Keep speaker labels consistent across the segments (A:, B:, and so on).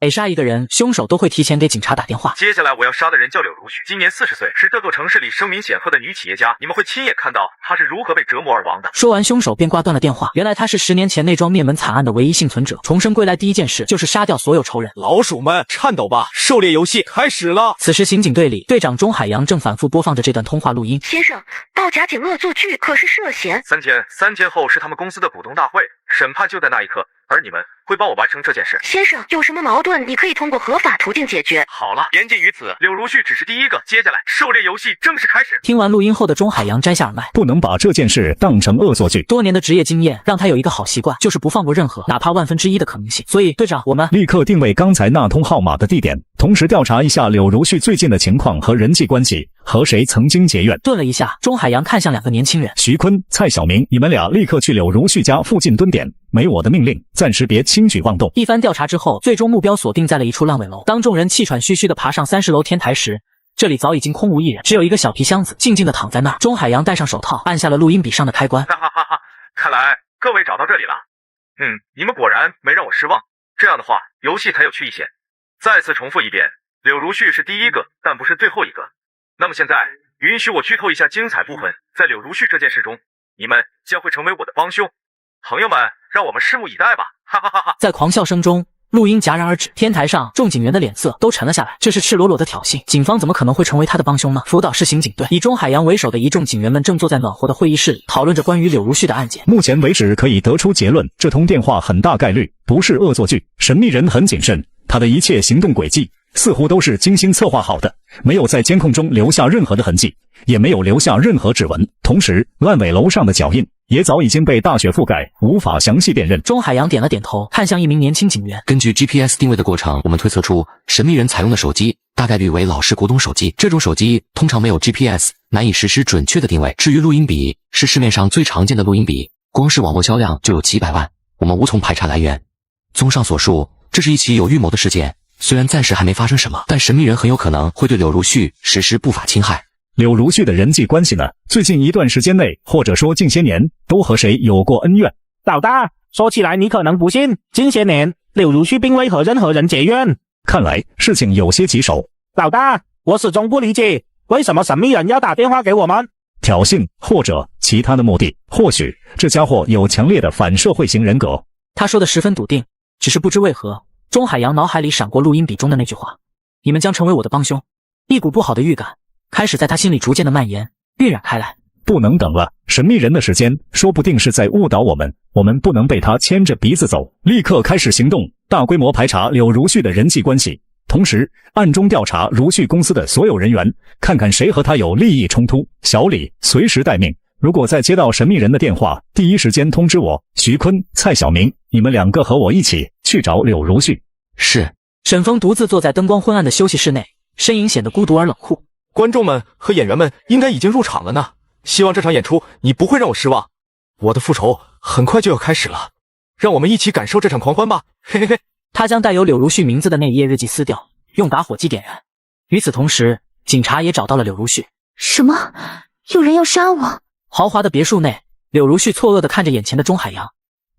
A: 每杀一个人，凶手都会提前给警察打电话。
B: 接下来我要杀的人叫柳如絮，今年40岁，是这座城市里声名显赫的女企业家。你们会亲眼看到她是如何被折磨而亡的。
A: 说完，凶手便挂断了电话。原来他是10年前那桩灭门惨案的唯一幸存者。重生归来第一件事就是杀掉所有仇人。
C: 老鼠们，颤抖吧！狩猎游戏开始了。
A: 此时，刑警队里队长钟海洋正反复播放着这段通话录音。
D: 先生，报假警恶作剧可是涉嫌。
B: 3天后是他们公司的股东大会，审判就在那一刻。而你们会帮我完成这件事。
D: 先生，有什么矛盾你可以通过合法途径解决。
B: 好了，言尽于此，柳如絮只是第一个。接下来，狩猎游戏正式开始。
A: 听完录音后的钟海洋摘下耳麦，
E: 不能把这件事当成恶作剧。
A: 多年的职业经验让他有一个好习惯，就是不放过任何哪怕1/1000的可能性。所以，队长，我们
E: 立刻定位刚才那通号码的地点，同时调查一下柳如絮最近的情况和人际关系，和谁曾经结怨。
A: 顿了一下，钟海洋看向2个年轻人，
E: 徐坤、蔡晓明，你们俩立刻去柳如絮家附近蹲点。没我的命令，暂时别轻举妄动。
A: 一番调查之后，最终目标锁定在了一处烂尾楼。当众人气喘吁吁地爬上30楼天台时，这里早已经空无一人，只有一个小皮箱子静静地躺在那儿。钟海洋戴上手套，按下了录音笔上的开关。
B: 哈哈哈哈！看来各位找到这里了。你们果然没让我失望。这样的话，游戏才有趣一些。再次重复一遍，柳如絮是第一个，但不是最后一个。那么现在，允许我剧透一下精彩部分。在柳如絮这件事中，你们将会成为我的帮凶。朋友们，让我们拭目以待吧！哈哈哈哈！
A: 在狂笑声中，录音戛然而止。天台上众警员的脸色都沉了下来，这是赤裸裸的挑衅。警方怎么可能会成为他的帮凶呢？辅导室刑警队以钟海洋为首的一众警员们正坐在暖和的会议室里，讨论着关于柳如絮的案件。
E: 目前为止可以得出结论，这通电话很大概率不是恶作剧。神秘人很谨慎，他的一切行动轨迹似乎都是精心策划好的，没有在监控中留下任何的痕迹，也没有留下任何指纹。同时，烂尾楼上的脚印也早已经被大雪覆盖，无法详细辨认。
A: 钟海洋点了点头，看向一名年轻警员。
F: 根据 GPS 定位的过程，我们推测出神秘人采用的手机大概率为老式古董手机。这种手机通常没有 GPS， 难以实施准确的定位。至于录音笔，是市面上最常见的录音笔，光是网络销量就有几百万，我们无从排查来源。综上所述，这是一起有预谋的事件。虽然暂时还没发生什么，但神秘人很有可能会对柳如絮实施不法侵害。
E: 柳如絮的人际关系呢？最近一段时间内，或者说近些年，都和谁有过恩怨？
G: 老大，说起来你可能不信，近些年柳如絮并未和任何人结怨。
E: 看来事情有些棘手。
G: 老大，我始终不理解，为什么神秘人要打电话给我们？
E: 挑衅或者其他的目的。或许这家伙有强烈的反社会型人格。
A: 他说的十分笃定，只是不知为何，钟海洋脑海里闪过录音笔中的那句话：你们将成为我的帮凶。一股不好的预感开始在他心里逐渐的蔓延，晕染开来。
E: 不能等了，神秘人的时间说不定是在误导我们，我们不能被他牵着鼻子走。立刻开始行动，大规模排查柳如絮的人际关系，同时暗中调查如絮公司的所有人员，看看谁和他有利益冲突。小李随时待命，如果再接到神秘人的电话，第一时间通知我。徐坤、蔡晓明，你们2个和我一起去找柳如絮。
F: 是。
A: 沈峰独自坐在灯光昏暗的休息室内，身影显得孤独而冷酷。
C: 观众们和演员们应该已经入场了呢，希望这场演出你不会让我失望。我的复仇很快就要开始了，让我们一起感受这场狂欢吧，嘿嘿嘿。
A: 他将带有柳如絮名字的那一页日记撕掉，用打火机点燃。与此同时，警察也找到了柳如絮。
D: 什么？有人要杀我？
A: 豪华的别墅内，柳如絮错愕地看着眼前的钟海洋。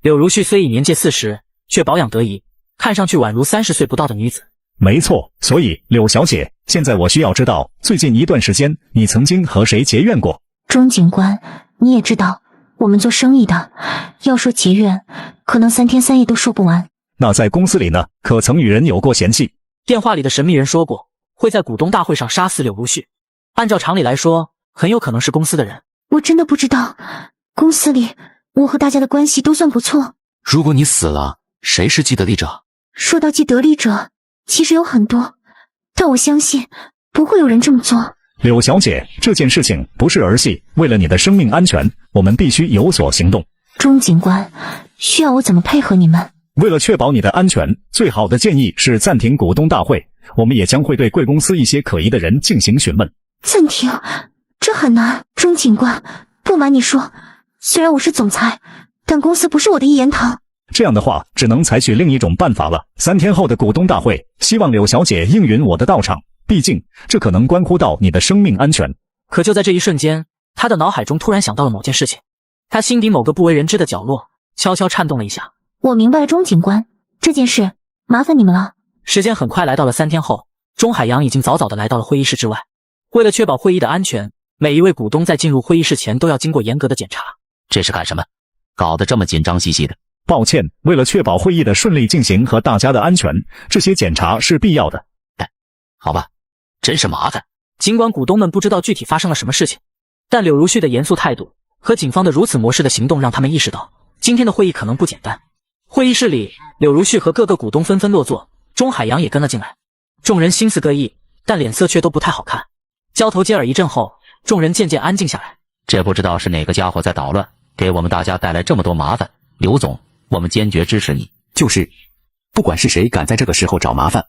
A: 柳如絮虽已年届40，却保养得宜，看上去宛如30岁不到的女子。
E: 没错，所以柳小姐，现在我需要知道，最近一段时间你曾经和谁结怨过？
D: 钟警官，你也知道，我们做生意的，要说结怨，可能3天3夜都说不完。
E: 那在公司里呢，可曾与人有过嫌隙？
A: 电话里的神秘人说过，会在股东大会上杀死柳如絮。按照常理来说，很有可能是公司的人。
D: 我真的不知道，公司里我和大家的关系都算不错。
F: 如果你死了，谁是既得利者？
D: 说到既得利者，其实有很多，但我相信不会有人这么做。
E: 柳小姐，这件事情不是儿戏，为了你的生命安全，我们必须有所行动。
D: 钟警官，需要我怎么配合你们？
E: 为了确保你的安全，最好的建议是暂停股东大会，我们也将会对贵公司一些可疑的人进行询问。
D: 暂停？这很难。钟警官，不瞒你说，虽然我是总裁，但公司不是我的一言堂。
E: 这样的话，只能采取另一种办法了。3天后的股东大会，希望柳小姐应允我的到场，毕竟这可能关乎到你的生命安全。
A: 可就在这一瞬间，他的脑海中突然想到了某件事情，他心底某个不为人知的角落悄悄颤动了一下。
D: 我明白了，钟警官，这件事麻烦你们了。
A: 时间很快来到了3天后，钟海洋已经早早的来到了会议室之外。为了确保会议的安全，每一位股东在进入会议室前都要经过严格的检查。
H: 这是干什么？搞得这么紧张兮兮的。
E: 抱歉，为了确保会议的顺利进行和大家的安全，这些检查是必要的。
H: 好吧，真是麻烦。
A: 尽管股东们不知道具体发生了什么事情，但柳如絮的严肃态度和警方的如此模式的行动让他们意识到，今天的会议可能不简单。会议室里，柳如絮和各个股东纷纷落座，钟海洋也跟了进来。众人心思各异，但脸色却都不太好看。交头接耳一阵后，众人渐渐安静下来。
H: 这不知道是哪个家伙在捣乱，给我们大家带来这么多麻烦。刘总，我们坚决支持你。
I: 就是，不管是谁敢在这个时候找麻烦，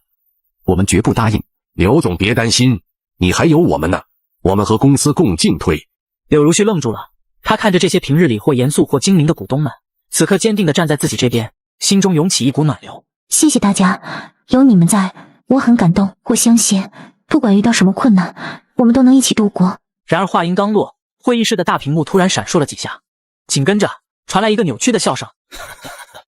I: 我们绝不答应。
J: 刘总别担心，你还有我们呢，我们和公司共进退。
A: 柳如絮愣住了，他看着这些平日里或严肃或精明的股东们，此刻坚定地站在自己这边，心中涌起一股暖流。
D: 谢谢大家，有你们在，我很感动。我相信，不管遇到什么困难，我们都能一起度过。
A: 然而话音刚落，会议室的大屏幕突然闪烁了几下，紧跟着传来一个扭曲的笑声。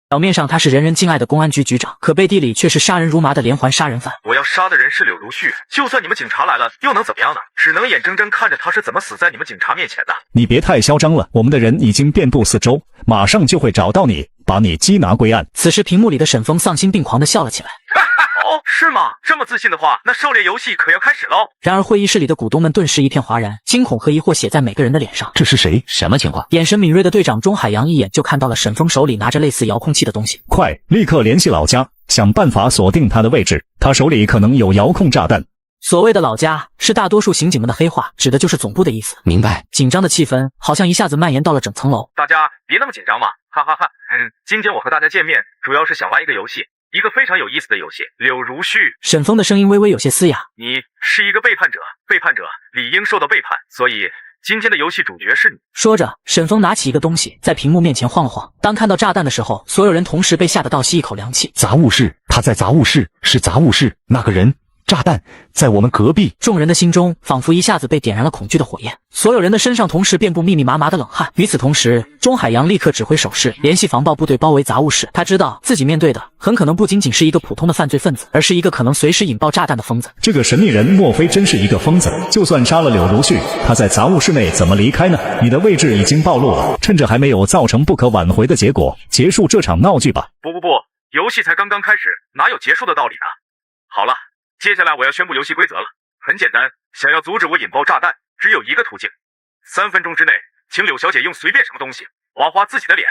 A: 表面上他是人人敬爱的公安局局长，可背地里却是杀人如麻的连环杀人犯。
B: 我要杀的人是柳如絮，就算你们警察来了，又能怎么样呢？只能眼睁睁看着他是怎么死在你们警察面前的。
E: 你别太嚣张了，我们的人已经遍布四周，马上就会找到你，把你缉拿归案。
A: 此时屏幕里的沈峰丧心病狂地笑了起来。
B: 哦，是吗？这么自信的话，那狩猎游戏可要开始喽！
A: 然而会议室里的股东们顿时一片哗然，惊恐和疑惑写在每个人的脸上。
I: 这是谁？
H: 什么情况？
A: 眼神敏锐的队长钟海洋一眼就看到了沈峰手里拿着类似遥控器的东西。
E: 快，立刻联系老家，想办法锁定他的位置，他手里可能有遥控炸弹。
A: 所谓的老家是大多数刑警们的黑话，指的就是总部的意思。
H: 明白。
A: 紧张的气氛好像一下子蔓延到了整层楼。
B: 大家别那么紧张嘛，哈哈哈。今天我和大家见面，主要是想玩一个游戏，一个非常有意思的游戏。柳如絮，
A: 沈峰的声音微微有些嘶哑。
B: 你是一个背叛者，背叛者理应受到背叛，所以今天的游戏主角是你。
A: 说着，沈峰拿起一个东西，在屏幕面前晃了晃。当看到炸弹的时候，所有人同时被吓得倒吸一口凉气。
I: 杂物室，他在杂物室，是杂物室，那个人。炸弹在我们隔壁，
A: 众人的心中仿佛一下子被点燃了恐惧的火焰，所有人的身上同时遍布密密麻麻的冷汗。与此同时，钟海洋立刻指挥手势，联系防暴部队包围杂物室。他知道自己面对的很可能不仅仅是一个普通的犯罪分子，而是一个可能随时引爆炸弹的疯子。
E: 这个神秘人莫非真是一个疯子？就算杀了柳如絮，他在杂物室内怎么离开呢？你的位置已经暴露了，趁着还没有造成不可挽回的结果，结束这场闹剧吧。
B: 不，游戏才刚刚开始，哪有结束的道理呢？好了。接下来我要宣布游戏规则了，很简单，想要阻止我引爆炸弹，只有一个途径，3分钟之内，请柳小姐用随便什么东西划划自己的脸，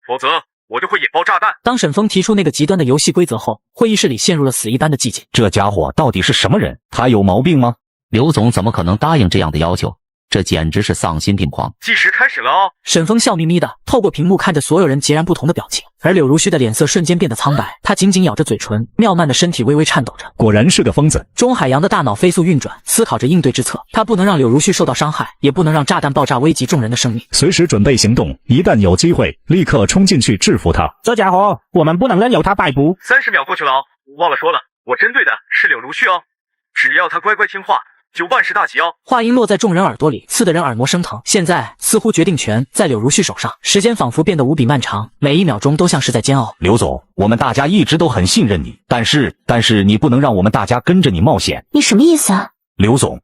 B: 否则我就会引爆炸弹。
A: 当沈峰提出那个极端的游戏规则后，会议室里陷入了死一般的寂静。
I: 这家伙到底是什么人？他有毛病吗？
H: 刘总怎么可能答应这样的要求？这简直是丧心病狂！
B: 计时开始了哦！
A: 沈峰笑眯眯的透过屏幕看着所有人截然不同的表情，而柳如絮的脸色瞬间变得苍白，她紧紧咬着嘴唇，妙曼的身体微微颤抖着。
E: 果然是个疯子。
A: 钟海洋的大脑飞速运转，思考着应对之策。他不能让柳如絮受到伤害，也不能让炸弹爆炸危及众人的生命。
E: 随时准备行动，一旦有机会，立刻冲进去制服他。
G: 这家伙，我们不能任由他摆布。
B: 30秒过去了哦，忘了说了，我针对的是柳如絮哦，只要他乖乖听话。就万事大吉哦！
A: 话音落在众人耳朵里，刺得人耳膜生疼。现在似乎决定权在柳如絮手上，时间仿佛变得无比漫长，每一秒钟都像是在煎熬。
I: 刘总，我们大家一直都很信任你，但是你不能让我们大家跟着你冒险。
D: 你什么意思啊？
I: 刘总，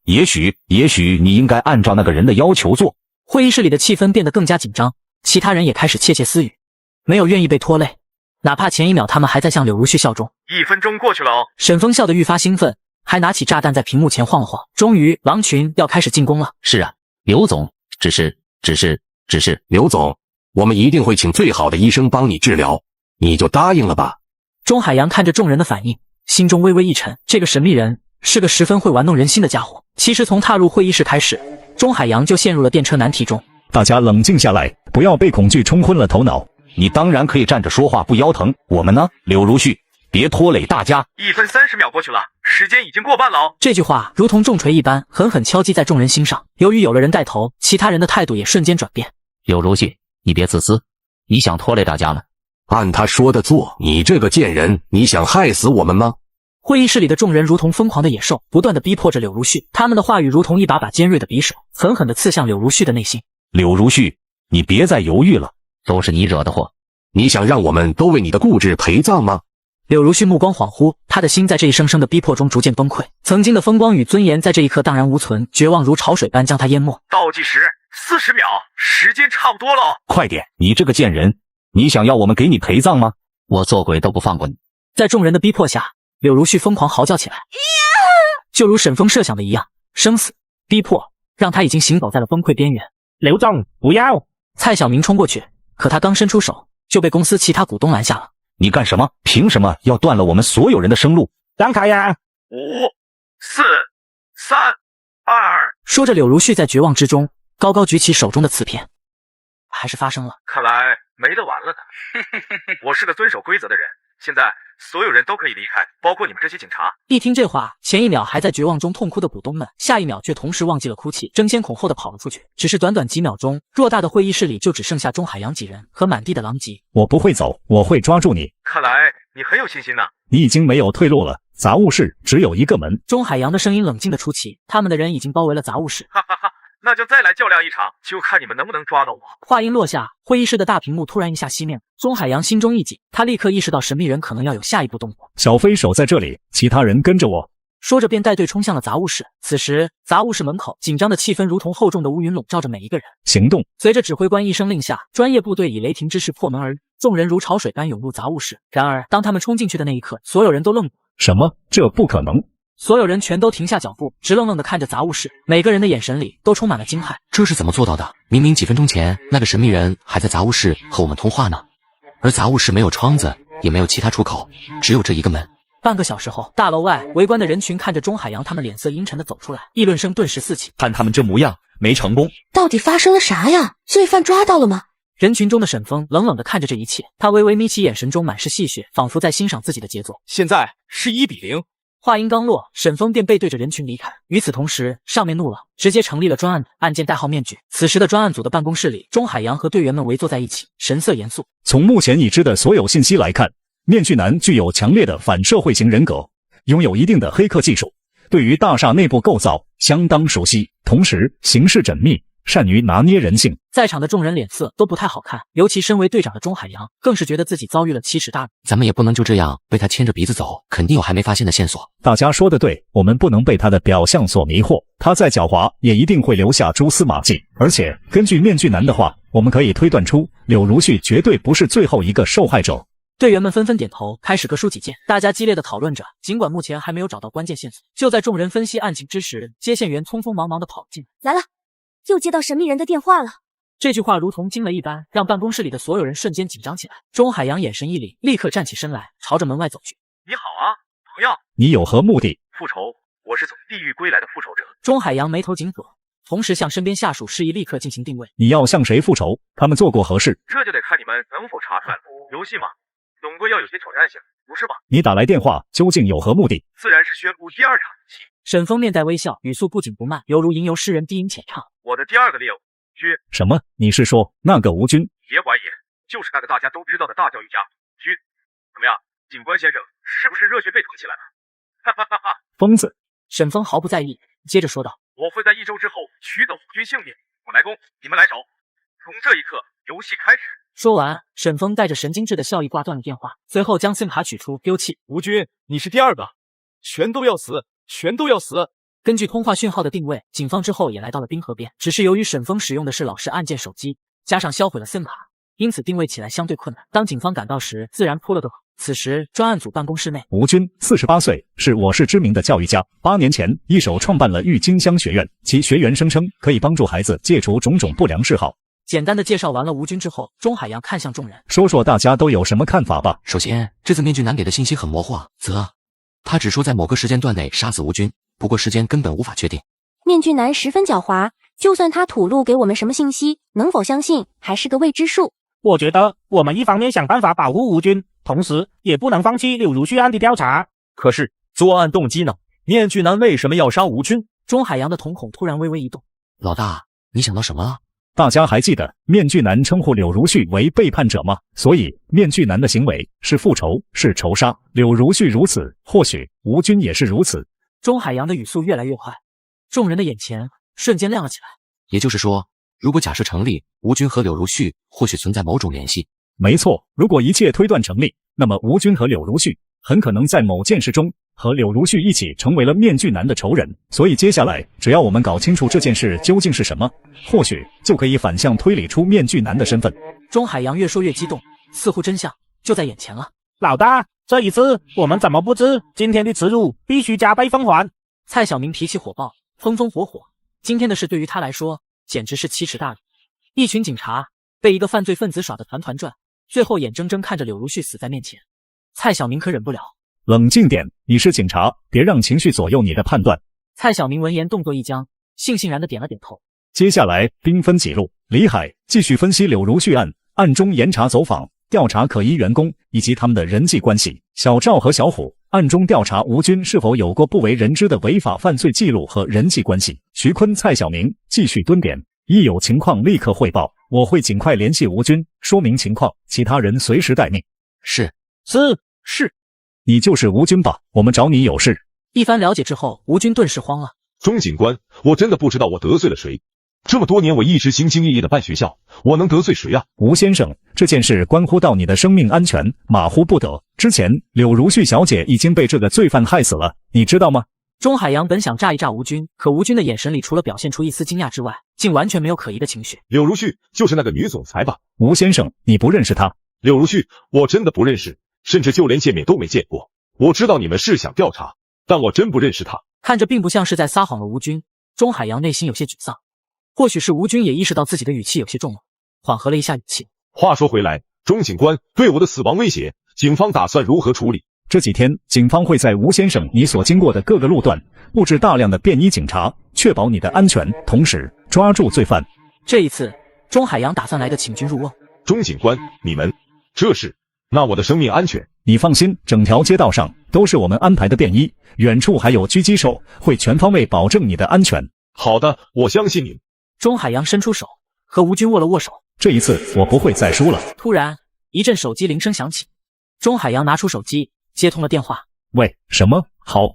I: 也许你应该按照那个人的要求做。
A: 会议室里的气氛变得更加紧张，其他人也开始窃窃私语，没有愿意被拖累，哪怕前一秒他们还在向柳如絮效忠。
B: 1分钟过去了哦，
A: 沈峰笑得愈发兴奋。还拿起炸弹在屏幕前晃了晃，终于狼群要开始进攻了。
H: 是啊，刘总，只是，
J: 刘总，我们一定会请最好的医生帮你治疗，你就答应了吧。
A: 钟海洋看着众人的反应，心中微微一沉，这个神秘人是个十分会玩弄人心的家伙。其实从踏入会议室开始，钟海洋就陷入了电车难题中。
E: 大家冷静下来，不要被恐惧冲昏了头脑。
I: 你当然可以站着说话不腰疼，我们呢，柳如絮，别拖累大家。
B: 1分30秒过去了，时间已经过半了哦。
A: 这句话如同重锤一般，狠狠敲击在众人心上。由于有了人带头，其他人的态度也瞬间转变。
H: 柳如絮，你别自私，你想拖累大家吗？
J: 按他说的做，你这个贱人，你想害死我们吗？
A: 会议室里的众人如同疯狂的野兽，不断地逼迫着柳如絮，他们的话语如同一把把尖锐的匕首，狠狠地刺向柳如絮的内心。
I: 柳如絮，你别再犹豫了，
H: 都是你惹的祸。
J: 你想让我们都为你的固执陪葬吗？
A: 柳如絮目光恍惚，她的心在这一声声的逼迫中逐渐崩溃，曾经的风光与尊严在这一刻荡然无存，绝望如潮水般将她淹没。
B: 倒计时40秒，时间差不多了。
I: 快点，你这个贱人，你想要我们给你陪葬吗？
H: 我做鬼都不放过你！
A: 在众人的逼迫下，柳如絮疯狂嚎叫起来，就如沈风设想的一样，生死逼迫让他已经行走在了崩溃边缘。
G: 刘总，不要！
A: 蔡晓明冲过去，可他刚伸出手，就被公司其他股东拦下了。
I: 你干什么？凭什么要断了我们所有人的生路？
G: 让开呀
B: ！5、4、3、2。
A: 说着，柳如絮在绝望之中高高举起手中的瓷片，还是发生了。
B: 看来没得玩了呢。我是个遵守规则的人，现在所有人都可以离开，包括你们这些警察。
A: 一听这话，前一秒还在绝望中痛哭的股东们，下一秒却同时忘记了哭泣，争先恐后的跑了出去。只是短短几秒钟，偌大的会议室里就只剩下钟海洋几人和满地的狼藉。
E: 我不会走，我会抓住你。
B: 看来你很有信心呢。
E: 你已经没有退路了，杂物室只有一个门。
A: 钟海洋的声音冷静的出奇，他们的人已经包围了杂物室。
B: 哈哈哈，那就再来较量一场，就看你们能不能抓到我。
A: 话音落下，会议室的大屏幕突然一下熄灭了。钟海洋心中一紧，他立刻意识到神秘人可能要有下一步动作。
E: 小飞守在这里，其他人跟着我。
A: 说着便带队冲向了杂物室。此时，杂物室门口紧张的气氛如同厚重的乌云笼罩着每一个人。
E: 行动！
A: 随着指挥官一声令下，专业部队以雷霆之势破门而入，众人如潮水般涌入杂物室。然而，当他们冲进去的那一刻，所有人都愣住。
E: 什么？这不可能！
A: 所有人全都停下脚步，直愣愣地看着杂物室，每个人的眼神里都充满了惊骇。
F: 这是怎么做到的？明明几分钟前那个神秘人还在杂物室和我们通话呢，而杂物室没有窗子，也没有其他出口，只有这一个门。
A: 半个小时后，大楼外围观的人群看着钟海洋他们脸色阴沉地走出来，议论声顿时四起。
C: 看他们这模样，没成功。
D: 到底发生了啥呀？罪犯抓到了吗？
A: 人群中的沈风冷冷地看着这一切，他微微眯起眼神中满是戏谑，仿佛在欣赏自己的杰作。
C: 现在是1比0。
A: 话音刚落，沈风便背对着人群离开。与此同时，上面怒了，直接成立了专案组，案件代号面具。此时的专案组的办公室里，钟海洋和队员们围坐在一起，神色严肃。
E: 从目前已知的所有信息来看，面具男具有强烈的反社会型人格，拥有一定的黑客技术，对于大厦内部构造相当熟悉，同时行事缜密，善于拿捏人性。
A: 在场的众人脸色都不太好看，尤其身为队长的钟海洋更是觉得自己遭遇了奇耻大辱。
F: 咱们也不能就这样被他牵着鼻子走，肯定有还没发现的线索。
E: 大家说的对，我们不能被他的表象所迷惑，他再狡猾也一定会留下蛛丝马迹。而且根据面具男的话，我们可以推断出柳如絮绝对不是最后一个受害者。
A: 队员们纷纷点头，开始各抒己见，大家激烈的讨论着。尽管目前还没有找到关键线索，就在众人分析案情之时，接线员匆匆忙忙地跑进
D: 来了，又接到神秘人的电话了。
A: 这句话如同惊雷一般，让办公室里的所有人瞬间紧张起来。钟海洋眼神一凛，立刻站起身来，朝着门外走去。
B: 你好啊，朋友。
E: 你有何目的？
B: 复仇，我是从地狱归来的复仇者。
A: 钟海洋眉头紧锁，同时向身边下属示意立刻进行定位。
E: 你要向谁复仇？他们做过何事？
B: 这就得看你们能否查出来了。游戏嘛，总归要有些挑战性，不是吧？
E: 你打来电话究竟有何目的？
B: 自然是宣布第2场游戏。
A: 沈风面带微笑，语速不紧不慢，犹如吟游诗人低吟浅唱。
B: 我的第2个猎物君。
E: 什么？你是说那个吴军？
B: 别怀疑，就是那个大家都知道的大教育家君。怎么样，警官先生，是不是热血沸腾起来了？哈哈哈哈！
E: 疯子！
A: 沈风毫不在意，接着说道：“
B: 我会在1周之后取走吴军性命，我来攻，你们来守。从这一刻，游戏开始。”
A: 说完，沈风带着神经质的笑意挂断了电话，随后将 SIM 卡取出丢弃。
C: 吴军，你是第2个，全都要死，全都要死！
A: 根据通话讯号的定位，警方之后也来到了滨河边。只是由于沈风使用的是老式按键手机，加上销毁了 SIM 卡，因此定位起来相对困难。当警方赶到时，自然扑了个好。此时，专案组办公室内，
E: 吴军48岁，是我市知名的教育家。8年前，一手创办了郁金香学院，其学员声称可以帮助孩子戒除种种不良嗜好。
A: 简单的介绍完了吴军之后，钟海洋看向众人，
E: 说说大家都有什么看法吧。
F: 首先，这次面具男给的信息很模糊啊，他只说在某个时间段内杀死吴军，不过时间根本无法确定。
D: 面具男十分狡猾，就算他吐露给我们什么信息，能否相信还是个未知数。
G: 我觉得我们一方面想办法保护吴军，同时也不能放弃柳如絮案的调查。
C: 可是作案动机呢？面具男为什么要杀吴军？
A: 钟海洋的瞳孔突然微微一动。
F: 老大，你想到什么了？
E: 大家还记得面具男称呼柳如絮为背叛者吗？所以面具男的行为是复仇，是仇杀。柳如絮如此，或许吴军也是如此。
A: 钟海洋的语速越来越快，众人的眼前瞬间亮了起来。
F: 也就是说，如果假设成立，吴军和柳如絮或许存在某种联系。
E: 没错，如果一切推断成立，那么吴军和柳如絮很可能在某件事中和柳如絮一起成为了面具男的仇人。所以接下来，只要我们搞清楚这件事究竟是什么，或许就可以反向推理出面具男的身份。
A: 钟海洋越说越激动，似乎真相就在眼前了。
G: 老大，这一次我们怎么不知？今天的耻辱必须加倍奉还。
A: 蔡小明脾气火爆，风风火火，今天的事对于他来说简直是奇耻大辱。一群警察被一个犯罪分子耍得团团转，最后眼睁睁看着柳如絮死在面前。蔡小明可忍不了，
E: 冷静点，你是警察，别让情绪左右你的判断。
A: 蔡小明闻言动作一僵，悻然地点了点头。
E: 接下来兵分几路，李海继续分析柳如絮案，暗中严查走访，调查可疑员工以及他们的人际关系。小赵和小虎暗中调查吴军是否有过不为人知的违法犯罪记录和人际关系。徐坤、蔡小明继续蹲点，一有情况立刻汇报，我会尽快联系吴军，说明情况，其他人随时待命。
F: 是。
E: 你就是吴军吧？我们找你有事。
A: 一番了解之后，吴军顿时慌了。
K: 钟警官，我真的不知道我得罪了谁。这么多年我一直兢兢业业的办学校，我能得罪谁啊？
E: 吴先生，这件事关乎到你的生命安全，马虎不得。之前柳如絮小姐已经被这个罪犯害死了，你知道吗？
A: 钟海洋本想炸一炸吴军，可吴军的眼神里除了表现出一丝惊讶之外，竟完全没有可疑的情绪。
K: 柳如絮就是那个女总裁吧？
E: 吴先生，你不认识她？
K: 柳如絮，我真的不认识，甚至就连见面都没见过。我知道你们是想调查，但我真不认识她。
A: 看着并不像是在撒谎的吴军，钟海洋内心有些沮丧。或许是吴军也意识到自己的语气有些重了，缓和了一下语气。
K: 话说回来，钟警官对我的死亡威胁，警方打算如何处理？
E: 这几天，警方会在吴先生你所经过的各个路段布置大量的便衣警察，确保你的安全，同时抓住罪犯。
A: 这一次，钟海洋打算来个请君入瓮。
K: 钟警官，你们这是？那我的生命安全？
E: 你放心，整条街道上都是我们安排的便衣，远处还有狙击手，会全方位保证你的安全。
K: 好的，我相信您。
A: 钟海洋伸出手，和吴军握了握手。
E: 这一次我不会再输了。
A: 突然，一阵手机铃声响起，钟海洋拿出手机接通了电话。
E: 喂，什么？好，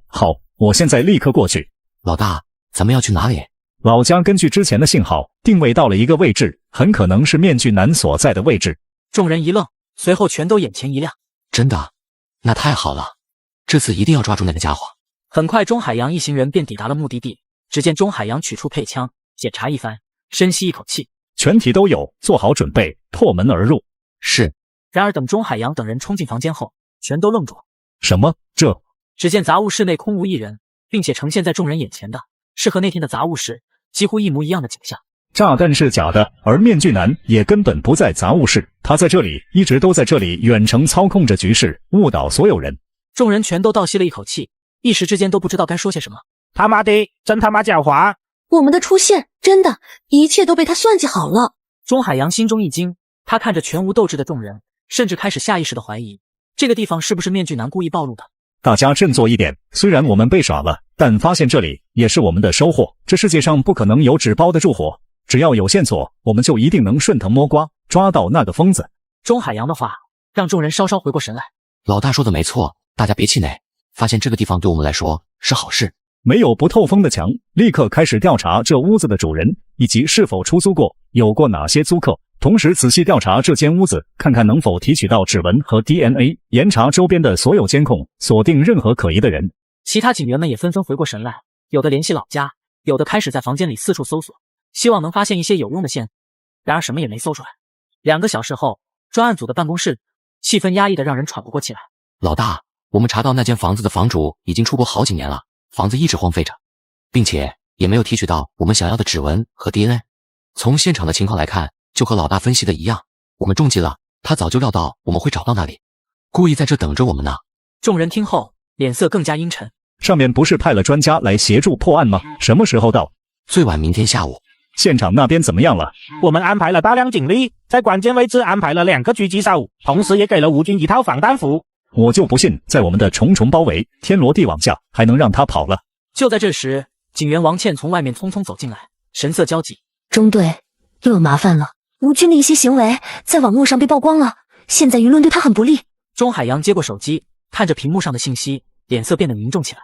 E: 我现在立刻过去。
F: 老大，咱们要去哪里？
E: 老家根据之前的信号定位到了一个位置，很可能是面具男所在的位置。
A: 众人一愣，随后全都眼前一亮。
F: 真的？那太好了，这次一定要抓住那个家伙。
A: 很快，钟海洋一行人便抵达了目的地。只见钟海洋取出配枪，检查一番，深吸一口气，
E: 全体都有，做好准备，破门而入。
F: 是。
A: 然而等钟海洋等人冲进房间后，全都愣住了。
E: 什么？这？
A: 只见杂物室内空无一人，并且呈现在众人眼前的是和那天的杂物室几乎一模一样的景象。
E: 炸弹是假的，而面具男也根本不在杂物室，他在这里，一直都在这里，远程操控着局势，误导所有人。
A: 众人全都倒吸了一口气，一时之间都不知道该说些什么。
G: 他妈的，真他妈狡猾！
D: 我们的出现，真的，一切都被他算计好了。
A: 钟海洋心中一惊，他看着全无斗志的众人，甚至开始下意识的怀疑，这个地方是不是面具男故意暴露的。
E: 大家振作一点，虽然我们被耍了，但发现这里也是我们的收获。这世界上不可能有纸包得住火，只要有线索，我们就一定能顺藤摸瓜，抓到那个疯子。
A: 钟海洋的话让众人稍稍回过神来。
F: 老大说的没错，大家别气馁，发现这个地方对我们来说是好事。
E: 没有不透风的墙，立刻开始调查这屋子的主人以及是否出租过，有过哪些租客，同时仔细调查这间屋子，看看能否提取到指纹和 DNA， 严查周边的所有监控，锁定任何可疑的人。
A: 其他警员们也纷纷回过神来，有的联系老家，有的开始在房间里四处搜索，希望能发现一些有用的线。然而什么也没搜出来。2个小时后，专案组的办公室气氛压抑得让人喘不过气来。
F: 老大，我们查到那间房子的房主已经出国好几年了，房子一直荒废着，并且也没有提取到我们想要的指纹和 DNA。 从现场的情况来看，就和老大分析的一样，我们中计了，他早就料到我们会找到那里，故意在这等着我们呢。
A: 众人听后脸色更加阴沉。
E: 上面不是派了专家来协助破案吗？什么时候到？
F: 最晚明天下午。
E: 现场那边怎么样了？
G: 我们安排了大量警力，在关键位置安排了2个狙击手，同时也给了吴军一套防弹服。
E: 我就不信，在我们的重重包围、天罗地网下，还能让他跑了。
A: 就在这时，警员王倩从外面匆匆走进来，神色焦急。
D: 中队又有麻烦了，吴军的一些行为在网络上被曝光了，现在舆论对他很不利。
A: 钟海洋接过手机，看着屏幕上的信息，脸色变得凝重起来。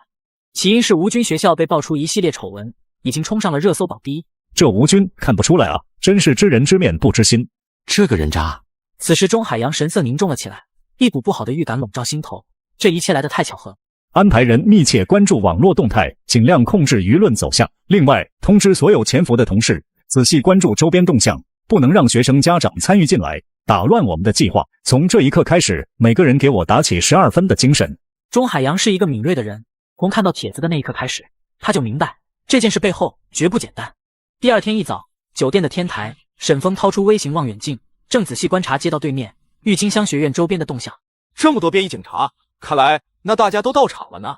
A: 起因是吴军学校被爆出一系列丑闻，已经冲上了热搜榜第一。
E: 这吴军看不出来啊，真是知人知面不知心，
F: 这个人渣。
A: 此时钟海洋神色凝重了起来，一股不好的预感笼罩心头，这一切来得太巧合了。
E: 安排人密切关注网络动态，尽量控制舆论走向。另外，通知所有潜伏的同事，仔细关注周边动向，不能让学生家长参与进来，打乱我们的计划。从这一刻开始，每个人给我打起12分的精神。
A: 钟海洋是一个敏锐的人，从看到帖子的那一刻开始，他就明白这件事背后绝不简单。第二天一早，酒店的天台，沈峰掏出微型望远镜，正仔细观察街道对面郁金香学院周边的动向。
C: 这么多便衣警察，看来那大家都到场了呢。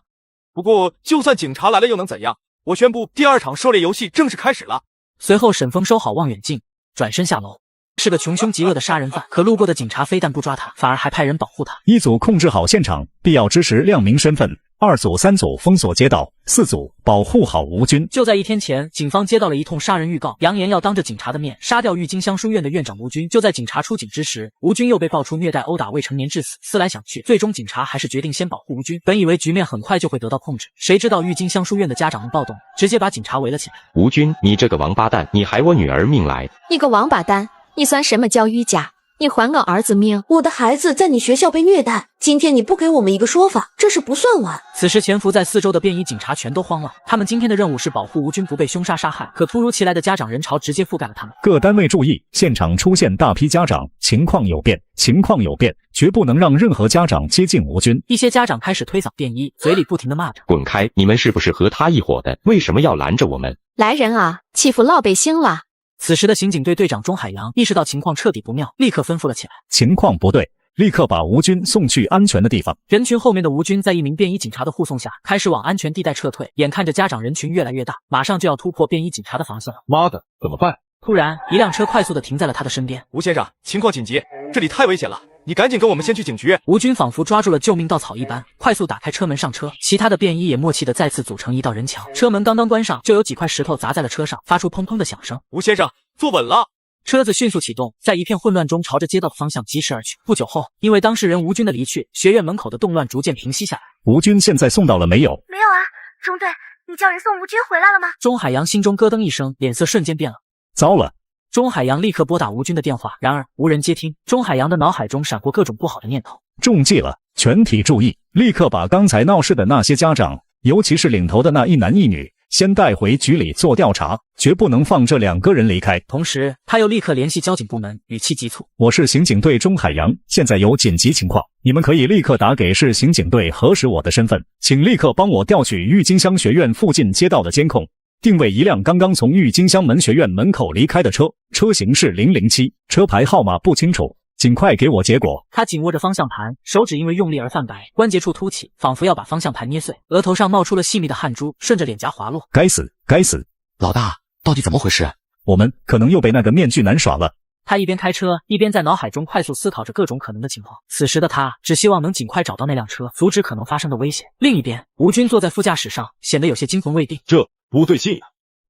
C: 不过，就算警察来了又能怎样？我宣布第2场狩猎游戏正式开始了。
A: 随后，沈峰收好望远镜，转身下楼。是个穷凶极恶的杀人犯，可路过的警察非但不抓他，反而还派人保护他。
E: 一组控制好现场，必要之时亮明身份；2组、3组封锁街道；4组保护好吴军。
A: 就在1天前，警方接到了一通杀人预告，扬言要当着警察的面杀掉郁金香书院的院长吴军。就在警察出警之时，吴军又被爆出虐待、殴打未成年致死。思来想去，最终警察还是决定先保护吴军。本以为局面很快就会得到控制，谁知道郁金香书院的家长们暴动，直接把警察围了起来。
J: 吴军，你这个王八蛋，你害我女儿命来！
L: 你个王八蛋！你算什么教育家？你还我儿子命！
D: 我的孩子在你学校被虐待，今天你不给我们一个说法，这事不算完。
A: 此时潜伏在4周的便衣警察全都慌了，他们今天的任务是保护吴军不被凶杀杀害，可突如其来的家长人潮直接覆盖了他们。
E: 各单位注意，现场出现大批家长，情况有变，绝不能让任何家长接近吴军。
A: 一些家长开始推搡便衣，嘴里不停地骂着：“
J: 滚开！你们是不是和他一伙的？为什么要拦着我们？
L: 来人啊，欺负老百姓了！”
A: 此时的刑警队队长钟海洋意识到情况彻底不妙，立刻吩咐了起来：“
E: 情况不对，立刻把吴军送去安全的地方。”
A: 人群后面的吴军在一名便衣警察的护送下，开始往安全地带撤退。眼看着家长人群越来越大，马上就要突破便衣警察的防线了。
K: 妈的，怎么办？
A: 突然，一辆车快速地停在了他的身边。
C: 吴先生，情况紧急，这里太危险了，你赶紧跟我们先去警局。
A: 吴军仿佛抓住了救命稻草一般，快速打开车门上车。其他的便衣也默契地再次组成一道人墙。车门刚刚关上，就有几块石头砸在了车上，发出砰砰的响声。
C: 吴先生，坐稳了。
A: 车子迅速启动，在一片混乱中朝着街道的方向疾驰而去。不久后，因为当事人吴军的离去，学院门口的动乱逐渐平息下来。
E: 吴军现在送到了没有？
D: 没有啊，中队，你叫人送吴军回来了吗？
A: 钟海洋心中咯噔一声，脸色瞬间变了。
E: 糟了！
A: 钟海洋立刻拨打吴军的电话，然而无人接听。钟海洋的脑海中闪过各种不好的念头。
E: 中计了！全体注意，立刻把刚才闹事的那些家长，尤其是领头的那一男一女，先带回局里做调查，绝不能放这2个人离开。
A: 同时，他又立刻联系交警部门，语气急促：“
E: 我是刑警队钟海洋，现在有紧急情况，你们可以立刻打给市刑警队核实我的身份，请立刻帮我调取郁金香学院附近街道的监控。”定位一辆刚刚从郁金香门学院门口离开的车，车型是007，车牌号码不清楚，尽快给我结果。
A: 他紧握着方向盘，手指因为用力而泛白，关节处凸起，仿佛要把方向盘捏碎，额头上冒出了细密的汗珠，顺着脸颊滑落。
E: 该死！
F: 老大，到底怎么回事？
E: 我们可能又被那个面具男耍了。
A: 他一边开车，一边在脑海中快速思考着各种可能的情况。此时的他只希望能尽快找到那辆车，阻止可能发生的危险。另一边，吴军坐在副驾驶上，显得有些惊魂未定。
K: 这不对劲呀，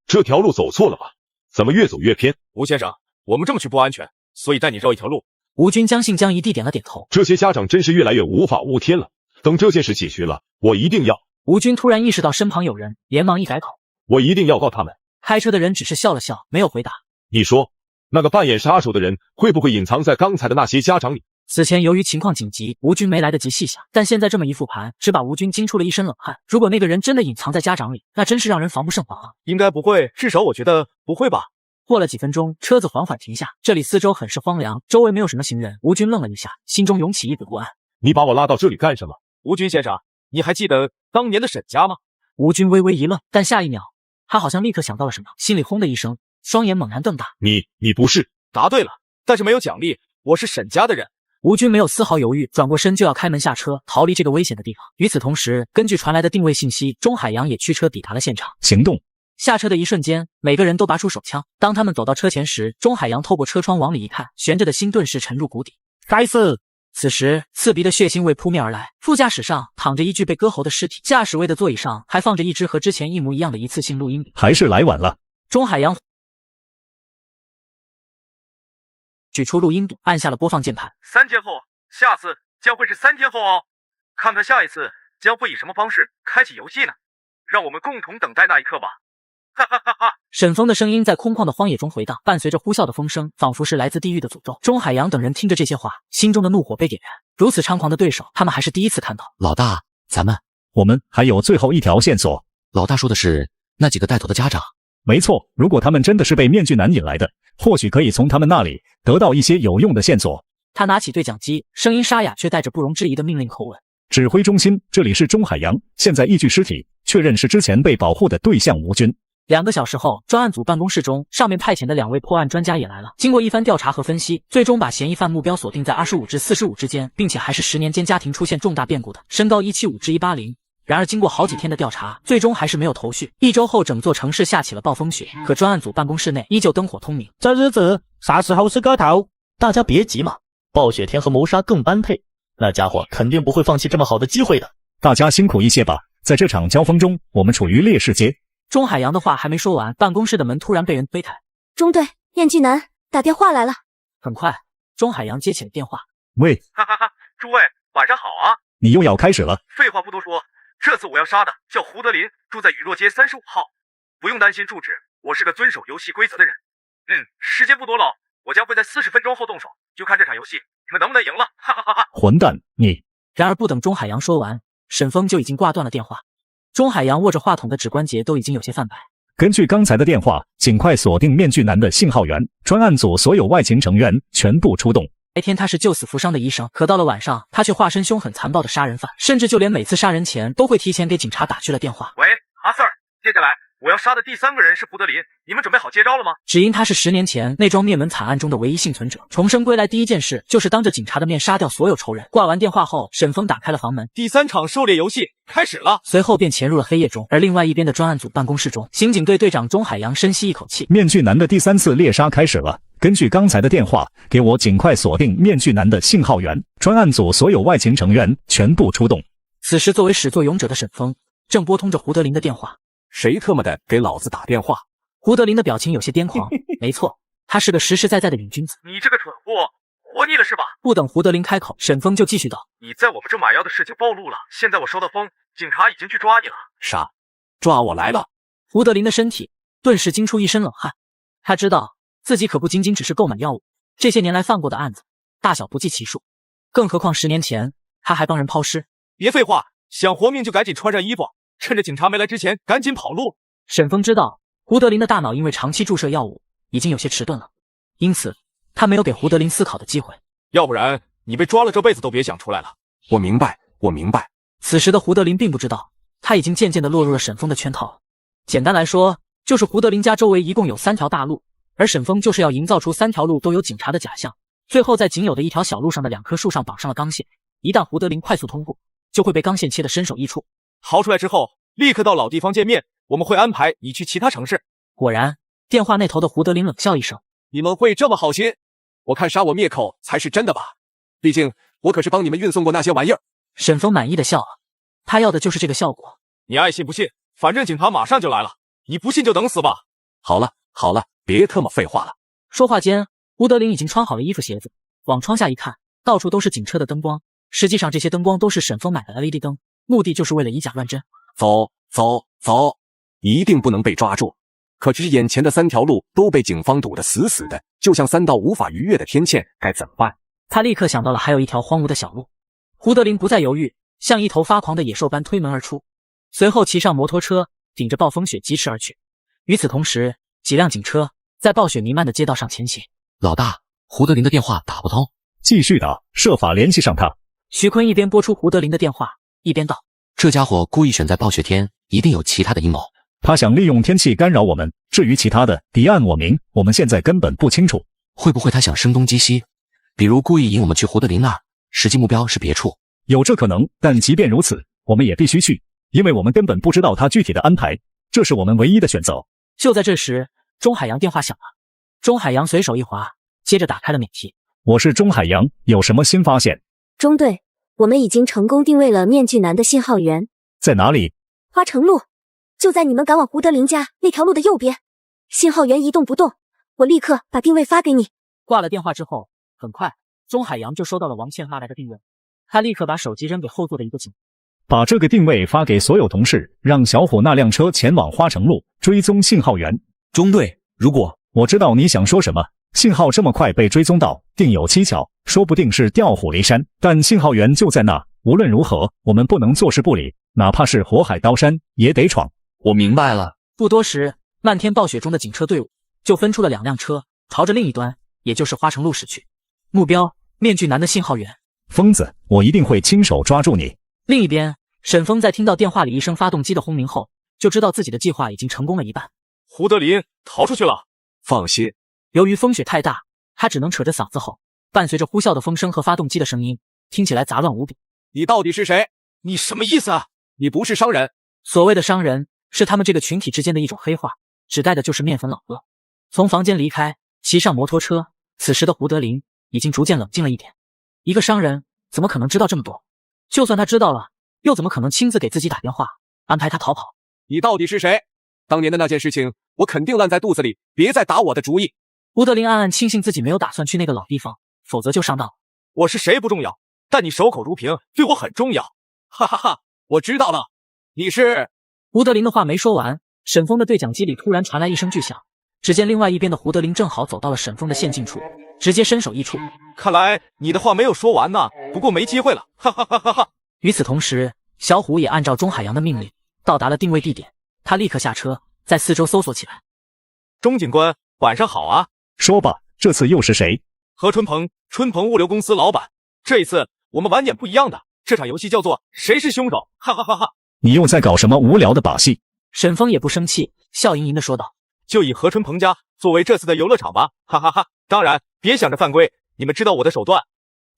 K: 这条路走错了吧？怎么越走越偏？
C: 吴先生，我们这么去不安全，所以带你绕一条路。
A: 吴军将信将疑地点了点头。
K: 这些家长真是越来越无法无天了。等这件事解决了，我一定要……
A: 吴军突然意识到身旁有人，连忙一改口：“
K: 我一定要告他们。”
A: 开车的人只是笑了笑，没有回答。
K: 你说，那个扮演杀手的人会不会隐藏在刚才的那些家长里？
A: 此前由于情况紧急，吴军没来得及细想，但现在这么一复盘，只把吴军惊出了一身冷汗。如果那个人真的隐藏在家长里，那真是让人防不胜防啊！
C: 应该不会，至少我觉得不会吧。
A: 过了几分钟，车子缓缓停下，这里四周很是荒凉，周围没有什么行人。吴军愣了一下，心中涌起一股不安。
K: 你把我拉到这里干什么？
C: 吴军先生，你还记得当年的沈家吗？
A: 吴军微微一愣，但下一秒，他好像立刻想到了什么，心里轰的一声，双眼猛然瞪大。
K: 你不是？
C: 答对了，但是没有奖励，我是沈家的人。
A: 吴军没有丝毫犹豫，转过身就要开门下车，逃离这个危险的地方。与此同时，根据传来的定位信息，钟海洋也驱车抵达了现场。
E: 行动！
A: 下车的一瞬间，每个人都拔出手枪。当他们走到车前时，钟海洋透过车窗往里一看，悬着的心顿时沉入谷底。
G: 该死！
A: 此时，刺鼻的血腥味扑面而来。副驾驶上躺着一具被割喉的尸体，驾驶位的座椅上还放着一只和之前一模一样的一次性录音笔。
E: 还是来晚了。
A: 钟海洋举出录音笔，按下了播放键盘。
B: 3天后，下次将会是3天后哦。看看下一次将会以什么方式开启游戏呢？让我们共同等待那一刻吧。哈哈哈哈！
A: 沈峰的声音在空旷的荒野中回荡，伴随着呼啸的风声，仿佛是来自地狱的诅咒。钟海洋等人听着这些话，心中的怒火被点燃。如此猖狂的对手，他们还是第一次看到。
F: 老大，
E: 我们还有最后一条线索。
F: 老大说的是那几个带头的家长。
E: 没错，如果他们真的是被面具男引来的，或许可以从他们那里得到一些有用的线索。
A: 他拿起对讲机，声音沙哑却带着不容置疑的命令口吻。
E: 指挥中心，这里是钟海洋，现在依据尸体确认是之前被保护的对象吴军。
A: 2个小时后，专案组办公室中，上面派遣的2位破案专家也来了。经过一番调查和分析，最终把嫌疑犯目标锁定在25至45之间，并且还是10年间家庭出现重大变故的，身高175至180。然而，经过好几天的调查，最终还是没有头绪。1周后，整座城市下起了暴风雪，可专案组办公室内依旧灯火通明。
G: 这日子啥时候是个头？
M: 大家别急嘛，暴雪天和谋杀更般配，那家伙肯定不会放弃这么好的机会的。
E: 大家辛苦一些吧，在这场交锋中，我们处于劣势阶。
A: 钟海洋的话还没说完，办公室的门突然被人推开。
D: 中队，面具男打电话来了。
A: 很快，钟海洋接起了电话。
E: 喂，
B: 哈哈哈，诸位晚上好啊！
E: 你又要开始了。
B: 废话不多说，这次我要杀的叫胡德林，住在雨落街35号。不用担心住址，我是个遵守游戏规则的人。时间不多了，我将会在40分钟后动手，就看这场游戏你们能不能赢了，哈哈哈哈！
E: 混蛋，你！
A: 然而不等钟海洋说完，沈峰就已经挂断了电话。钟海洋握着话筒的指关节都已经有些泛白。
E: 根据刚才的电话，尽快锁定面具男的信号源，专案组所有外勤成员全部出动。
A: 白天他是救死扶伤的医生，可到了晚上，他却化身凶狠残暴的杀人犯，甚至就连每次杀人前都会提前给警察打去了电话。
B: 喂，阿 Sir， 接下来我要杀的第3个人是胡德林，你们准备好接招了吗？
A: 只因他是10年前那桩灭门惨案中的唯一幸存者，重生归来第一件事就是当着警察的面杀掉所有仇人。挂完电话后，沈峰打开了房门。
C: 第3场狩猎游戏开始了，
A: 随后便潜入了黑夜中。而另外一边的专案组办公室中，刑警队队长钟海洋深吸一口气，
E: 面具男的第3次猎杀开始了。根据刚才的电话，给我尽快锁定面具男的信号源，专案组所有外勤成员全部出动。
A: 此时作为始作俑者的沈峰正拨通着胡德林的电话。
C: 谁特么的给老子打电话？
A: 胡德林的表情有些癫狂。没错，他是个实实在在的瘾君子。
B: 你这个蠢货，活腻了是吧？
A: 不等胡德林开口，沈峰就继续道：
B: 你在我们这买药的事情暴露了，现在我收到风，警察已经去抓你了。
C: 啥？抓我来了？
A: 胡德林的身体顿时惊出一身冷汗。他知道自己可不仅仅只是购买药物，这些年来犯过的案子大小不计其数，更何况10年前他还帮人抛尸。
C: 别废话，想活命就赶紧穿上衣服，趁着警察没来之前赶紧跑路。
A: 沈峰知道胡德林的大脑因为长期注射药物已经有些迟钝了，因此他没有给胡德林思考的机会。
C: 要不然你被抓了这辈子都别想出来了。
J: 我明白。
A: 此时的胡德林并不知道，他已经渐渐地落入了沈峰的圈套。简单来说，就是胡德林家周围一共有3条大路，而沈峰就是要营造出3条路都有警察的假象，最后在仅有的一条小路上的2棵树上绑上了钢线，一旦胡德林快速通过，就会被钢线切得身首异处。
C: 逃出来之后立刻到老地方见面，我们会安排你去其他城市。
A: 果然，电话那头的胡德林冷笑一声：
C: 你们会这么好心？我看杀我灭口才是真的吧，毕竟我可是帮你们运送过那些玩意儿。
A: 沈峰满意的笑了，他要的就是这个效果。
C: 你爱信不信，反正警察马上就来了，你不信就等死吧。
J: 好了，别特么废话了。
A: 说话间，胡德林已经穿好了衣服鞋子，往窗下一看，到处都是警车的灯光，实际上这些灯光都是沈峰买的 LED 灯，目的就是为了以假乱真。
J: 走，一定不能被抓住。可是眼前的3条路都被警方堵得死死的，就像3道无法逾越的天堑，该怎么办？
A: 他立刻想到了还有一条荒芜的小路。胡德林不再犹豫，像一头发狂的野兽般推门而出，随后骑上摩托车，顶着暴风雪疾驰而去。与此同时，几辆警车在暴雪弥漫的街道上前行。
F: 老大，胡德林的电话打不通，
E: 继续打，设法联系上他。
A: 徐坤一边拨出胡德林的电话，一边道：
F: 这家伙故意选在暴雪天，一定有其他的阴谋。
E: 他想利用天气干扰我们，至于其他的敌暗我明，我们现在根本不清楚。
F: 会不会他想声东击西，比如故意引我们去胡德林那儿，实际目标是别处？
E: 有这可能，但即便如此，我们也必须去，因为我们根本不知道他具体的安排，这是我们唯一的选择。
A: 就在这时，钟海洋电话响了。钟海洋随手一划，接着打开了免提。
E: 我是钟海洋，有什么新发现？
D: 中队，我们已经成功定位了面具男的信号源，
E: 在哪里？
D: 花城路，就在你们赶往胡德林家那条路的右边。信号源一动不动，我立刻把定位发给你。
A: 挂了电话之后，很快钟海洋就收到了王倩发来的定位，他立刻把手机扔给后座的一个警，
E: 把这个定位发给所有同事，让小虎那辆车前往花城路追踪信号源。
N: 中队，如果
E: 我知道你想说什么，信号这么快被追踪到，定有蹊跷，说不定是调虎离山。但信号源就在那，无论如何，我们不能坐视不理，哪怕是火海刀山，也得闯。
H: 我明白了。
A: 不多时，漫天暴雪中的警车队伍就分出了2辆车，朝着另一端，也就是花城路驶去。目标：面具男的信号源。
E: 疯子，我一定会亲手抓住你。
A: 另一边，沈峰在听到电话里一声发动机的轰鸣后，就知道自己的计划已经成功了一半。
C: 胡德林逃出去了。
J: 放心。
A: 由于风雪太大，他只能扯着嗓子吼，伴随着呼啸的风声和发动机的声音，听起来杂乱无比。
J: 你到底是谁？
C: 你什么意思啊？
J: 你不是商人。
A: 所谓的商人，是他们这个群体之间的一种黑话，指代的就是面粉老哥。从房间离开，骑上摩托车，此时的胡德林已经逐渐冷静了一点。一个商人怎么可能知道这么多？就算他知道了，又怎么可能亲自给自己打电话，安排他逃跑？
J: 你到底是谁？当年的那件事情，我肯定烂在肚子里，别再打我的主意。
A: 胡德林暗暗庆幸自己没有打算去那个老地方，否则就上当了。
C: 我是谁不重要，但你守口如瓶，对我很重要。
J: 哈哈哈，我知道了，你是……
A: 胡德林的话没说完，沈峰的对讲机里突然传来一声巨响，只见另外一边的胡德林正好走到了沈峰的陷阱处，直接伸手一触。
C: 看来你的话没有说完呢，不过没机会了，哈哈哈哈哈。
A: 与此同时，小虎也按照钟海洋的命令到达了定位地点，他立刻下车，在四周搜索起来。
C: 钟警官，晚上好啊。
E: 说吧，这次又是谁？
C: 何春鹏，春鹏物流公司老板。这一次我们玩点不一样的，这场游戏叫做谁是凶手，哈哈哈哈。
E: 你又在搞什么无聊的把戏？
A: 沈峰也不生气，笑盈盈地说道：
C: 就以何春鹏家作为这次的游乐场吧，哈哈哈。当然别想着犯规，你们知道我的手段。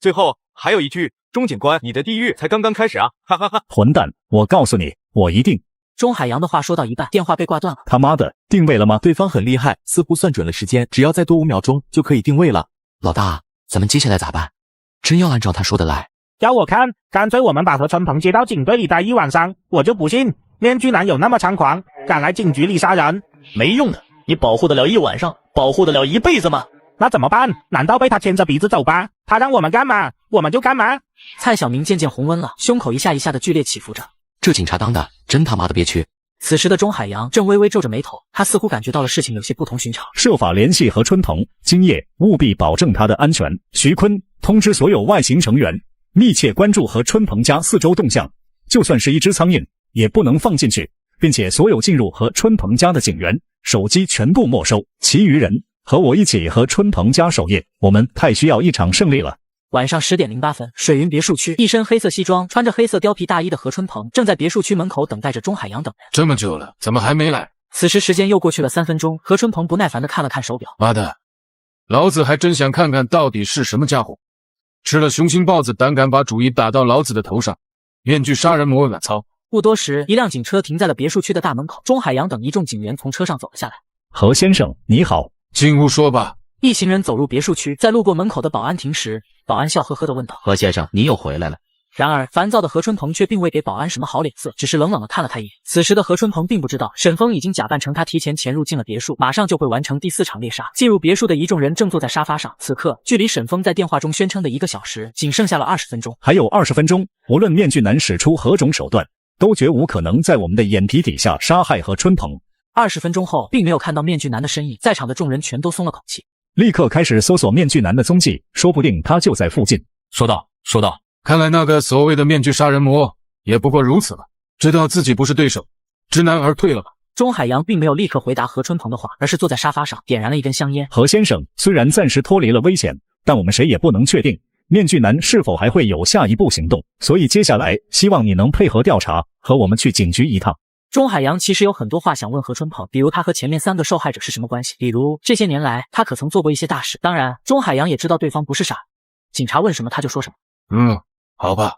C: 最后还有一句，钟警官，你的地狱才刚刚开始啊，哈哈哈。
E: 混蛋，我告诉你，我一定。
A: 钟海洋的话说到一半，电话被挂断了。
E: 他妈的，定位了吗？
N: 对方很厉害，似乎算准了时间，只要再多5秒钟就可以定位了。
F: 老大，咱们接下来咋办？真要按照他说的来？
G: 要我看，干脆我们把何春鹏接到警队里待1晚上，我就不信面具男有那么猖狂，敢来警局里杀人。
M: 没用的，你保护得了1晚上，保护得了1辈子吗？
G: 那怎么办？难道被他牵着鼻子走吧？他让我们干嘛，我们就干嘛。
A: 蔡小明渐渐红温了，胸口一下一下的剧烈起伏着。
F: 这警察当的真他妈的憋屈。
A: 此时的钟海洋正微微皱着眉头，他似乎感觉到了事情有些不同寻常。
E: 设法联系何春鹏，今夜务必保证他的安全。徐坤，通知所有外勤成员，密切关注何春鹏家4周动向，就算是一只苍蝇也不能放进去，并且所有进入何春鹏家的警员手机全部没收。其余人和我一起和春鹏家守夜，我们太需要一场胜利了。
A: 晚上10点08分，水云别墅区，一身黑色西装、穿着黑色貂皮大衣的何春鹏正在别墅区门口等待着钟海洋等人。
O: 这么久了，怎么还没来？
A: 此时时间又过去了3分钟，何春鹏不耐烦地看了看手表。
O: 妈的，老子还真想看看到底是什么家伙，吃了雄心豹子，胆敢把主意打到老子的头上，面具杀人魔我操！
A: 不多时，一辆警车停在了别墅区的大门口，钟海洋等一众警员从车上走了下来。
E: 何先生，你好。
O: 进屋说吧。
A: 一行人走入别墅区，在路过门口的保安亭时，保安笑呵呵地问道：
H: 何先生，你又回来了。
A: 然而烦躁的何春鹏却并未给保安什么好脸色，只是冷冷地看了他一眼。此时的何春鹏并不知道，沈峰已经假扮成他提前潜入进了别墅，马上就会完成第4场猎杀。进入别墅的一众人正坐在沙发上，此刻距离沈峰在电话中宣称的1个小时仅剩下了20分钟。
E: 还有20分钟，无论面具男使出何种手段，都绝无可能在我们的眼皮底下杀害何春鹏。
A: 20分钟后，并没有看到面具男的身影，在场的众人全都松了口气。
E: 立刻开始搜索面具男的踪迹，说不定他就在附近。
O: 说道，看来那个所谓的面具杀人魔也不过如此了，知道自己不是对手，知难而退了吧。
A: 钟海洋并没有立刻回答何春鹏的话，而是坐在沙发上点燃了一根香烟。
E: 何先生，虽然暂时脱离了危险，但我们谁也不能确定面具男是否还会有下一步行动，所以接下来希望你能配合调查，和我们去警局一趟。
A: 钟海洋其实有很多话想问何春鹏，比如他和前面3个受害者是什么关系，比如这些年来他可曾做过一些大事。当然，钟海洋也知道对方不是傻，警察问什么他就说什么。
O: 好吧，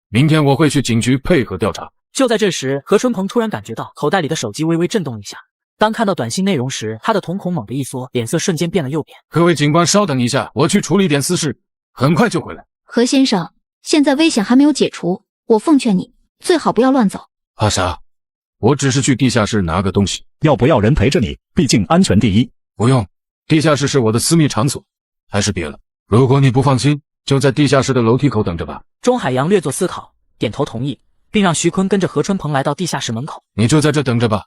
O: 明天我会去警局配合调查。
A: 就在这时，何春鹏突然感觉到口袋里的手机微微震动一下，当看到短信内容时，他的瞳孔猛地一缩，脸色瞬间变了又变。
O: 各位警官稍等一下，我去处理点私事，很快就回来。
D: 何先生，现在危险还没有解除，我奉劝你最好不要乱走。
O: 阿傻，我只是去地下室拿个东西。
E: 要不要人陪着你？毕竟安全第一。
O: 不用，地下室是我的私密场所。还是别了，如果你不放心，就在地下室的楼梯口等着吧。
A: 钟海洋略作思考，点头同意，并让徐坤跟着何春鹏来到地下室门口。
O: 你就在这等着吧，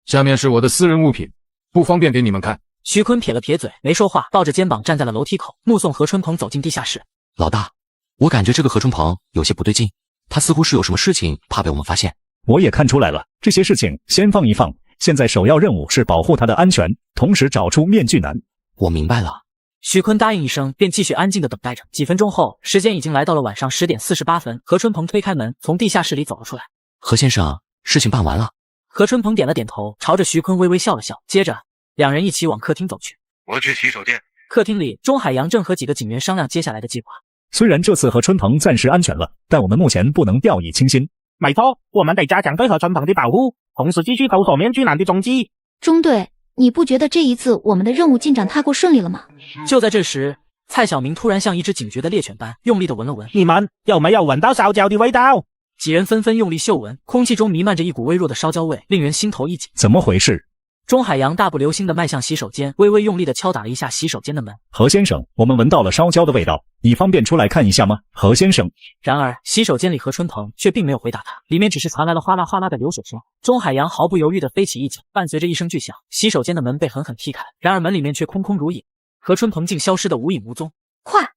O: 下面是我的私人物品，不方便给你们看。
A: 徐坤撇了撇嘴，没说话，抱着肩膀站在了楼梯口，目送何春鹏走进地下室。
F: 老大，我感觉这个何春鹏有些不对劲，他似乎是有什么事情，怕被我们发现。
E: 我也看出来了，这些事情先放一放，现在首要任务是保护他的安全，同时找出面具男。
F: 我明白了。
A: 徐坤答应一声，便继续安静地等待着。几分钟后，时间已经来到了晚上10点48分，何春鹏推开门，从地下室里走了出来。
F: 何先生，事情办完了。
A: 何春鹏点了点头，朝着徐坤微微笑了笑，接着两人一起往客厅走去。
B: 我去洗手间。
A: 客厅里，钟海洋正和几个警员商量接下来的计划。
E: 虽然这次何春鹏暂时安全了，但我们目前不能掉以轻心。
G: 没错，我们得加强对何春鹏的保护，同时继续搜索面具男的踪迹。
D: 中队，你不觉得这一次我们的任务进展太过顺利了吗？
A: 就在这时，蔡小明突然像一只警觉的猎犬般用力地闻了闻。
G: 你们有没有闻到烧焦的味道？
A: 几人纷纷用力嗅闻，空气中弥漫着一股微弱的烧焦味，令人心头一紧。
E: 怎么回事？
A: 钟海洋大步流星地迈向洗手间，微微用力地敲打了一下洗手间的门。
E: 何先生，我们闻到了烧焦的味道，你方便出来看一下吗？何先生。
A: 然而洗手间里何春鹏却并没有回答他，里面只是传来了哗啦哗啦的流水声。钟海洋毫不犹豫地飞起一脚，伴随着一声巨响，洗手间的门被狠狠踢开，然而门里面却空空如也，何春鹏竟消失得无影无踪。
D: 快，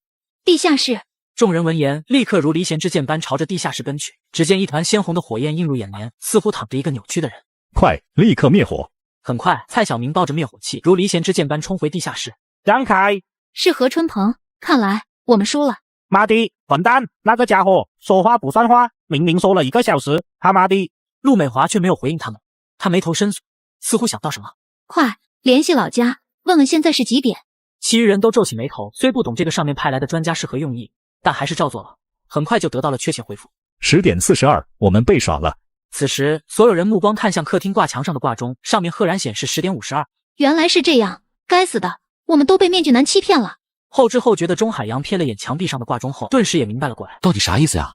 D: 地下室！
A: 众人闻言，立刻如离弦之箭般朝着地下室奔去。只见一团鲜红的火焰映入眼帘，似乎躺着一个扭曲的人。
E: 快，立刻灭火！
A: 很快，蔡小明抱着灭火器，如离弦之箭般冲回地下室。
G: 让开！
D: 是何春鹏，看来我们输了。
G: 妈的，混蛋！那个家伙说话不算话，明明说了1个小时，他妈的！
A: 陆美华却没有回应他们，他眉头深锁，似乎想到什么。
D: 快联系老家，问问现在是几点。
A: 其余人都皱起眉头，虽不懂这个上面派来的专家是何用意，但还是照做了。很快就得到了确切回复。
E: 10点42，我们被耍了。
A: 此时，所有人目光看向客厅挂墙上的挂钟，上面赫然显示10点52。
D: 原来是这样，该死的，我们都被面具男欺骗了。
A: 后知后觉的钟海洋瞥了眼墙壁上的挂钟后，顿时也明白了过来。
F: 到底啥意思呀？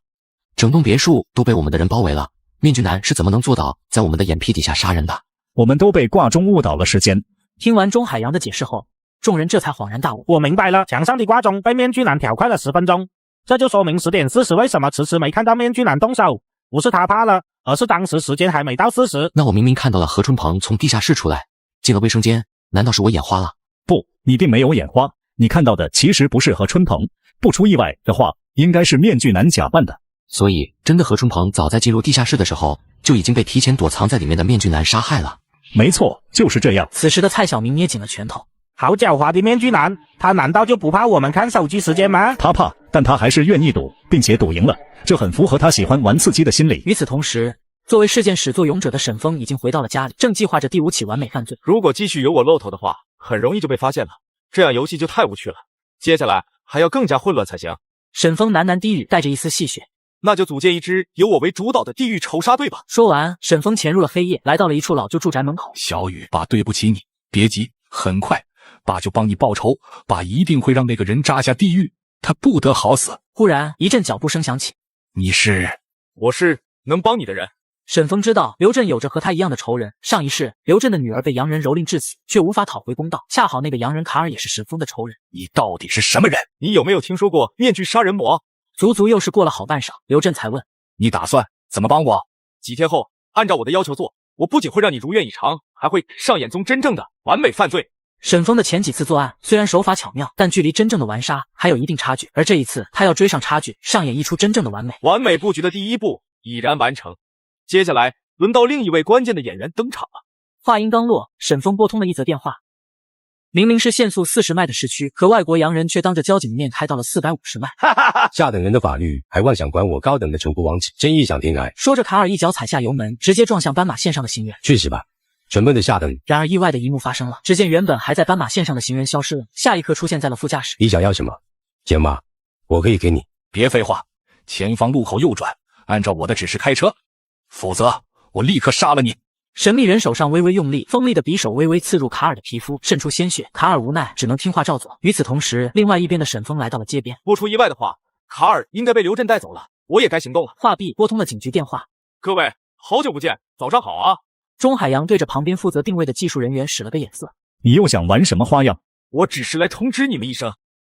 F: 整栋别墅都被我们的人包围了，面具男是怎么能做到在我们的眼皮底下杀人的？
E: 我们都被挂钟误导了时间。
A: 听完钟海洋的解释后，众人这才恍然大悟。
G: 我明白了，墙上的挂钟被面具男调快了10分钟，这就说明10点40为什么迟迟没看到面具男动手，不是他怕了，而是当时时间还没到40。
F: 那我明明看到了何春鹏从地下室出来，进了卫生间，难道是我眼花了？
E: 不，你并没有眼花，你看到的其实不是何春鹏，不出意外的话，应该是面具男假扮的。
F: 所以，真的何春鹏早在进入地下室的时候，就已经被提前躲藏在里面的面具男杀害了。
E: 没错，就是这样。
A: 此时的蔡小明捏紧了拳头。
G: 好狡猾的面具男，他难道就不怕我们看手机时间吗？
E: 他怕，但他还是愿意赌，并且赌赢了，这很符合他喜欢玩刺激的心理。
A: 与此同时，作为事件始作俑者的沈峰已经回到了家里，正计划着第5起完美犯罪。
C: 如果继续有我露头的话，很容易就被发现了，这样游戏就太无趣了。接下来还要更加混乱才行。
A: 沈峰喃喃低语，带着一丝戏谑。
C: 那就组建一支由我为主导的地狱仇杀队吧。
A: 说完，沈峰潜入了黑夜，来到了一处老旧住宅门口。
P: 小雨，爸对不起你，别急，很快爸就帮你报仇，爸一定会让那个人扎下地狱，他不得好死。
A: 忽然一阵脚步声响起。
P: 你是？
C: 我是能帮你的人。
A: 沈峰知道刘震有着和他一样的仇人，上一世刘震的女儿被洋人蹂躏致死，却无法讨回公道，恰好那个洋人卡尔也是沈峰的仇人。
P: 你到底是什么人？
C: 你有没有听说过面具杀人魔？
A: 足足又是过了好半晌，刘震才问：
P: 你打算怎么帮我？
C: 几天后按照我的要求做，我不仅会让你如愿以偿，还会上演宗真正的完美犯罪。
A: 沈峰的前几次作案虽然手法巧妙，但距离真正的完杀还有一定差距，而这一次他要追上差距，上演一出真正的完美。
C: 完美布局的第1步已然完成，接下来轮到另一位关键的演员登场了。
A: 话音刚落，沈峰拨通了一则电话。明明是限速40迈的市区，可外国洋人却当着交警的面开到了450迈。
Q: 下等人的法律还妄想管我高等的城府王子，真异想天开。
A: 说着，卡尔一脚踩下油门，直接撞向斑马线上的行人。
Q: 去死吧，蠢笨的下等！
A: 然而意外的一幕发生了，只见原本还在斑马线上的行人消失了，下一刻出现在了副驾驶。
Q: 你想要什么？钱吗？我可以给你。
P: 别废话，前方路口右转，按照我的指示开车，否则我立刻杀了你。
A: 神秘人手上微微用力，锋利的匕首微微刺入卡尔的皮肤，渗出鲜血。卡尔无奈，只能听话照做。与此同时，另外一边的沈峰来到了街边。
C: 不出意外的话，卡尔应该被刘震带走了，我也该行动了。
A: 话毕，拨通了警局电话。
C: 各位，好久不见，早上好啊！
A: 钟海洋对着旁边负责定位的技术人员使了个眼色。
E: 你又想玩什么花样？
C: 我只是来通知你们一声。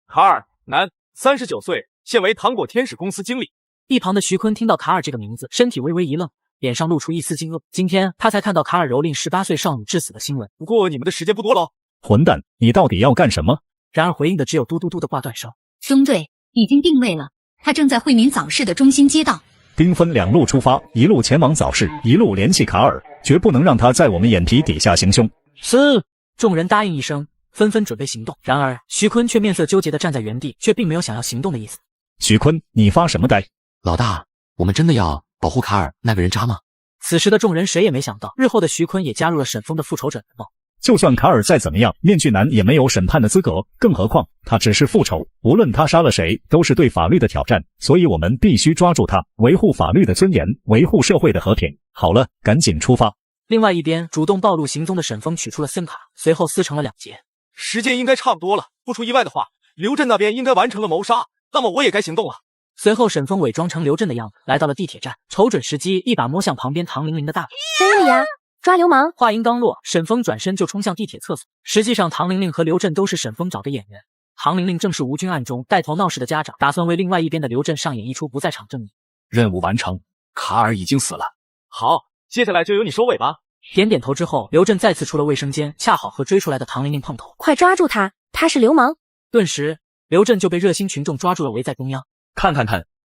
C: 卡尔，男，39岁，现为糖果天使公司经理。
A: 一旁的徐坤听到卡尔这个名字，身体微微一愣，脸上露出一丝惊愕。今天他才看到卡尔蹂躏18岁少女致死的新闻。
C: 不过你们的时间不多了，
E: 混蛋，你到底要干什么？
A: 然而回应的只有嘟嘟嘟的挂断声。
R: 中队已经定位了，他正在惠民早市的中心街道。
E: 兵分2路出发，一路前往早市，一路联系卡尔，绝不能让他在我们眼皮底下行凶。
A: 是。众人答应一声，纷纷准备行动。然而徐坤却面色纠结地站在原地，却并没有想要行动的意思。
E: 徐坤，你发什么呆？
F: 老大，我们真的要保护卡尔那个人渣吗？
A: 此时的众人谁也没想到，日后的徐坤也加入了沈峰的复仇者联盟。
E: 就算卡尔再怎么样，面具男也没有审判的资格，更何况他只是复仇，无论他杀了谁，都是对法律的挑战，所以我们必须抓住他，维护法律的尊严，维护社会的和平。好了，赶紧出发。
A: 另外一边，主动暴露行踪的沈峰取出了森卡，随后撕成了2截。
C: 时间应该差不多了，不出意外的话，刘震那边应该完成了谋杀，那么我也该行动了。
A: 随后沈峰伪装成刘震的样子，来到了地铁站，瞅准时机，一把摸向旁边唐玲玲的大腿。
D: 非礼呀！抓流氓！
A: 话音刚落，沈峰转身就冲向地铁厕所。实际上，唐玲玲和刘震都是沈峰找的演员。唐玲玲正是吴军案中带头闹事的家长，打算为另外一边的刘震上演一出不在场证明。
P: 任务完成，卡尔已经死了。
C: 好，接下来就由你收尾吧。
A: 点点头之后，刘震再次出了卫生间，恰好和追出来的唐玲玲碰头。
D: 快抓住他，他是流氓！
A: 顿时，刘震就被热心群众抓住了，围在中央。
S: 看，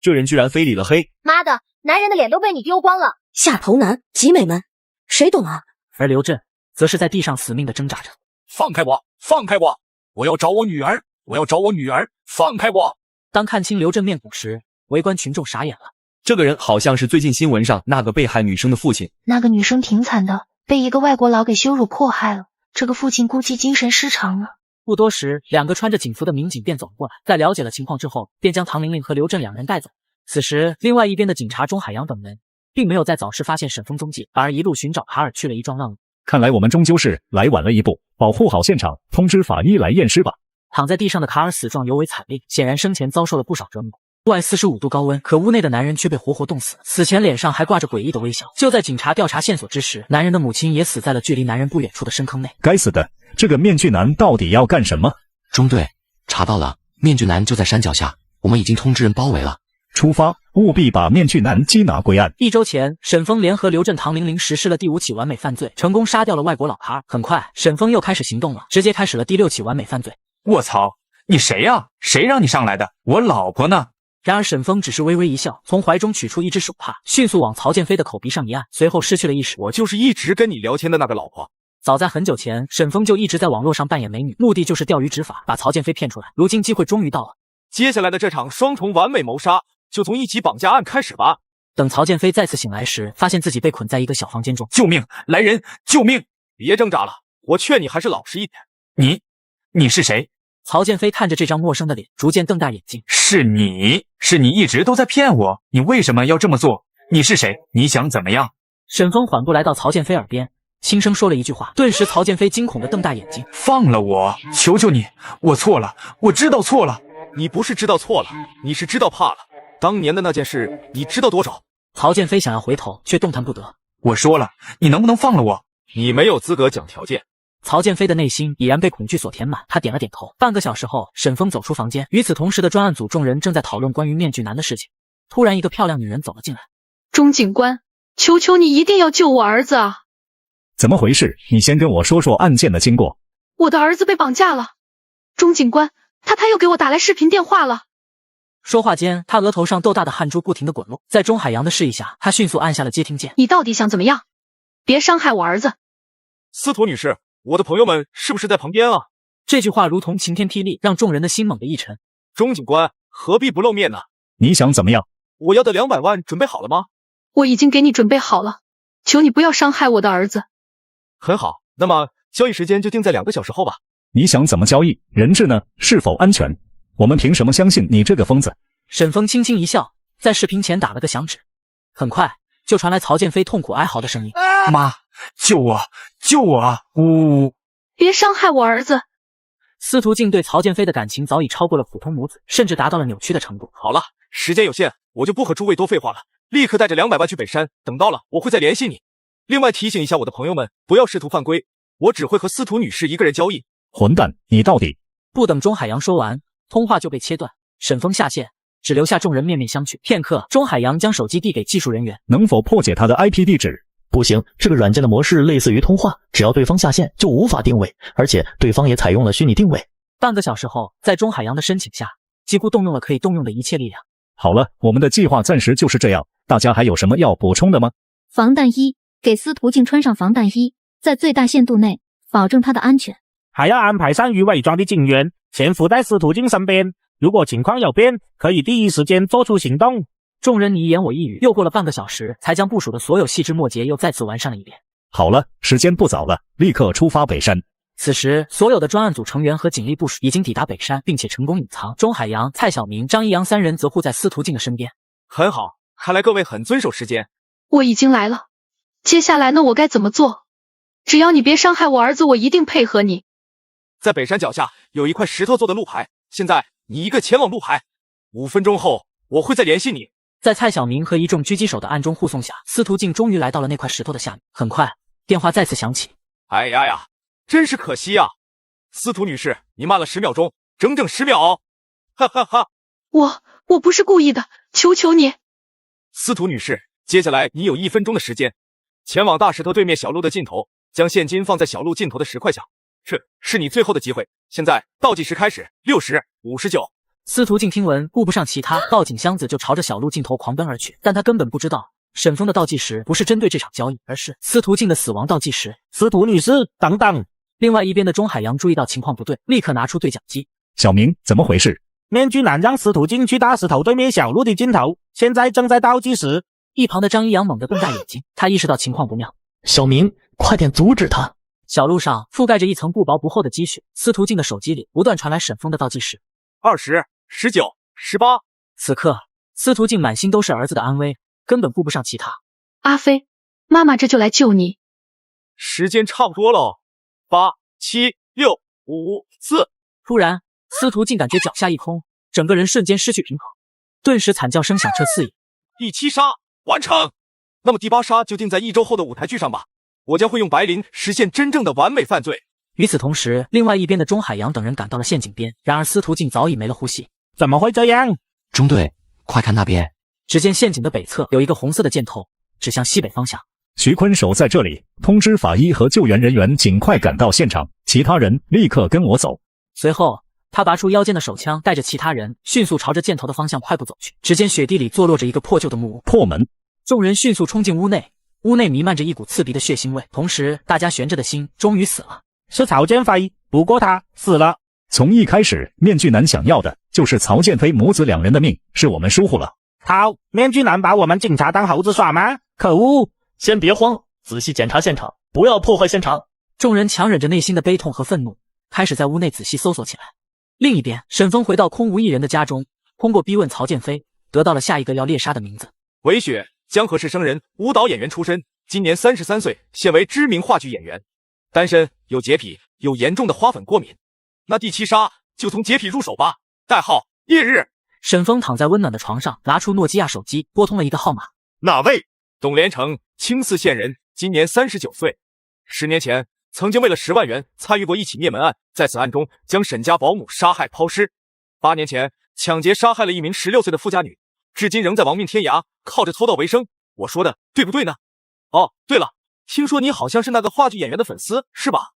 S: 这人居然非礼了黑！
D: 妈的，男人的脸都被你丢光了！下头男，集美们，谁懂啊？
A: 而刘震则是在地上死命的挣扎着。
P: 放开我！放开我！我要找我女儿！我要找我女儿！放开我！
A: 当看清刘震面孔时，围观群众傻眼了。
S: 这个人好像是最近新闻上那个被害女生的父亲。
D: 那个女生挺惨的，被一个外国佬给羞辱迫害了。这个父亲估计精神失常了。
A: 不多时，2个穿着警服的民警便走了过来，在了解了情况之后，便将唐玲玲和刘震2人带走。此时，另外一边的警察钟海洋等人并没有在早市发现沈峰踪迹，反而一路寻找卡尔去了一桩烂路。
E: 看来我们终究是来晚了一步，保护好现场，通知法医来验尸吧。
A: 躺在地上的卡尔死状尤为惨烈，显然生前遭受了不少折磨。外45度高温，可屋内的男人却被活活冻死，死前脸上还挂着诡异的微笑。就在警察调查线索之时，男人的母亲也死在了距离男人不远处的深坑内。
E: 该死的，这个面具男到底要干什么？
F: 中队查到了，面具男就在山脚下，我们已经通知人包围了。
E: 出发，务必把面具男缉拿归案。
A: 1周前，沈峰联合刘震、唐玲玲实施了第5起完美犯罪，成功杀掉了外国老卡尔。很快，沈峰又开始行动了，直接开始了第6起完美犯罪。
T: 卧槽，你谁呀？谁让你上来的？我老婆呢？
A: 然而沈峰只是微微一笑，从怀中取出一只手帕，迅速往曹建飞的口鼻上一按，随后失去了意识。
C: 我就是一直跟你聊天的那个老婆。
A: 早在很久前，沈峰就一直在网络上扮演美女，目的就是钓鱼执法，把曹建飞骗出来。如今机会终于到了，
C: 接下来的这场双重完美谋杀就从1起绑架案开始吧。
A: 等曹建飞再次醒来时，发现自己被捆在一个小房间中。
T: 救命！来人！救命！
C: 别挣扎了，我劝你还是老实一
T: 点。你是谁？
A: 曹建飞看着这张陌生的脸，逐渐瞪大眼睛。
T: 是你一直都在骗我，你为什么要这么做？你是谁？你想怎么样？
A: 沈峰缓步来到曹建飞耳边，轻声说了一句话，顿时曹建飞惊恐地瞪大眼睛。
T: 放了我，求求你，我错了，我知道错了。
C: 你不是知道错了，你是知道怕了。当年的那件事，你知道多少？
A: 曹建飞想要回头，却动弹不得。
T: 我说了，你能不能放了我？
C: 你没有资格讲条件。
A: 曹建飞的内心已然被恐惧所填满，他点了点头。半个小时后，沈峰走出房间，与此同时的专案组众人正在讨论关于面具男的事情。突然，一个漂亮女人走了进来。
U: 钟警官，求求你一定要救我儿子啊！
E: 怎么回事？你先跟我说说案件的经过。
U: 我的儿子被绑架了，钟警官，他又给我打来视频电话了。
A: 说话间，他额头上豆大的汗珠不停地滚落。在钟海洋的示意下，他迅速按下了接听键。
U: 你到底想怎么样？别伤害我儿子。
C: 司徒女士，我的朋友们是不是在旁边啊？
A: 这句话如同晴天霹雳，让众人的心猛地一沉。
C: 钟警官，何必不露面呢？
E: 你想怎么样？
C: 我要的200万准备好了吗？
U: 我已经给你准备好了，求你不要伤害我的儿子。
C: 很好，那么交易时间就定在2个小时后吧。
E: 你想怎么交易？人质呢？是否安全？我们凭什么相信你这个疯子？
A: 沈峰轻轻一笑，在视频前打了个响指。很快就传来曹建飞痛苦哀嚎的声音：
T: 妈，救我，救我啊！呜！
U: 别伤害我儿子。
A: 司徒静对曹建飞的感情早已超过了普通母子，甚至达到了扭曲的程度。
C: 好了，时间有限，我就不和诸位多废话了，立刻带着200万去北山，等到了我会再联系你。另外提醒一下我的朋友们，不要试图犯规，我只会和司徒女士一个人交易。
E: 混蛋，你到底……
A: 不等钟海洋说完，通话就被切断。沈峰下线，只留下众人面面相觑。片刻，钟海洋将手机递给技术人员：
E: 能否破解他的 IP 地址？
M: 不行，这个软件的模式类似于通话，只要对方下线就无法定位，而且对方也采用了虚拟定位。
A: 半个小时后，在钟海洋的申请下，几乎动用了可以动用的一切力量。
E: 好了，我们的计划暂时就是这样，大家还有什么要补充的吗？
R: 防弹衣，给司徒静穿上防弹衣，在最大限度内保证她的安全。
G: 还要安排善于伪装的警员潜伏在司徒静身边，如果情况有变，可以第一时间做出行动。
A: 众人你一言我一语，又过了半个小时，才将部署的所有细枝末节又再次完善了一遍。
E: 好了，时间不早了，立刻出发北山。
A: 此时，所有的专案组成员和警力部署已经抵达北山，并且成功隐藏。钟海洋、蔡晓明、张一阳三人则护在司徒静的身边。
C: 很好，看来各位很遵守时间。
U: 我已经来了，接下来呢，我该怎么做？只要你别伤害我儿子，我一定配合你。
C: 在北山脚下有一块石头做的路牌，现在你一个前往路牌，5分钟后我会再联系你。
A: 在蔡晓明和一众狙击手的暗中护送下，司徒静终于来到了那块石头的下面。很快，电话再次响起。
C: 哎呀，真是可惜呀！司徒女士，你慢了10秒钟，整整10秒！哈哈哈！
U: 我不是故意的，求求你。
C: 司徒女士，接下来你有1分钟的时间，前往大石头对面小路的尽头，将现金放在小路尽头的石块下。这是你最后的机会。现在倒计时开始，60、59。
A: 司徒静听闻，顾不上其他，抱紧箱子就朝着小路尽头狂奔而去。但他根本不知道，沈峰的倒计时不是针对这场交易，而是司徒静的死亡倒计时。
G: 司徒女士，等等！
A: 另外一边的钟海洋注意到情况不对，立刻拿出对讲机。
E: 小明，怎么回事？
G: 面具男让司徒静去大石头对面小路的尽头，现在正在倒计时。
A: 一旁的张一阳猛地瞪大眼睛，他意识到情况不妙。
M: 小明，快点阻止他！
A: 小路上覆盖着一层不薄不厚的积雪，司徒静的手机里不断传来沈峰的倒计时
C: ：20、19、18。
A: 此刻，司徒静满心都是儿子的安危，根本顾不上其他。
U: 阿飞，妈妈这就来救你。
C: 时间差不多了，8、7、6、5、4。
A: 突然，司徒静感觉脚下一空，整个人瞬间失去平衡，顿时惨叫声响彻四野。
C: 第7杀完成，那么第8杀就定在1周后的舞台剧上吧。我将会用白磷实现真正的完美犯罪。
A: 与此同时，另外一边的钟海洋等人赶到了陷阱边，然而司徒静早已没了呼吸。
G: 怎么会这样？
F: 中队，快看那边！
A: 只见陷阱的北侧有一个红色的箭头，指向西北方向。
E: 徐坤守在这里，通知法医和救援人员尽快赶到现场，其他人立刻跟我走。
A: 随后，他拔出腰间的手枪，带着其他人迅速朝着箭头的方向快步走去。只见雪地里坐落着一个破旧的木屋，
E: 破门。
A: 众人迅速冲进屋内。屋内弥漫着一股刺鼻的血腥味，同时大家悬着的心终于死了。
G: 是曹建飞，不过他死了。
E: 从一开始，面具男想要的就是曹建飞母子2人的命，是我们疏忽了。
G: 面具男把我们警察当猴子耍吗？可恶！
M: 先别慌，仔细检查现场，不要破坏现场。
A: 众人强忍着内心的悲痛和愤怒，开始在屋内仔细搜索起来。另一边，沈峰回到空无一人的家中，通过逼问曹建飞，得到了下一个要猎杀的名字：
C: 韦雪。江河市生人，舞蹈演员出身，今年33岁，现为知名话剧演员，单身，有洁癖，有严重的花粉过敏。那第7杀就从洁癖入手吧。代号夜日。
A: 沈峰躺在温暖的床上，拿出诺基亚手机，拨通了一个号码。
C: 哪位？董连成，青泗县人，今年39岁。10年前，曾经为了10万元参与过一起灭门案，在此案中将沈家保姆杀害抛尸。8年前，抢劫杀害了一名16岁的富家女。至今仍在亡命天涯，靠着偷盗为生。我说的对不对呢？哦，对了，听说你好像是那个话剧演员的粉丝，是吧？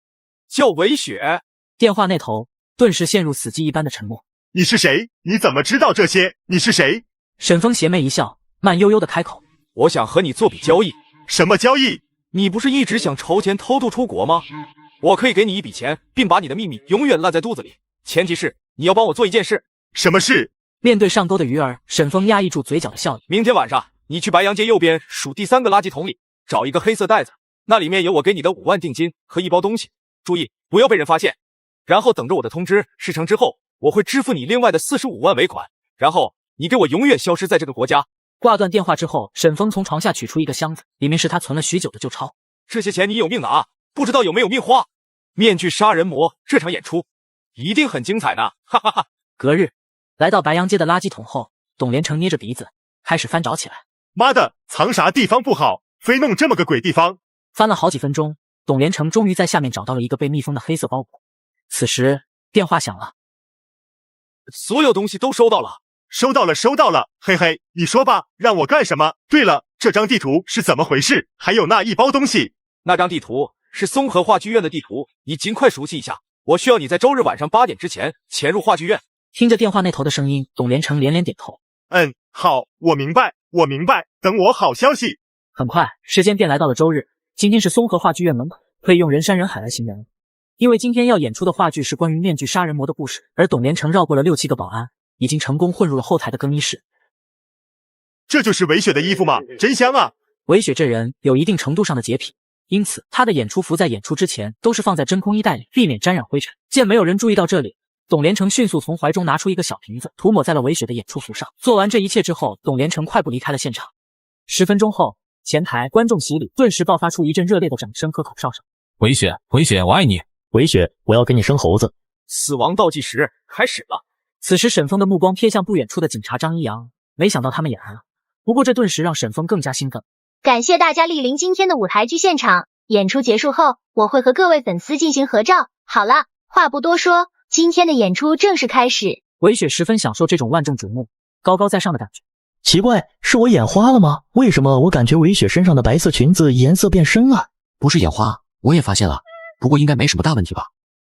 C: 叫韦雪。
A: 电话那头顿时陷入死寂一般的沉默。
I: 你是谁？你怎么知道这些？你是谁？
A: 沈峰邪魅一笑，慢悠悠的开口：
C: 我想和你做笔交易。
I: 什么交易？
C: 你不是一直想筹钱偷渡出国吗？我可以给你一笔钱，并把你的秘密永远烂在肚子里，前提是你要帮我做一件事。
I: 什么事？
A: 面对上钩的鱼儿，沈峰压抑住嘴角的笑意。
C: 明天晚上，你去白杨街右边数第3个垃圾桶里，找一个黑色袋子，那里面有我给你的5万定金和一包东西，注意不要被人发现。然后等着我的通知，事成之后，我会支付你另外的45万尾款，然后你给我永远消失在这个国家。
A: 挂断电话之后，沈峰从床下取出一个箱子，里面是他存了许久的旧钞。
C: 这些钱你有命拿，不知道有没有命花。面具杀人魔这场演出一定很精彩呢，哈哈哈。
A: 隔日。来到白杨街的垃圾桶后，董连成捏着鼻子开始翻找起来。
I: 妈的，藏啥地方不好，非弄这么个鬼地方。
A: 翻了好几分钟，董连成终于在下面找到了一个被密封的黑色包裹。此时电话响了，
C: 所有东西都收到了。
I: 收到了，嘿嘿，你说吧，让我干什么？对了，这张地图是怎么回事？还有那一包东西。
C: 那张地图是松河话剧院的地图，你尽快熟悉一下。我需要你在周日晚上8点之前潜入话剧院。
A: 听着电话那头的声音，董连成连连点头。
I: 好，我明白，等我好消息。
A: 很快，时间便来到了周日。今天是松河话剧院门口，可以用人山人海来形容。因为今天要演出的话剧是关于面具杀人魔的故事，而董连成绕过了6、7个保安，已经成功混入了后台的更衣室。
I: 这就是韦雪的衣服吗？真香啊！
A: 韦雪这人有一定程度上的洁癖，因此他的演出服在演出之前都是放在真空衣袋里，避免沾染灰尘。见没有人注意到这里，董连成迅速从怀中拿出一个小瓶子，涂抹在了韦雪的演出服上。做完这一切之后，董连成快步离开了现场。10分钟后，前台观众席里顿时爆发出一阵热烈的掌声和口哨声。
P: 韦雪，我爱你。
M: 韦雪，我要给你生猴子。
C: 死亡倒计时开始了。
A: 此时沈峰的目光瞥向不远处的警察张一阳，没想到他们也来了。不过这顿时让沈峰更加兴奋。
L: 感谢大家莅临今天的舞台剧现场，演出结束后，我会和各位粉丝进行合照。好了，话不多说，今天的演出正式开始。
A: 韦雪十分享受这种万众瞩目、高高在上的感觉。
M: 奇怪，是我眼花了吗？为什么我感觉韦雪身上的白色裙子颜色变深了？
F: 不是眼花，我也发现了，不过应该没什么大问题吧。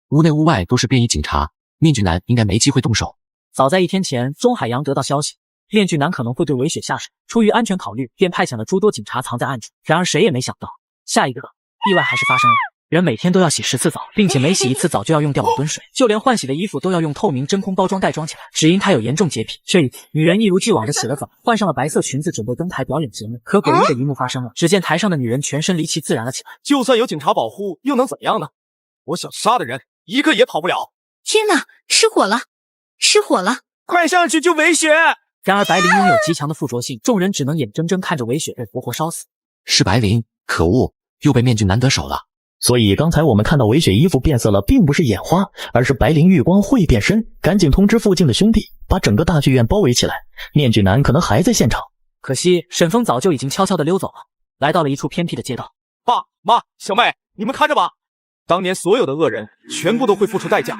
F: 屋内屋外都是便衣警察，面具男应该没机会动手。
A: 早在1天前，钟海洋得到消息，面具男可能会对韦雪下手，出于安全考虑，便派遣了诸多警察藏在暗处。然而谁也没想到，下一个意外还是发生了。人每天都要洗10次澡，并且每洗1次澡就要用掉5吨水，就连换洗的衣服都要用透明真空包装袋装起来。只因她有严重洁癖，这一次女人一如既往的洗了澡，换上了白色裙子，准备登台表演节目。可诡异的一幕发生了，只见台上的女人全身离奇自然了起来。
C: 就算有警察保护，又能怎样呢？我想杀的人一个也跑不了。
V: 天哪，失火了！
C: 快上去救韦雪！
A: 然而白灵拥有极强的附着性，众人只能眼睁睁看着韦雪被活活烧死。
F: 是白灵，可恶，又被面具男得手了。
M: 所以刚才我们看到韦雪衣服变色了，并不是眼花，而是白灵遇光会变身。赶紧通知附近的兄弟，把整个大剧院包围起来。面具男可能还在现场。
A: 可惜沈峰早就已经悄悄地溜走了，来到了一处偏僻的街道。
C: 爸妈，小妹，你们看着吧，当年所有的恶人全部都会付出代价，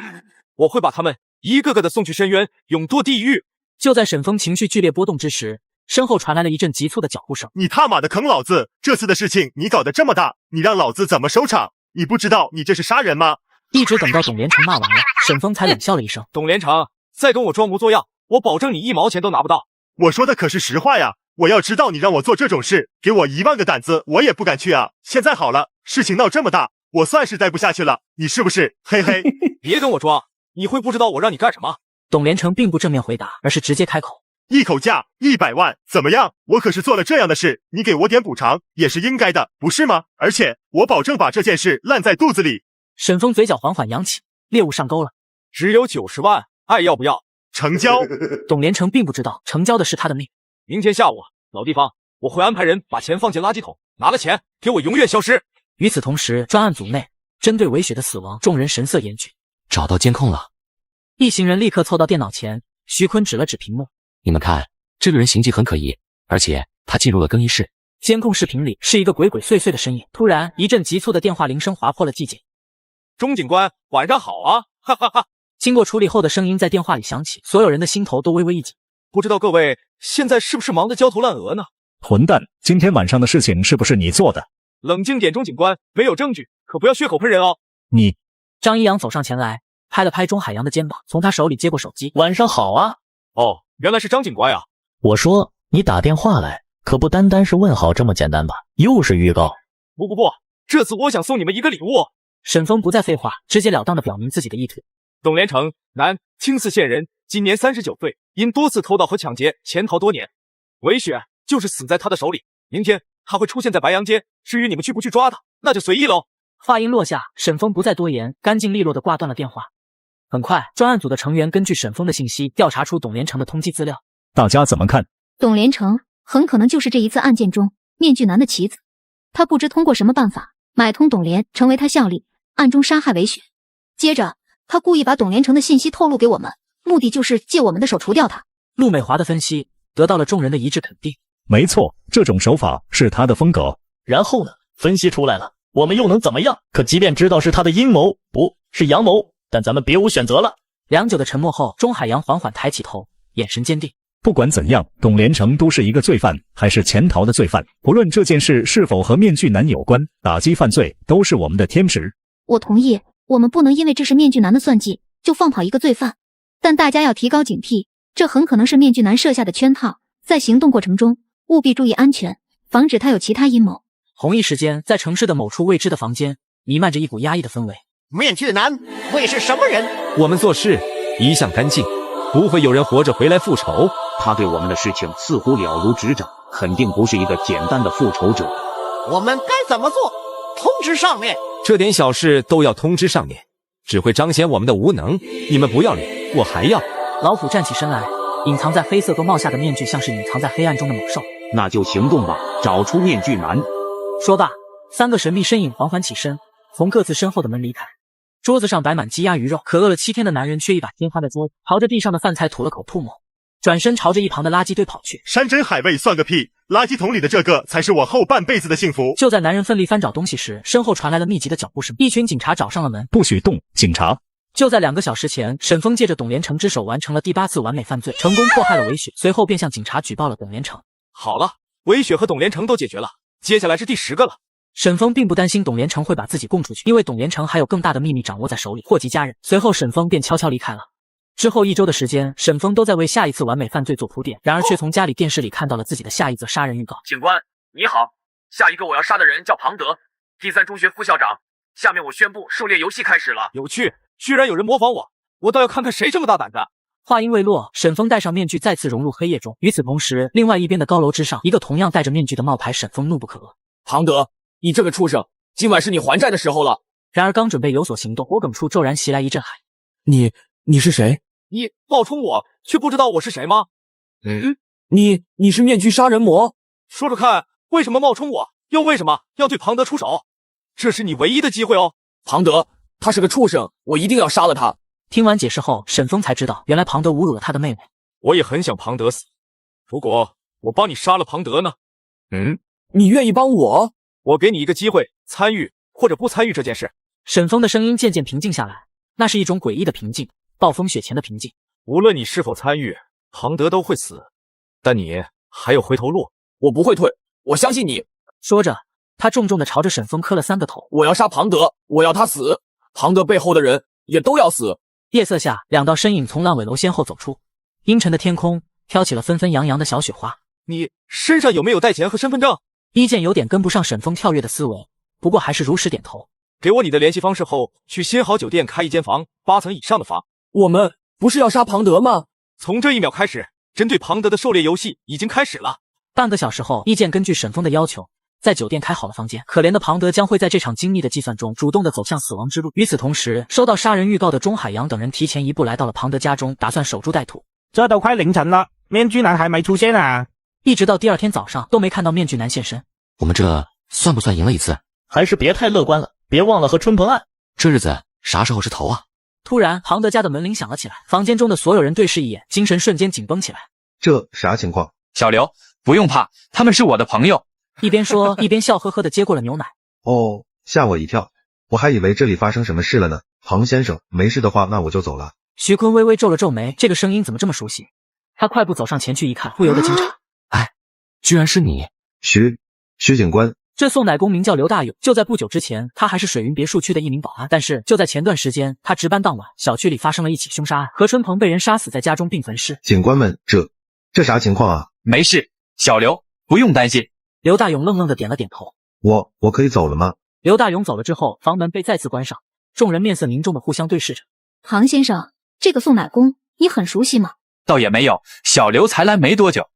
C: 我会把他们一个个的送去深渊，永堕地狱。
A: 就在沈峰情绪剧烈波动之时，身后传来了一阵急促的脚步声。
I: 你他妈的坑老子！这次的事情你搞得这么大，你让老子怎么收场？你不知道你这是杀人吗？
A: 一直等到董连成骂完了，沈峰才冷笑了一声。
C: 董连成，再跟我装模作样，我保证你1毛钱都拿不到。
I: 我说的可是实话呀！我要知道你让我做这种事，给我1万个胆子，我也不敢去啊！现在好了，事情闹这么大，我算是待不下去了，你是不是？嘿嘿，
C: 别跟我装，你会不知道我让你干什么？
A: 董连成并不正面回答，而是直接开口。
I: 一口价100万，怎么样？我可是做了这样的事，你给我点补偿也是应该的，不是吗？而且我保证把这件事烂在肚子里。
A: 沈峰嘴角缓缓扬起，猎物上钩了。
C: 只有90万，爱要不要？
I: 成交。
A: 董连成并不知道，成交的是他的命。
C: 明天下午，老地方，我会安排人把钱放进垃圾桶，拿了钱给我永远消失。
A: 与此同时，专案组内针对韦雪的死亡，众人神色严峻。
F: 找到监控了。
A: 一行人立刻凑到电脑前，徐坤指了指屏幕。
F: 你们看，这个人行迹很可疑，而且他进入了更衣室。
A: 监控视频里是一个鬼鬼祟祟的身影。突然，一阵急促的电话铃声划破了寂静。
C: 钟警官，晚上好啊！哈哈哈。
A: 经过处理后的声音在电话里响起，所有人的心头都微微一紧。
C: 不知道各位现在是不是忙得焦头烂额呢？
E: 混蛋，今天晚上的事情是不是你做的？
C: 冷静点，钟警官，没有证据，可不要血口喷人哦。
E: 你……
A: 张一阳走上前来，拍了拍钟海洋的肩膀，从他手里接过手机。
M: 晚上好啊。
C: 哦，原来是张警官呀。
M: 我说你打电话来，可不单单是问好这么简单吧？又是预告。
C: 不，这次我想送你们一个礼物。
A: 沈峰不再废话，直截了当地表明自己的意图。
C: 董连成，男，青泗县人，今年39岁，因多次偷盗和抢劫潜逃多年。韦雪就是死在他的手里。明天他会出现在白杨街，至于你们去不去抓他，那就随意喽。
A: 话音落下，沈峰不再多言，干净利落地挂断了电话。很快，专案组的成员根据沈峰的信息调查出董连成的通缉资料。
E: 大家怎么看？
R: 董连成很可能就是这一次案件中面具男的棋子，他不知通过什么办法买通董连，成为他效力，暗中杀害韦雪。接着，他故意把董连成的信息透露给我们，目的就是借我们的手除掉他。
A: 陆美华的分析得到了众人的一致肯定。
E: 没错，这种手法是他的风格。
M: 然后呢？分析出来了，我们又能怎么样？可即便知道是他的阴谋，不是阳谋，但咱们别无选择了。
A: 良久的沉默后，钟海洋缓缓抬起头，眼神坚定。
E: 不管怎样，董连成都是一个罪犯，还是潜逃的罪犯。不论这件事是否和面具男有关，打击犯罪都是我们的天职。
R: 我同意，我们不能因为这是面具男的算计就放跑一个罪犯，但大家要提高警惕，这很可能是面具男设下的圈套，在行动过程中务必注意安全，防止他有其他阴谋。
A: 同一时间，在城市的某处未知的房间，弥漫着一股压抑的氛围。
J: 面具男会是什么人？
K: 我们做事一向干净，不会有人活着回来复仇。
W: 他对我们的事情似乎了如指掌，肯定不是一个简单的复仇者。
J: 我们该怎么做？通知上面。
K: 这点小事都要通知上面，只会彰显我们的无能。你们不要脸，我还要。
A: 老虎站起身来，隐藏在黑色兜帽下的面具像是隐藏在黑暗中的猛兽。
W: 那就行动吧，找出面具男。
A: 说罢，3个神秘身影缓缓起身，从各自身后的门离开。桌子上摆满鸡鸭鱼肉，可饿了7天的男人缺一把天花的桌子，朝着地上的饭菜吐了口唾沫，转身朝着一旁的垃圾堆跑去。
I: 山珍海味算个屁，垃圾桶里的这个才是我后半辈子的幸福。
A: 就在男人奋力翻找东西时，身后传来了密集的脚步声，一群警察找上了门。
E: 不许动，警察！
A: 就在2个小时前，沈峰借着董连成之手完成了第8次完美犯罪，成功迫害了韦雪，随后便向警察举报了董连成。
C: 好了，韦雪和董连成都解决了，接下来是第10个了。
A: 沈峰并不担心董连成会把自己供出去，因为董连成还有更大的秘密掌握在手里，祸及家人。随后沈峰便悄悄离开了。之后1周的时间，沈峰都在为下一次完美犯罪做铺垫，然而却从家里电视里看到了自己的下一则杀人预告。
B: 警官你好，下一个我要杀的人叫庞德，第3中学副校长。下面我宣布狩猎游戏开始了。
C: 有趣，居然有人模仿我，我倒要看看谁这么大胆的。
A: 话音未落，沈峰戴上面具再次融入黑夜中。与此同时，另外一边的高楼之上，一个同样戴着面具的冒牌沈峰怒不可遏。
X: 庞德，你这个畜生，今晚是你还债的时候了。
A: 然而刚准备有所行动，火梗处骤然袭来一阵海。
X: 你是谁？
C: 你冒充我，却不知道我是谁吗？
X: 你是面具杀人魔？
C: 说说看，为什么冒充我？又为什么要对庞德出手？这是你唯一的机会哦。
X: 庞德，他是个畜生，我一定要杀了他。
A: 听完解释后，沈峰才知道，原来庞德侮辱了他的妹妹。
C: 我也很想庞德死，如果我帮你杀了庞德呢？
X: 你愿意帮我？
C: 我给你一个机会，参与或者不参与这件事。
A: 沈峰的声音渐渐平静下来，那是一种诡异的平静，暴风雪前的平静。
C: 无论你是否参与，庞德都会死，但你还有回头路。
X: 我不会退，我相信你。
A: 说着，他重重地朝着沈峰磕了3个头。
X: 我要杀庞德，我要他死，庞德背后的人也都要死。
A: 夜色下，2道身影从烂尾楼先后走出，阴沉的天空飘起了纷纷扬扬的小雪花。
C: 你身上有没有带钱和身份证？
A: 一剑有点跟不上沈峰跳跃的思维，不过还是如实点头。
C: 给我你的联系方式后，去新豪酒店开一间房，8层以上的房。
X: 我们不是要杀庞德吗？
C: 从这一秒开始，针对庞德的狩猎游戏已经开始了。
A: 半个小时后，一剑根据沈峰的要求，在酒店开好了房间。可怜的庞德将会在这场精密的计算中主动地走向死亡之路。与此同时，收到杀人预告的钟海洋等人提前1步来到了庞德家中，打算守株待兔。
G: 这都快凌晨了，面具男还没出现啊！
A: 一直到第2天早上都没看到面具男现身。
F: 我们这算不算赢了一次？
M: 还是别太乐观了，别忘了和春鹏案。
F: 这日子啥时候是头啊？
A: 突然，庞德家的门铃响了起来，房间中的所有人对视一眼，精神瞬间紧绷起来。
Y: 这啥情况？
T: 小刘，不用怕，他们是我的朋友。
A: 一边说一边笑呵呵地接过了牛奶。
Y: 哦，吓我一跳，我还以为这里发生什么事了呢。庞先生，没事的话，那我就走了。
A: 徐坤微微皱了皱眉，这个声音怎么这么熟悉？他快步走上前去一看，不由得惊诧。
F: 哎，居然是你！
Y: 徐警官。
A: 这送奶工名叫刘大勇，就在不久之前，他还是水云别墅区的一名保安。但是就在前段时间，他值班当晚，小区里发生了一起凶杀案，何春鹏被人杀死在家中并焚尸。
Y: 警官们，这啥情况啊？
T: 没事，小刘，不用担心。
A: 刘大勇愣愣地点了点头。
Y: 我可以走了吗？
A: 刘大勇走了之后，房门被再次关上，众人面色凝重地互相对视着。
R: 庞先生，这个送奶工你很熟悉吗？
T: 倒也没有，小刘才来没多久，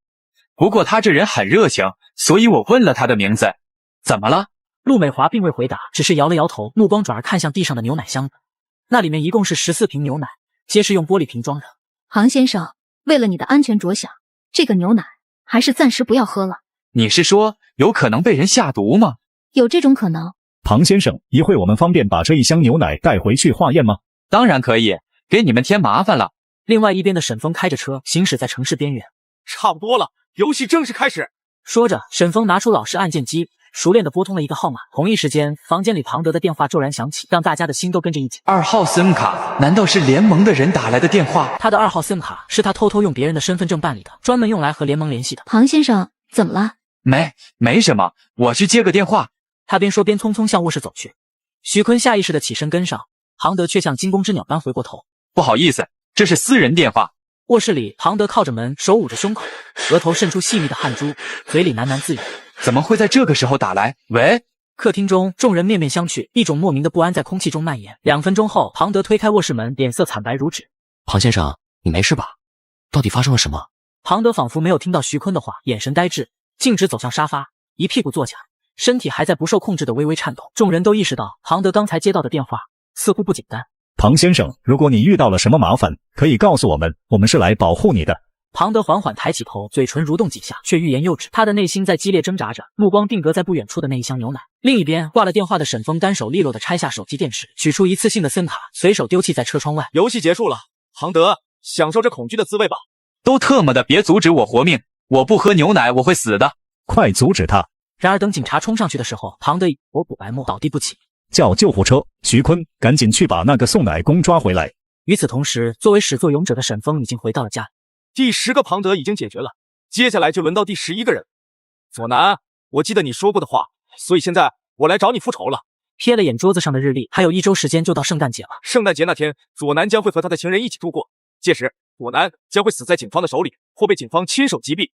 T: 不过他这人很热情，所以我问了他的名字。怎么了？
A: 陆美华并未回答，只是摇了摇头，目光转而看向地上的牛奶箱子，那里面一共是14瓶牛奶，皆是用玻璃瓶装的。
R: 庞先生，为了你的安全着想，这个牛奶还是暂时不要喝了。
T: 你是说有可能被人下毒吗？
R: 有这种可能。
E: 庞先生，一会我们方便把这1箱牛奶带回去化验吗？
T: 当然可以，给你们添麻烦了。
A: 另外一边的沈峰开着车行驶在城市边缘。
C: 差不多了，游戏正式开始。
A: 说着，沈峰拿出老式按键机，熟练地拨通了一个号码。同一时间，房间里庞德的电话骤然响起，让大家的心都跟着一紧。
T: 2号 SIM 卡，难道是联盟的人打来的电话？
A: 他的2号 SIM 卡是他偷偷用别人的身份证办理的，专门用来和联盟联系的。
R: 庞先生，怎么了？
T: 没什么，我去接个电话。
A: 他边说边匆匆向卧室走去。徐坤下意识地起身跟上，庞德却像惊弓之鸟般回过头。
T: 不好意思，这是私人电话。
A: 卧室里，庞德靠着门，手捂着胸口，额头渗出细密的汗珠，嘴里喃喃自语：
T: 怎么会在这个时候打来？喂？
A: 客厅中，众人面面相觑，一种莫名的不安在空气中蔓延。2分钟后，庞德推开卧室门，脸色惨白如纸。
F: 庞先生，你没事吧？到底发生了什么？
A: 庞德仿佛没有听到徐坤的话，眼神呆滞，径直走向沙发，一屁股坐下，身体还在不受控制的微微颤抖。众人都意识到，庞德刚才接到的电话似乎不简单。
E: 庞先生，如果你遇到了什么麻烦，可以告诉我们，我们是来保护你的。
A: 庞德缓缓抬起头，嘴唇蠕动几下，却欲言又止。他的内心在激烈挣扎着，目光定格在不远处的那一箱牛奶。另一边，挂了电话的沈峰单手利落地拆下手机电池，取出一次性的SIM卡，随手丢弃在车窗外。
C: 游戏结束了，庞德，享受这恐惧的滋味吧。
T: 都特么的别阻止我活命，我不喝牛奶我会死的。
E: 快阻止他！
A: 然而等警察冲上去的时候，庞德已头骨白沫，倒地不起。
E: 叫救护车！徐坤，赶紧去把那个送奶工抓回来。
A: 与此同时，作为始作俑者的沈峰已经回到了家里。
C: 第10个庞德已经解决了，接下来就轮到第11个人。左南，我记得你说过的话，所以现在我来找你复仇了。
A: 瞥了眼桌子上的日历，还有1周时间就到圣诞节了。
C: 圣诞节那天，左南将会和他的情人一起度过，届时左南将会死在警方的手里，或被警方亲手击毙。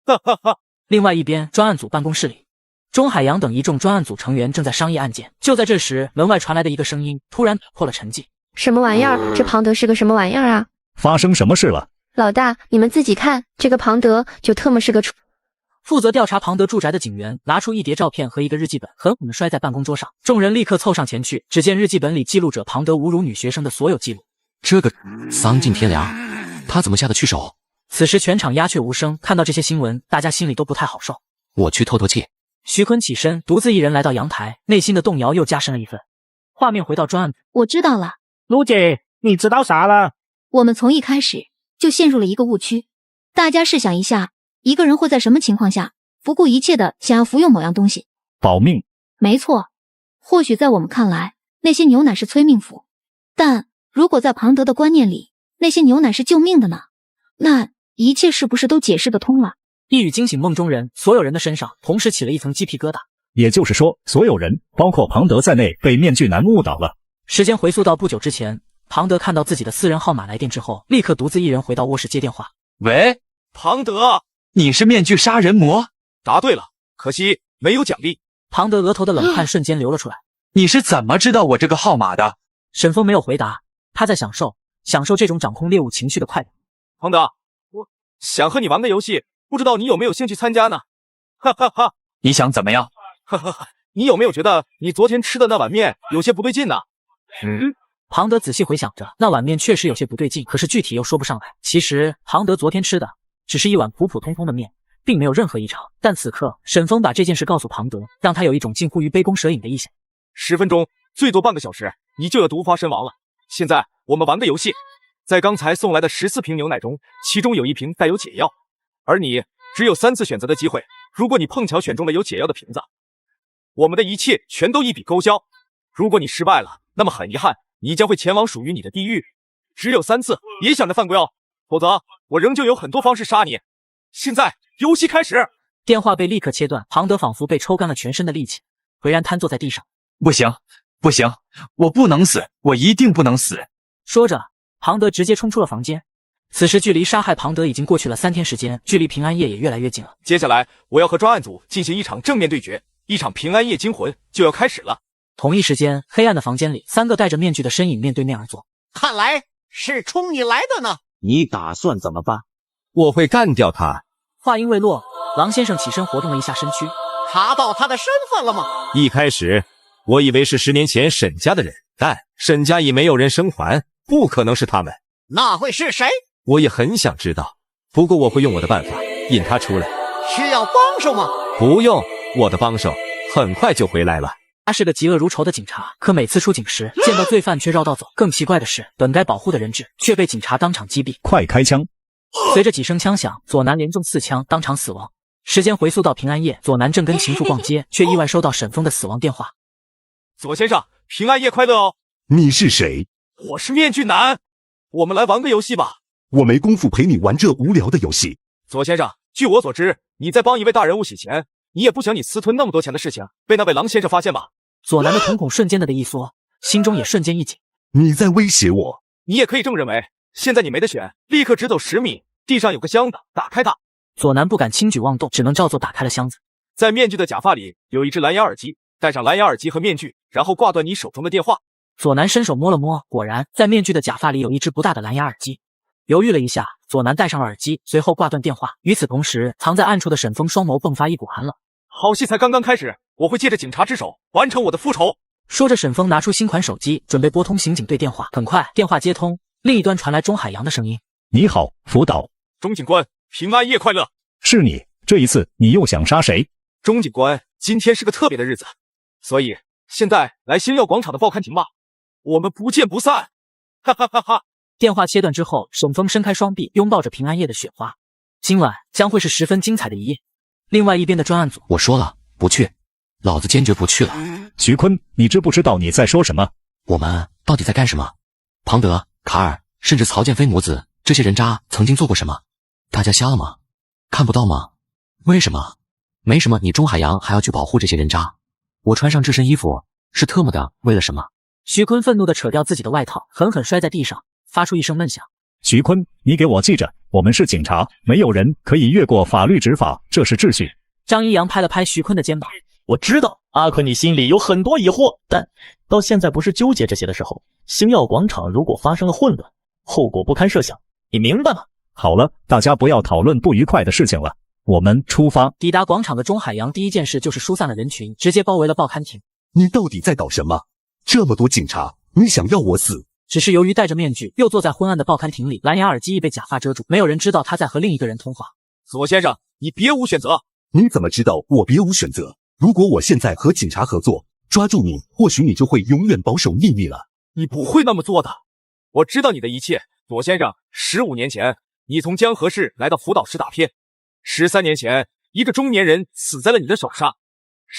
C: 哈哈哈。
A: 另外一边，专案组办公室里，钟海洋等一众专案组成员正在商议案件。就在这时，门外传来的一个声音突然打破了沉寂。
H: 什么玩意儿？这庞德是个什么玩意儿啊？
E: 发生什么事了？
H: 老大，你们自己看，这个庞德就特么是个
A: 负责调查庞德住宅的警员拿出一叠照片和一个日记本，狠狠地摔在办公桌上。众人立刻凑上前去，只见日记本里记录着庞德侮辱女学生的所有记录。
F: 这个丧尽天良，他怎么下得去手？
A: 此时全场鸦雀无声，看到这些新闻，大家心里都不太好受。
F: 我去透透气。
A: 徐坤起身，独自一人来到阳台，内心的动摇又加深了一分。画面回到专案组，
R: 我知道了。
G: 陆姐，你知道啥了？
R: 我们从一开始就陷入了一个误区。大家试想一下，一个人会在什么情况下不顾一切的想要服用某样东西？
E: 保命。
R: 没错，或许在我们看来，那些牛奶是催命符，但如果在庞德的观念里，那些牛奶是救命的呢？那一切是不是都解释得通了？
A: 一语惊醒梦中人，所有人的身上同时起了一层鸡皮疙瘩。
E: 也就是说，所有人，包括庞德在内，被面具男误导了。
A: 时间回溯到不久之前，庞德看到自己的私人号码来电之后，立刻独自一人回到卧室接电话。
T: 喂，
C: 庞德，
T: 你是面具杀人魔？
C: 答对了，可惜没有奖励。
A: 庞德额头的冷汗瞬间流了出来。
T: 你是怎么知道我这个号码的？
A: 沈峰没有回答，他在享受这种掌控猎物情绪的快乐。
C: 庞德，我想和你玩个游戏，不知道你有没有兴趣参加呢？哈哈哈。
T: 你想怎么样？
C: 哈哈哈，你有没有觉得你昨天吃的那碗面有些不对劲呢？
A: 庞德仔细回想着，那碗面确实有些不对劲，可是具体又说不上来。其实庞德昨天吃的只是一碗普普通通的面，并没有任何异常。但此刻沈峰把这件事告诉庞德，让他有一种近乎于杯弓蛇影的意想。
C: 10分钟，最多半个小时，你就要毒发身亡了。现在我们玩个游戏，在刚才送来的14瓶牛奶中，其中有1瓶带有解药，而你只有3次选择的机会。如果你碰巧选中了有解药的瓶子，我们的一切全都一笔勾销。如果你失败了，那么很遗憾，你将会前往属于你的地狱。只有3次，别想着犯规哦，否则我仍旧有很多方式杀你。现在游戏开始。
A: 电话被立刻切断，庞德仿佛被抽干了全身的力气，颓然瘫坐在地上。
T: 不行，不行，我不能死，我一定不能死。
A: 说着，庞德直接冲出了房间。此时距离杀害庞德已经过去了3天时间，距离平安夜也越来越近了。
C: 接下来我要和专案组进行一场正面对决，一场平安夜惊魂就要开始了。
A: 同一时间，黑暗的房间里，3个戴着面具的身影面对面而坐。
J: 看来是冲你来的呢。
W: 你打算怎么办？
K: 我会干掉他。
A: 话音未落，狼先生起身活动了一下身躯。
J: 查到他的身份了吗？
K: 一开始我以为是10年前沈家的人，但沈家已没有人生还，不可能是他们。
J: 那会是谁？
K: 我也很想知道，不过我会用我的办法引他出来。
J: 需要帮手吗？
K: 不用，我的帮手很快就回来了。
A: 他是个嫉恶如仇的警察，可每次出警时见到罪犯却绕道走。更奇怪的是，本该保护的人质却被警察当场击毙。
E: 快开枪！
A: 随着几声枪响，左南连中4枪，当场死亡。时间回溯到平安夜，左南正跟情妇逛街，却意外收到沈峰的死亡电话。
C: 左先生，平安夜快乐哦！
D: 你是谁？
C: 我是面具男，我们来玩个游戏吧。
D: 我没工夫陪你玩这无聊的游戏。
C: 左先生，据我所知，你在帮一位大人物洗钱，你也不想你私吞那么多钱的事情被那位狼先生发现吧？
A: 左南的瞳孔瞬间的一缩，心中也瞬间一紧。
D: 你在威胁我？
C: 你也可以这么认为。现在你没得选，立刻直走10米，地上有个箱子，打开它。
A: 左南不敢轻举妄动，只能照做打开了箱子。
C: 在面具的假发里有一只蓝牙耳机，戴上蓝牙耳机和面具，然后挂断你手中的电话。
A: 左南伸手摸了摸，果然在面具的假发里有一只不大的蓝牙耳机。犹豫了一下，左南戴上了耳机，随后挂断电话。与此同时，藏在暗处的沈峰双眸迸发一股寒冷。
C: 好戏才刚刚开始，我会借着警察之手完成我的复仇。
A: 说着，沈峰拿出新款手机，准备拨通刑警队电话。很快，电话接通，另一端传来钟海洋的声音：“
E: 你好，辅导。
C: 钟警官，平安夜快乐。
E: 是你，这一次你又想杀谁？
C: 钟警官，今天是个特别的日子，所以现在来星耀广场的报刊亭吧，我们不见不散。”哈哈哈哈。
A: 电话切断之后，沈峰伸开双臂，拥抱着平安夜的雪花。今晚将会是十分精彩的一夜。另外一边的专案组，
F: 我说了不去，老子坚决不去了。
E: 徐坤，你知不知道你在说什么？
F: 我们到底在干什么？庞德、卡尔，甚至曹建飞母子这些人渣曾经做过什么？大家瞎了吗？看不到吗？为什么？没什么，你钟海洋还要去保护这些人渣？我穿上这身衣服是特么的为了什么？
A: 徐坤愤怒地扯掉自己的外套，狠狠摔在地上，发出一声闷响。
E: 徐坤，你给我记着，我们是警察，没有人可以越过法律执法，这是秩序。
A: 张一阳拍了拍徐坤的肩膀。
M: 我知道阿坤你心里有很多疑惑，但到现在不是纠结这些的时候。星耀广场如果发生了混乱，后果不堪设想，你明白吗？
E: 好了，大家不要讨论不愉快的事情了，我们出发。
A: 抵达广场的钟海洋第一件事就是疏散了人群，直接包围了报刊亭。
D: 你到底在搞什么？这么多警察，你想要我死？
A: 只是由于戴着面具，又坐在昏暗的报刊亭里，蓝牙耳机已被假发遮住，没有人知道他在和另一个人通话。
C: 左先生，你别无选择。
D: 你怎么知道我别无选择？如果我现在和警察合作，抓住你，或许你就会永远保守秘密了。
C: 你不会那么做的。我知道你的一切，左先生。15年前，你从江河市来到福岛市打拼。13年前，一个中年人死在了你的手上。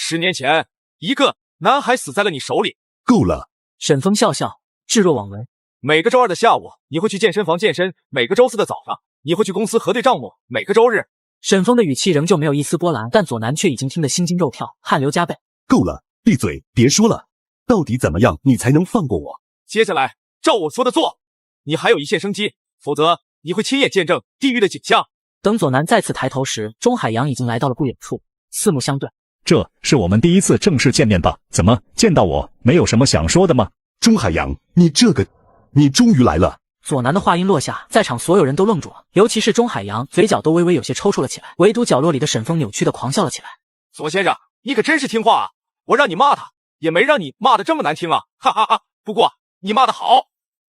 C: 10年前，一个男孩死在了你手里。
D: 够了。
A: 沈峰笑笑，置若罔闻。
C: 每个周二的下午，你会去健身房健身；每个周四的早上，你会去公司核对账目；每个周日。
A: 沈峰的语气仍旧没有一丝波澜，但左南却已经听得心惊肉跳，汗流浃背。
D: 够了，闭嘴，别说了。到底怎么样，你才能放过我？
C: 接下来照我说的做，你还有一线生机，否则你会亲眼见证地狱的景象。
A: 等左南再次抬头时，钟海洋已经来到了不远处，四目相对。
E: 这是我们第一次正式见面吧？怎么见到我没有什么想说的吗？
D: 钟海洋，你终于来了。
A: 左南的话音落下，在场所有人都愣住了，尤其是钟海洋，嘴角都微微有些抽搐了起来。唯独角落里的沈峰扭曲的狂笑了起来。
C: 左先生，你可真是听话啊！我让你骂他，也没让你骂的这么难听啊！哈哈哈！不过你骂的好，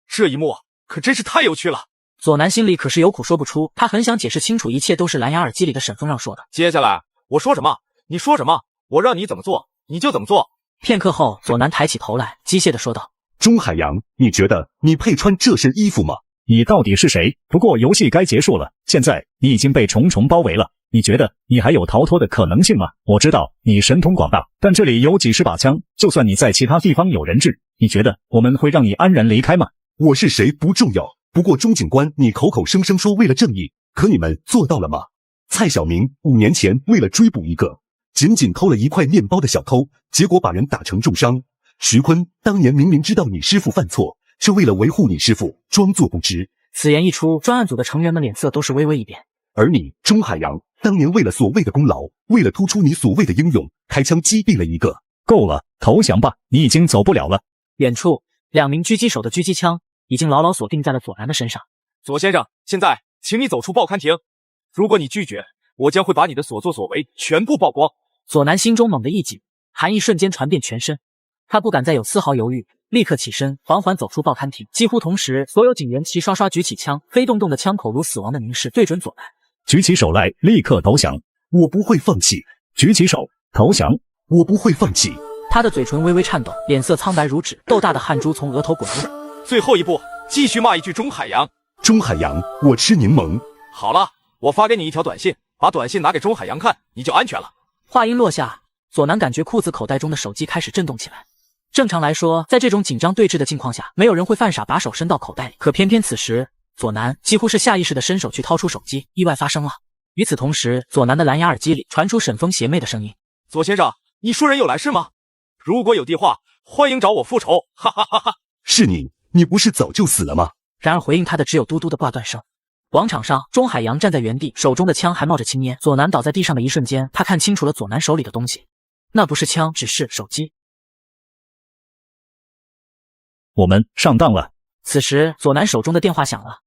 C: 这一幕可真是太有趣了。
A: 左南心里可是有苦说不出，他很想解释清楚，一切都是蓝牙耳机里的沈峰让说的。
C: 接下来我说什么，你说什么，我让你怎么做，你就怎么做。
A: 片刻后，左南抬起头来，机械地说道：“
D: 钟海洋，你觉得你配穿这身衣服吗？
E: 你到底是谁？不过游戏该结束了，现在你已经被重重包围了。你觉得你还有逃脱的可能性吗？我知道你神通广大，但这里有几十把枪，就算你在其他地方有人质，你觉得我们会让你安然离开吗？
D: 我是谁不重要，不过钟警官，你口口声声说为了正义，可你们做到了吗？蔡小明5年前为了追捕一个仅偷了1块面包的小偷，结果把人打成重伤。徐坤当年明明知道你师父犯错，却为了维护你师父，装作不知。
A: 此言一出，专案组的成员们脸色都是微微一变。
D: 而你，钟海洋，当年为了所谓的功劳，为了突出你所谓的英勇，开枪击毙了一个。
E: 够了，投降吧，你已经走不了了。
A: 远处，2名狙击手的狙击枪已经牢牢锁定在了左南的身上。
C: 左先生，现在请你走出报刊亭，如果你拒绝，我将会把你的所作所为全部曝光。
A: 左南心中猛地一紧，寒意瞬间传遍全身，他不敢再有丝毫犹豫，立刻起身，缓缓走出报刊亭。几乎同时，所有警员齐刷刷举起枪，黑洞洞的枪口如死亡的凝视，对准左南。
E: 举起手来，立刻投降！
D: 我不会放弃！
E: 举起手，投降！
D: 我不会放弃！
A: 他的嘴唇微微颤抖，脸色苍白如纸，豆大的汗珠从额头滚落。
C: 最后一步，继续骂一句钟海洋。
D: 钟海洋，我吃柠檬。
C: 好了，我发给你一条短信，把短信拿给钟海洋看，你就安全了。
A: 话音落下，左南感觉裤子口袋中的手机开始震动起来。正常来说，在这种紧张对峙的境况下，没有人会犯傻把手伸到口袋里。可偏偏此时，左南几乎是下意识的伸手去掏出手机，意外发生了。与此同时，左南的蓝牙耳机里传出沈风邪魅的声音：“
C: 左先生，你说人有来是吗？如果有的话，欢迎找我复仇，哈哈哈哈！”
D: 是你不是早就死了吗？
A: 然而回应他的只有嘟嘟的挂断声。广场上，钟海洋站在原地，手中的枪还冒着青烟。左南倒在地上的一瞬间，他看清楚了左南手里的东西，那不是枪，只是手机。
E: 我们上当了。
A: 此时，左南手中的电话响了，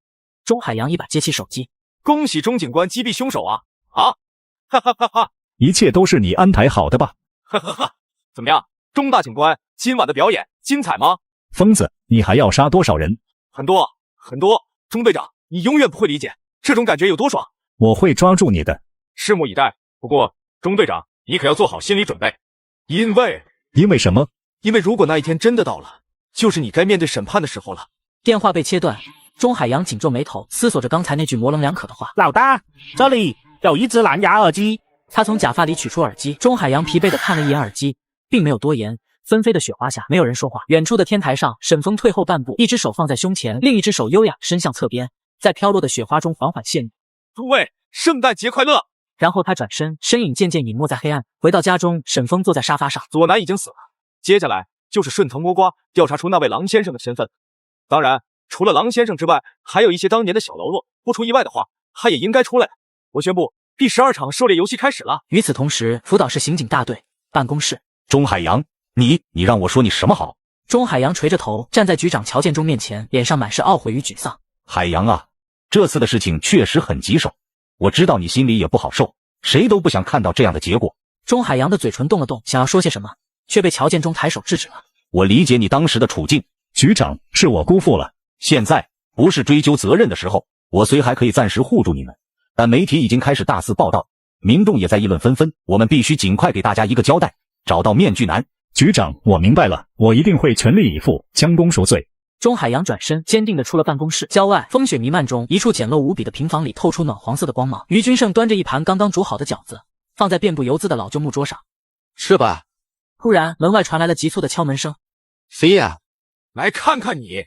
A: 钟海洋一把接起手机：“
C: 恭喜钟警官击毙凶手啊！啊，哈哈哈哈！
E: 一切都是你安排好的吧？
C: 哈哈哈！怎么样，钟大警官，今晚的表演精彩吗？”
E: 疯子，你还要杀多少人？
C: 很多很多，钟队长，你永远不会理解这种感觉有多爽。
E: 我会抓住你的，
C: 拭目以待。不过，钟队长，你可要做好心理准备，因
E: 为什么？
C: 因为如果那一天真的到了，就是你该面对审判的时候了。
A: 电话被切断，钟海洋紧皱眉头，思索着刚才那句模棱两可的话。
G: 老大，这里有一只蓝牙耳机。
A: 他从假发里取出耳机，钟海洋疲惫地看了一眼耳机，并没有多言。纷飞的雪花下，没有人说话。远处的天台上，沈风退后半步，一只手放在胸前，另一只手优雅伸向侧边，在飘落的雪花中缓缓陷入。
C: 诸位，圣诞节快乐！
A: 然后他转身，身影渐渐隐没在黑暗。回到家中，沈风坐在沙发上。
C: 左南已经死了，接下来就是顺藤摸瓜，调查出那位郎先生的身份。当然，除了郎先生之外，还有一些当年的小喽啰。不出意外的话，他也应该出来。我宣布，第12场狩猎游戏开始了。
A: 与此同时，福岛市刑警大队办公室，
W: 钟海洋。你让我说你什么好？
A: 钟海洋垂着头站在局长乔建中面前，脸上满是懊悔与沮丧。
W: 海洋啊，这次的事情确实很棘手，我知道你心里也不好受，谁都不想看到这样的结果。
A: 钟海洋的嘴唇动了动，想要说些什么，却被乔建中抬手制止了。
W: 我理解你当时的处境，
E: 局长，是我辜负了。
W: 现在不是追究责任的时候，我虽还可以暂时护住你们，但媒体已经开始大肆报道，民众也在议论纷纷，我们必须尽快给大家一个交代，找到面具男。
E: 局长，我明白了，我一定会全力以赴，将功赎罪。
A: 钟海洋转身，坚定地出了办公室。郊外风雪弥漫中，一处简陋无比的平房里透出暖黄色的光芒。于君胜端着一盘刚刚煮好的饺子，放在遍布油渍的老旧木桌上。
N: 吃吧。
A: 突然，门外传来了急促的敲门声。
N: 谁呀？
C: 来看看你，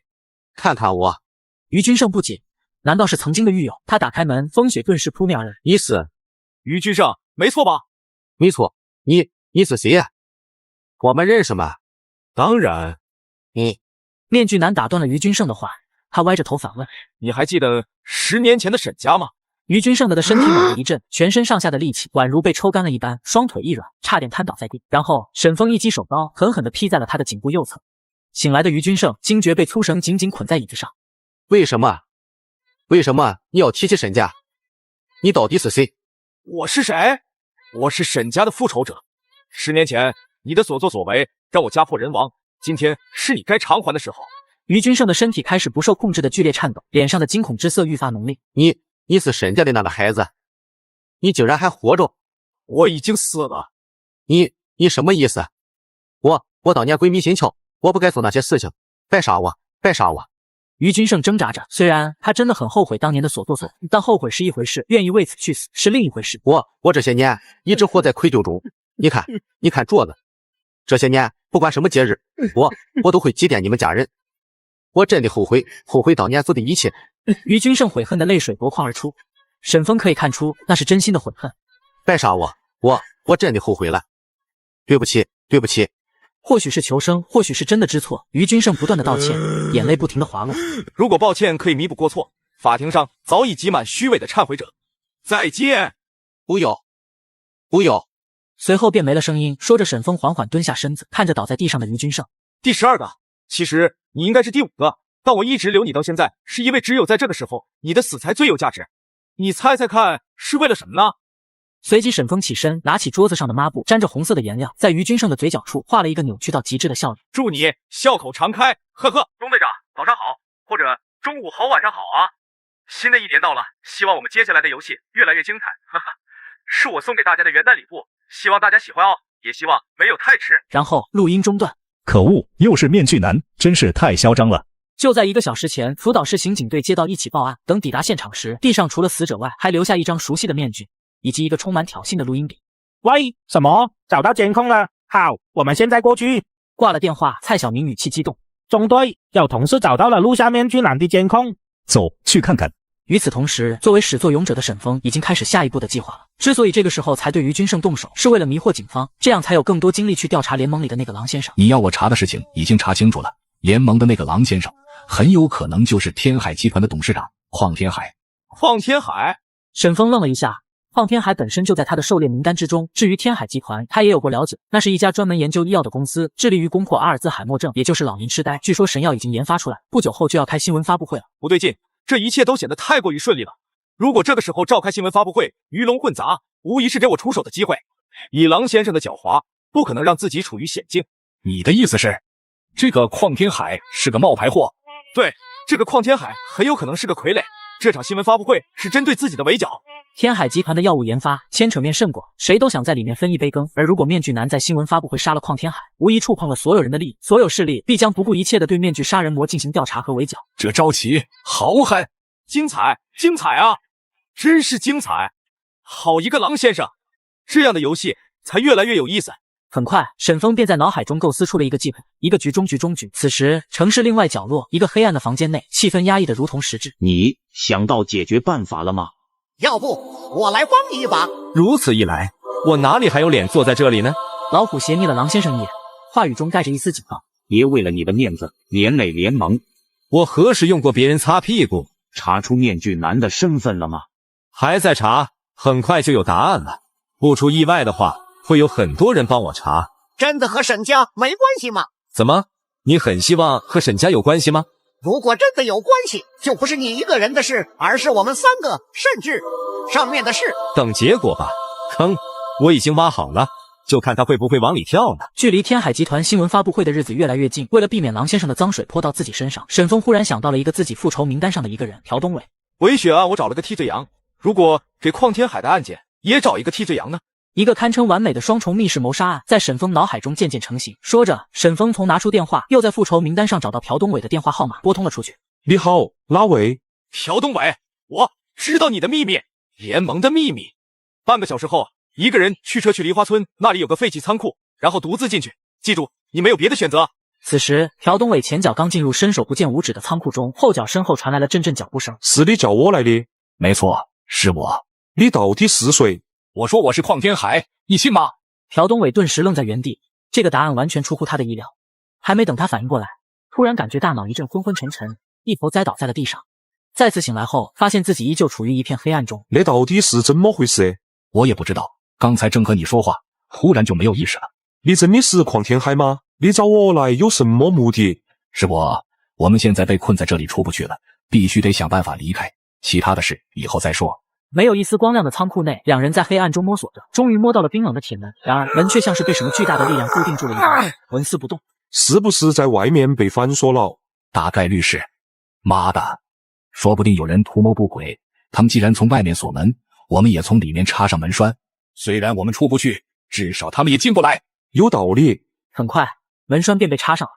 N: 看看我。
A: 于君胜不解，难道是曾经的狱友？他打开门，风雪顿时扑面而来。
N: 你是
C: 于君胜，没错吧？
N: 没错。你是谁呀？我们认识吗？
C: 当然。
A: 面具男打断了于君胜的话，他歪着头反问：“
C: 你还记得10年前的沈家吗？”
A: 于君胜的身体猛地一震，全身上下的力气宛如被抽干了一般，双腿一软，差点瘫倒在地。然后沈风一击手刀，狠狠地劈在了他的颈部右侧。醒来的于君胜惊觉被粗绳紧紧捆在椅子上。
N: 为什么你要提起沈家？你到底是谁？
C: 我是谁？我是沈家的复仇者。10年前你的所作所为让我家破人亡，今天是你该偿还的时候。
A: 于君胜的身体开始不受控制的剧烈颤抖，脸上的惊恐之色愈发浓烈。
N: 你是沈家的那个孩子，你竟然还活着？
C: 我已经死了。
N: 你什么意思？我当年鬼迷心窍，我不该做那些事情，别杀我。
A: 于君胜挣扎着，虽然他真的很后悔当年的所作所为，但后悔是一回事，愿意为此去死是另一回事。
N: 我这些年一直活在愧疚中。你看桌子，这些年不管什么节日，我都会祭奠你们家人。我真的后悔当年做的一切。
A: 于君胜悔恨的泪水夺眶而出，沈风可以看出那是真心的悔恨。
N: 别杀我，我真的后悔了，对不起。
A: 或许是求生，或许是真的知错，于君胜不断的道歉，眼泪不停的滑落。
C: 如果抱歉可以弥补过错，法庭上早已挤满虚伪的忏悔者。再见。
N: 不要。
A: 随后便没了声音。说着，沈风缓缓蹲下身子，看着倒在地上的于君胜。
C: 第12个，其实你应该是第5个，但我一直留你到现在，是因为只有在这个时候，你的死才最有价值。你猜猜看，是为了什么呢？
A: 随即沈风起身，拿起桌子上的抹布，沾着红色的颜料，在于君胜的嘴角处画了一个扭曲到极致的笑脸。
C: 祝你笑口常开，呵呵。
B: 钟队长，早上好，或者中午好，晚上好啊！新的一年到了，希望我们接下来的游戏越来越精彩，哈哈，是我送给大家的元旦礼物，希望大家喜欢哦，也希望没有太迟。
A: 然后录音中断。
E: 可恶，又是面具男，真是太嚣张了。
A: 就在1个小时前，福岛市刑警队接到一起报案，等抵达现场时，地上除了死者外，还留下一张熟悉的面具。以及一个充满挑衅的录音笔。
G: 喂，什么？找到监控了？好，我们现在过去。
A: 挂了电话，蔡晓明语气激动。
G: 中队，有同事找到了录下面具男的监控。
E: 走去看看。
A: 与此同时，作为始作俑者的沈峰已经开始下一步的计划了。之所以这个时候才对于君胜动手，是为了迷惑警方，这样才有更多精力去调查联盟里的那个狼先生。
O: 你要我查的事情已经查清楚了，联盟的那个狼先生很有可能就是天海集团的董事长邝天海。
C: 邝天海？
A: 沈峰愣了一下。邝天海本身就在他的狩猎名单之中，至于天海集团，他也有过了解，那是一家专门研究医药的公司，致力于攻破阿尔兹海默症，也就是老年痴呆。据说神药已经研发出来，不久后就要开新闻发布会了。
C: 不对劲，这一切都显得太过于顺利了。如果这个时候召开新闻发布会，鱼龙混杂，无疑是给我出手的机会。以狼先生的狡猾，不可能让自己处于险境。
O: 你的意思是，这个邝天海是个冒牌货？
C: 对，这个邝天海很有可能是个傀儡。这场新闻发布会是针对自己的围剿。
A: 天海集团的药物研发牵扯面甚广，谁都想在里面分一杯羹。而如果面具男在新闻发布会杀了邝天海，无疑触碰了所有人的利益，所有势力必将不顾一切地对面具杀人魔进行调查和围剿。
O: 这招棋好狠，
C: 精彩，精彩啊！真是精彩！好一个狼先生，这样的游戏才越来越有意思。
A: 很快，沈峰便在脑海中构思出了一个计划，一个局中局。此时，城市另外角落，一个黑暗的房间内，气氛压抑得如同实质。
P: 你想到解决办法了吗？
J: 要不我来帮你一把。
K: 如此一来，我哪里还有脸坐在这里呢？
A: 老虎斜睨了狼先生一眼，话语中带着一丝警告。
P: 别为了你的面子连累联盟。
K: 我何时用过别人擦屁股？
P: 查出面具男的身份了吗？
K: 还在查，很快就有答案了。不出意外的话，会有很多人帮我查。
J: 真的和沈家没关系吗？
K: 怎么？你很希望和沈家有关系吗？
J: 如果真的有关系，就不是你一个人的事，而是我们三个，甚至上面的事。
K: 等结果吧。坑我已经挖好了，就看他会不会往里跳呢。
A: 距离天海集团新闻发布会的日子越来越近，为了避免狼先生的脏水泼到自己身上，沈峰忽然想到了一个自己复仇名单上的一个人——朴东伟。
C: 韦雪案我找了个替罪羊，如果给邝天海的案件也找一个替罪羊呢？
A: 一个堪称完美的双重密室谋杀案在沈峰脑海中渐渐成型。说着，沈峰从拿出电话，又在复仇名单上找到朴东伟的电话号码，拨通了出去。
Q: 你好，哪位？
C: 朴东伟，我知道你的秘密，联盟的秘密。半个小时后，一个人驱车去梨花村，那里有个废弃仓库，然后独自进去。记住，你没有别的选择。
A: 此时，朴东伟前脚刚进入伸手不见五指的仓库中，后脚身后传来了阵阵脚步声。
Q: 是你叫我来的？
O: 没错，是我。
Q: 你到底是谁？
O: 我说我是邝天海，你信吗？
A: 朴东伟顿时愣在原地，这个答案完全出乎他的意料。还没等他反应过来，突然感觉大脑一阵昏昏沉沉，一头栽倒在了地上。再次醒来后，发现自己依旧处于一片黑暗中。
Q: 那到底是怎么回事？
O: 我也不知道，刚才正和你说话，忽然就没有意识了。
Q: 你真的是邝天海吗？你找我来有什么目的？
O: 是我们现在被困在这里出不去了，必须得想办法离开，其他的事以后再说。
A: 没有一丝光亮的仓库内，两人在黑暗中摸索着，终于摸到了冰冷的铁门。然而门却像是被什么巨大的力量固定住了一般，纹丝不动。
Q: 是不是在外面被反锁了？
O: 大概率是。妈的，说不定有人图谋不轨。他们既然从外面锁门，我们也从里面插上门栓。虽然我们出不去，至少他们也进不来。
Q: 有道理。
A: 很快，门栓便被插上了。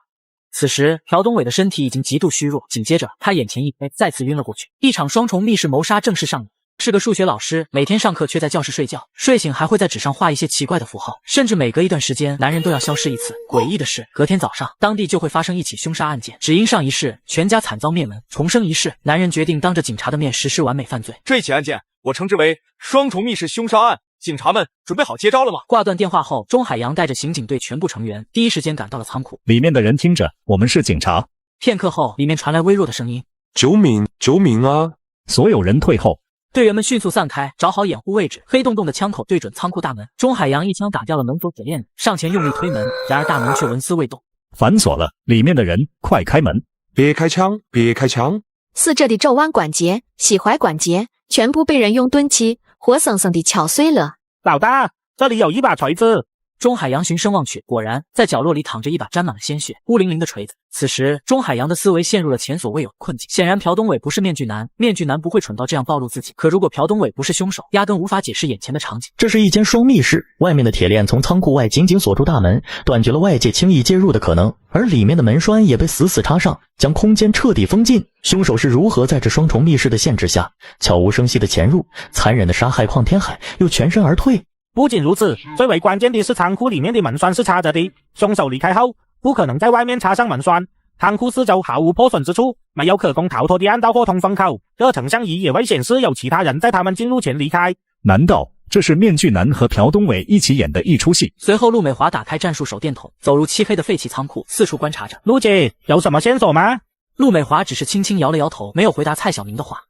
A: 此时，朴东伟的身体已经极度虚弱，紧接着他眼前一黑，再次晕了过去。一场双重密室谋杀正式上演。是个数学老师，每天上课却在教室睡觉，睡醒还会在纸上画一些奇怪的符号，甚至每隔一段时间，男人都要消失一次。诡异的是，隔天早上，当地就会发生一起凶杀案件，只因上一世全家惨遭灭门，重生一世，男人决定当着警察的面实施完美犯罪。
C: 这起案件我称之为双重密室凶杀案，警察们准备好接招了吗？
A: 挂断电话后，钟海洋带着刑警队全部成员第一时间赶到了仓库。
E: 里面的人听着，我们是警察。
A: 片刻后，里面传来微弱的声音：
Q: 救命！救命啊！
E: 所有人退后。
A: 队员们迅速散开，找好掩护位置，黑洞洞的枪口对准仓库大门。钟海洋一枪打掉了门锁铁链，上前用力推门，然而大门却纹丝未动。
E: 反锁了，里面的人快开门！
Q: 别开枪！别开枪！
S: 四这里肘弯关节、膝踝关节全部被人用钝器活生生地敲碎了。
G: 老大，这里有一把锤子。
A: 钟海洋循声望去，果然在角落里躺着一把沾满了鲜血、孤零零的锤子。此时，钟海洋的思维陷入了前所未有的困境。显然，朴东伟不是面具男，面具男不会蠢到这样暴露自己。可如果朴东伟不是凶手，压根无法解释眼前的场景。
M: 这是一间双密室，外面的铁链从仓库外紧紧锁住大门，断绝了外界轻易介入的可能，而里面的门栓也被死死插上，将空间彻底封禁。凶手是如何在这双重密室的限制下，悄无声息地潜入，残忍地杀害邝天海，又全身而退？
G: 不仅如此，最为关键的是仓库里面的门栓是插着的，凶手离开后不可能在外面插上门栓。仓库四周毫无破损之处，没有可供逃脱的暗道或通风口，这成像仪也未显示有其他人在他们进入前离开。
E: 难道这是面具男和朴东伟一起演的一出戏？
A: 随后，陆美华打开战术手电筒，走入漆黑的废弃仓库，四处观察着。
G: 陆姐，有什么线索吗？
A: 陆美华只是轻轻摇了摇头，没有回答蔡晓明的话。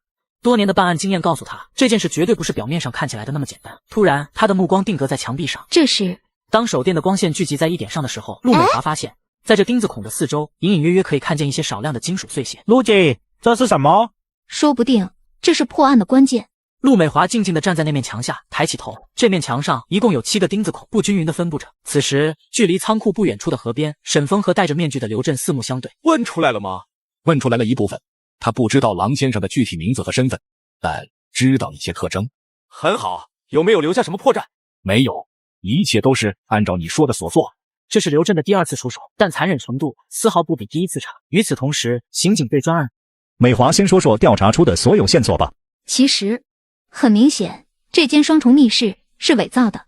A: 多年的办案经验告诉他，这件事绝对不是表面上看起来的那么简单。突然，他的目光定格在墙壁上。
R: 这时，
A: 当手电的光线聚集在一点上的时候，陆美华发现，在这钉子孔的四周，隐隐约约可以看见一些少量的金属碎屑。
G: 陆姐，这是什么？
R: 说不定这是破案的关键。
A: 陆美华静静地站在那面墙下，抬起头。这面墙上一共有7个钉子孔，不均匀地分布着。此时，距离仓库不远处的河边，沈峰和戴着面具的刘震四目相对。
C: 问出来了吗？
O: 问出来了一部分。他不知道郎先生的具体名字和身份，但知道一些特征。
C: 很好，有没有留下什么破绽？
O: 没有，一切都是按照你说的所做。
A: 这是刘震的第2次出手，但残忍程度丝毫不比第1次差。与此同时，刑警队专案，
E: 美华先说说调查出的所有线索吧。
R: 其实很明显，这间双重密室是伪造的，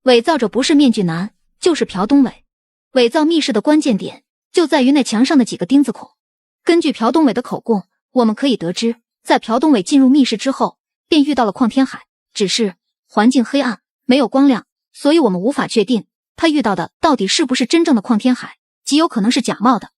R: 伪造者不是面具男，就是朴东伟。伪造密室的关键点就在于那墙上的几个钉子孔。根据朴东伟的口供，我们可以得知，在朴东伟进入密室之后，便遇到了邝天海，只是环境黑暗，没有光亮，所以我们无法确定他遇到的到底是不是真正的邝天海，极有可能是假冒的。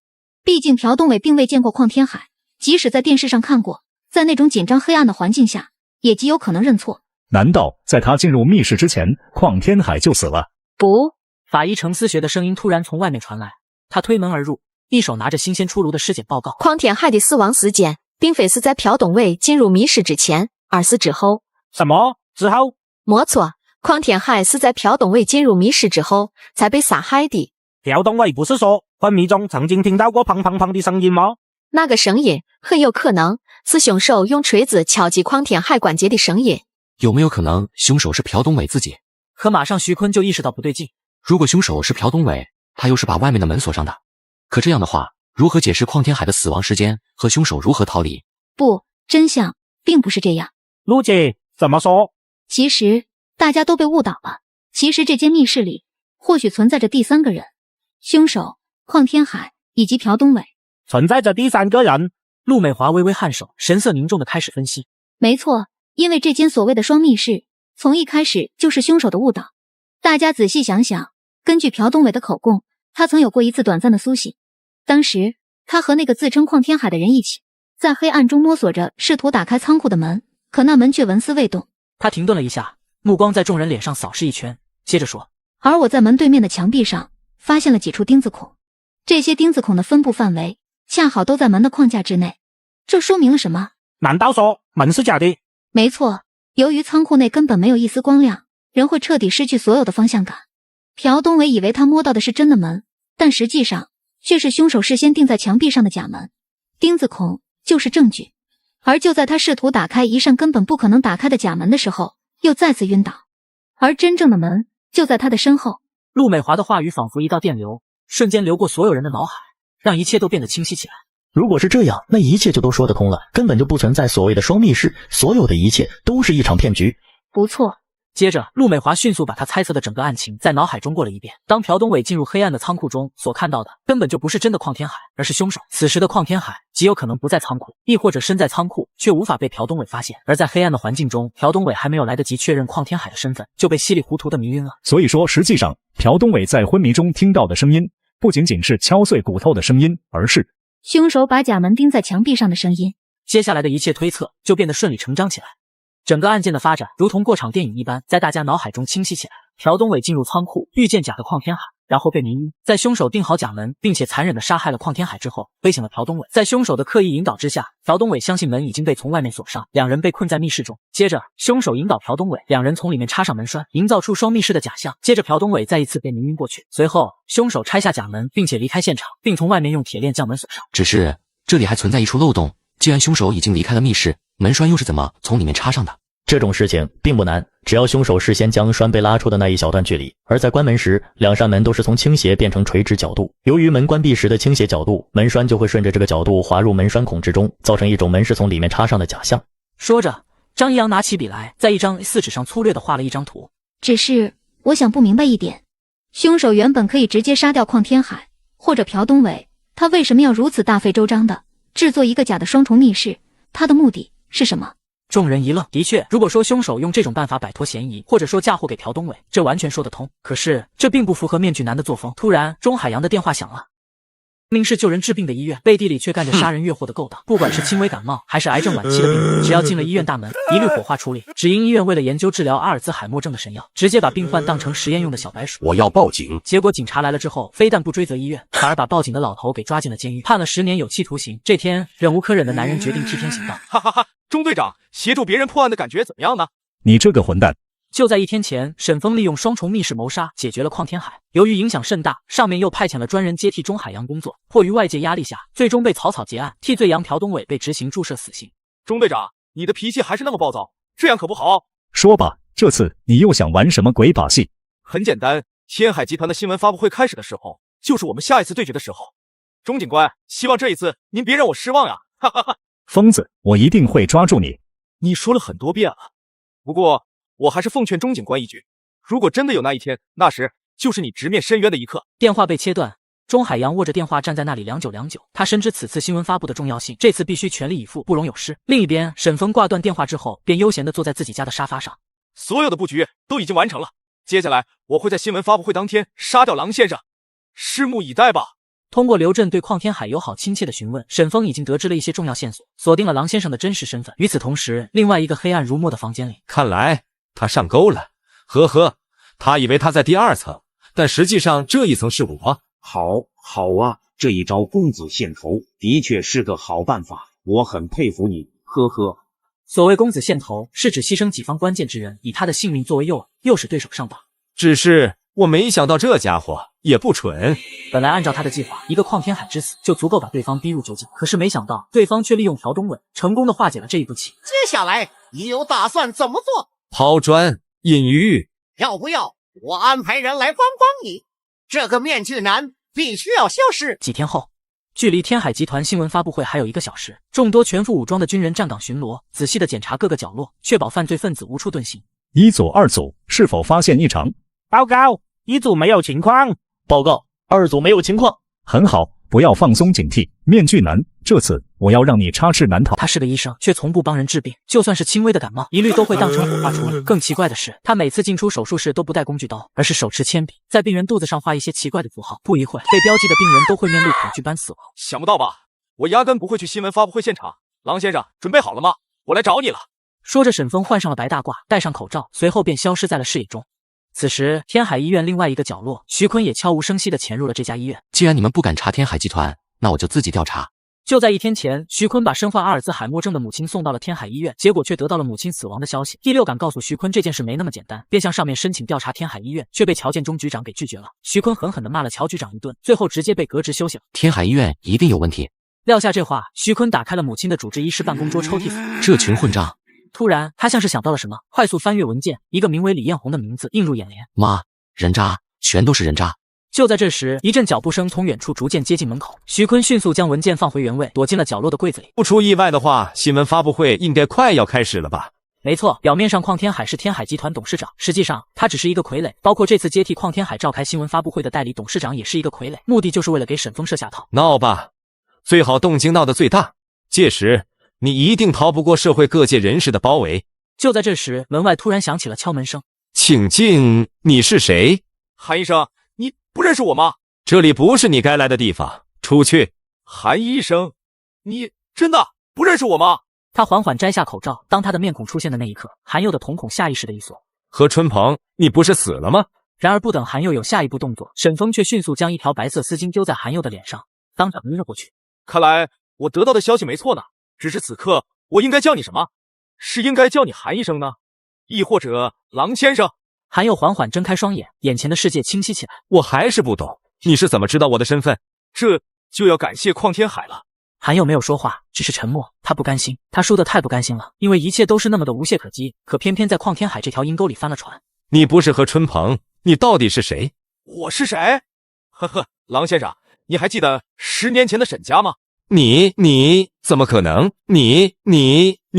R: 毕竟朴东伟并未见过邝天海，即使在电视上看过，在那种紧张黑暗的环境下，也极有可能认错。
E: 难道在他进入密室之前，邝天海就死了？
R: 不，
A: 法医程思学的声音突然从外面传来，他推门而入，一手拿着新鲜出炉的尸检报告。
S: 邝天海的死亡时间并非是在朴东伟进入密室之前，而是之后。
G: 什么？之后？
S: 没错，邝天海是在朴东伟进入密室之后才被杀害的。
G: 朴东伟不是说昏迷中曾经听到过砰砰砰的声音吗？
S: 那个声音很有可能是凶手用锤子敲击邝天海关节的声音。
F: 有没有可能凶手是朴东伟自己？
A: 可马上徐坤就意识到不对劲。
F: 如果凶手是朴东伟，他又是把外面的门锁上的，可这样的话，如何解释邝天海的死亡时间和凶手如何逃离？
R: 不，真相并不是这样。
G: 陆姐，怎么说？
R: 其实大家都被误导了。其实这间密室里或许存在着第3个人，凶手邝天海以及朴东伟。
G: 存在着第3个人？
A: 陆美华微微颔首，神色凝重地开始分析。
R: 没错，因为这间所谓的双密室从一开始就是凶手的误导。大家仔细想想，根据朴东伟的口供，他曾有过一次短暂的苏醒。当时他和那个自称邝天海的人一起在黑暗中摸索着，试图打开仓库的门，可那门却纹丝未动。
A: 他停顿了一下，目光在众人脸上扫视一圈，接着说，
R: 而我在门对面的墙壁上发现了几处钉子孔，这些钉子孔的分布范围恰好都在门的框架之内。这说明了什么？
G: 难道说门是假的？
R: 没错，由于仓库内根本没有一丝光亮，人会彻底失去所有的方向感。朴东伟以为他摸到的是真的门，但实际上却是凶手事先钉在墙壁上的假门。钉子孔就是证据，而就在他试图打开一扇根本不可能打开的假门的时候，又再次晕倒，而真正的门就在他的身后。
A: 陆美华的话语仿佛一道电流，瞬间流过所有人的脑海，让一切都变得清晰起来。
M: 如果是这样，那一切就都说得通了，根本就不存在所谓的双密室，所有的一切都是一场骗局。
R: 不错。
A: 接着，陆美华迅速把他猜测的整个案情在脑海中过了一遍。当朴东伟进入黑暗的仓库中所看到的，根本就不是真的邝天海，而是凶手。此时的邝天海极有可能不在仓库，亦或者身在仓库，却无法被朴东伟发现。而在黑暗的环境中，朴东伟还没有来得及确认邝天海的身份，就被稀里糊涂的迷晕了。
E: 所以说，实际上朴东伟在昏迷中听到的声音，不仅仅是敲碎骨头的声音，而是
R: 凶手把假门钉在墙壁上的声音。
A: 接下来的一切推测就变得顺理成章起来。整个案件的发展如同过场电影一般，在大家脑海中清晰起来。朴东伟进入仓库，遇见假的邝天海，然后被迷晕。在凶手定好假门，并且残忍地杀害了邝天海之后，威胁了朴东伟。在凶手的刻意引导之下，朴东伟相信门已经被从外面锁上，两人被困在密室中。接着，凶手引导朴东伟，两人从里面插上门栓，营造出双密室的假象。接着，朴东伟再一次被迷晕过去。随后，凶手拆下假门，并且离开现场，并从外面用铁链将门锁上。
F: 只是这里还存在一处漏洞，既然凶手已经离开了密室，门栓又是怎么从里面插上的？
M: 这种事情并不难，只要凶手事先将栓被拉出的那一小段距离，而在关门时，两扇门都是从倾斜变成垂直角度。由于门关闭时的倾斜角度，门栓就会顺着这个角度滑入门栓孔之中，造成一种门是从里面插上的假象。
A: 说着，张一阳拿起笔来，在一张 A4 纸上粗略地画了一张图。
R: 只是我想不明白一点，凶手原本可以直接杀掉邝天海或者朴东伟，他为什么要如此大费周章的制作一个假的双重密室？他的目的是什么？
A: 众人一愣，的确，如果说凶手用这种办法摆脱嫌疑，或者说嫁祸给朴东伟，这完全说得通。可是这并不符合面具男的作风。突然，钟海洋的电话响了。明明是救人治病的医院，背地里却干着杀人越货的勾当。不管是轻微感冒还是癌症晚期的病人，只要进了医院大门，一律火化处理。只因医院为了研究治疗阿尔兹海默症的神药，直接把病患当成实验用的小白鼠。
O: 我要报警。
A: 结果警察来了之后，非但不追责医院，反而把报警的老头给抓进了监狱，判了10年有期徒刑。这天，忍无可忍的男人决定替天行道。
C: 哈哈哈，钟队长协助别人破案的感觉怎么样呢？
E: 你这个混蛋！
A: 就在1天前，沈峰利用双重密室谋杀解决了邝天海。由于影响甚大，上面又派遣了专人接替钟海洋工作。迫于外界压力下，最终被草草结案，替罪羊朴东伟被执行注射死刑。
C: 钟队长，你的脾气还是那么暴躁，这样可不好。
E: 说吧，这次你又想玩什么鬼把戏？
C: 很简单，天海集团的新闻发布会开始的时候，就是我们下一次对决的时候。钟警官，希望这一次您别让我失望呀！哈哈哈。
E: 疯子，我一定会抓住你。
C: 你说了很多遍了，不过我还是奉劝钟警官一句，如果真的有那一天，那时就是你直面深渊的一刻。
A: 电话被切断，钟海洋握着电话站在那里良久良久，他深知此次新闻发布的重要性，这次必须全力以赴，不容有失。另一边，沈峰挂断电话之后，便悠闲地坐在自己家的沙发上。
C: 所有的布局都已经完成了，接下来我会在新闻发布会当天杀掉狼先生，拭目以待吧。
A: 通过刘震对邝天海友好亲切的询问，沈峰已经得知了一些重要线索，锁定了狼先生的真实身份。与此同时，另外一个黑暗如墨的房间里，
K: 看来他上钩了。呵呵，他以为他在第2层，但实际上这一层是我。
P: 好啊，这一招公子献头的确是个好办法，我很佩服你。呵呵。
A: 所谓公子献头，是指牺牲己方关键之人，以他的性命作为诱饵，诱使对手上当。
K: 只是我没想到这家伙也不蠢。
A: 本来按照他的计划，一个邝天海之死就足够把对方逼入囚禁，可是没想到对方却利用朴东伟，成功的化解了这一步棋。
J: 接下来你有打算怎么做？
K: 抛砖引玉。
J: 要不要我安排人来帮你？这个面具男必须要消失。
A: 几天后，距离天海集团新闻发布会还有1个小时，众多全副武装的军人站岗巡逻，仔细的检查各个角落，确保犯罪分子无处遁形。
E: 一组、2组是否发现异常？
G: 报告，1组没有情况。
M: 报告，2组没有情况。
E: 很好，不要放松警惕。面具男，这次我要让你插翅难逃。
A: 他是个医生，却从不帮人治病，就算是轻微的感冒，一律都会当成火化处理。更奇怪的是，他每次进出手术室都不带工具刀，而是手持铅笔，在病人肚子上画一些奇怪的符号。不一会被标记的病人都会面露恐惧般死亡。
C: 想不到吧？我压根不会去新闻发布会现场。狼先生，准备好了吗？我来找你了。
A: 说着，沈峰换上了白大褂，戴上口罩，随后便消失在了视野中。此时，天海医院另外一个角落，徐坤也悄无声息地潜入了这家医院。
F: 既然你们不敢查天海集团，那我就自己调查。
A: 就在1天前，徐坤把身患阿尔兹海默症的母亲送到了天海医院，结果却得到了母亲死亡的消息。第六感告诉徐坤这件事没那么简单，便向上面申请调查天海医院，却被乔建中局长给拒绝了。徐坤狠狠地骂了乔局长一顿，最后直接被革职休息了。
F: 天海医院一定有问题。
A: 撂下这话，徐坤打开了母亲的主治医师办公桌抽屉府。
F: 这群混账！
A: 突然，他像是想到了什么，快速翻阅文件，一个名为李艳红的名字映入眼帘。
F: 妈，人渣，全都是人渣！
A: 就在这时，一阵脚步声从远处逐渐接近门口。徐坤迅速将文件放回原位，躲进了角落的柜子里。
K: 不出意外的话，新闻发布会应该快要开始了吧？
A: 没错，表面上邝天海是天海集团董事长，实际上他只是一个傀儡。包括这次接替邝天海召开新闻发布会的代理董事长也是一个傀儡，目的就是为了给沈峰设下套。
K: 闹吧，最好动静闹得最大，届时你一定逃不过社会各界人士的包围。
A: 就在这时，门外突然响起了敲门声。
K: 请进，你是谁？
C: 韩医生，你不认识我吗？
K: 这里不是你该来的地方，出去。
C: 韩医生，你真的不认识我吗？
A: 他缓缓摘下口罩，当他的面孔出现的那一刻，韩佑的瞳孔下意识的一缩。
K: 何春鹏，你不是死了吗？
A: 然而不等韩佑有下一步动作，沈峰却迅速将一条白色丝巾丢在韩佑的脸上，当场晕了过去。
C: 看来我得到的消息没错呢，只是此刻我应该叫你什么？是应该叫你韩医生呢，亦或者郎先生？
A: 韩佑缓缓睁开双眼，眼前的世界清晰起来。
K: 我还是不懂，你是怎么知道我的身份？
C: 这就要感谢邝天海了。
A: 韩佑没有说话，只是沉默。他不甘心，他输得太不甘心了，因为一切都是那么的无懈可击，可偏偏在邝天海这条阴沟里翻了船。
K: 你不是何春鹏，你到底是谁？
C: 我是谁？呵呵，郎先生，你还记得10年前的沈家吗？
K: 你怎么可能？你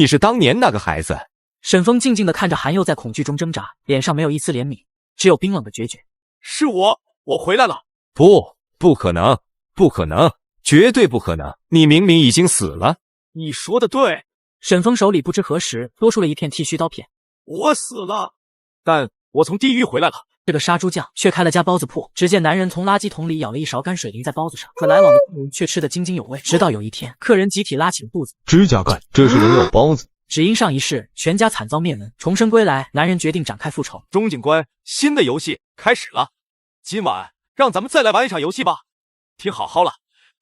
K: 是当年那个孩子。
A: 沈峰静静地看着韩佑在恐惧中挣扎，脸上没有一丝怜悯，只有冰冷的决绝。
C: 是我回来了。
K: 不可能，不可能，绝对不可能！你明明已经死了。
C: 你说的对。
A: 沈峰手里不知何时多出了一片剃须刀片。
C: 我死了，但我从地狱回来了。
A: 这个杀猪匠却开了家包子铺。只见男人从垃圾桶里舀了一勺干水淋在包子上，可来往的客人却吃得津津有味。直到有一天，客人集体拉起了肚子。
Q: 指甲盖，这是人肉包子。
A: 只因上一世，全家惨遭灭门。重生归来，男人决定展开复仇。
C: 钟警官，新的游戏开始了。今晚让咱们再来玩一场游戏吧。听好了，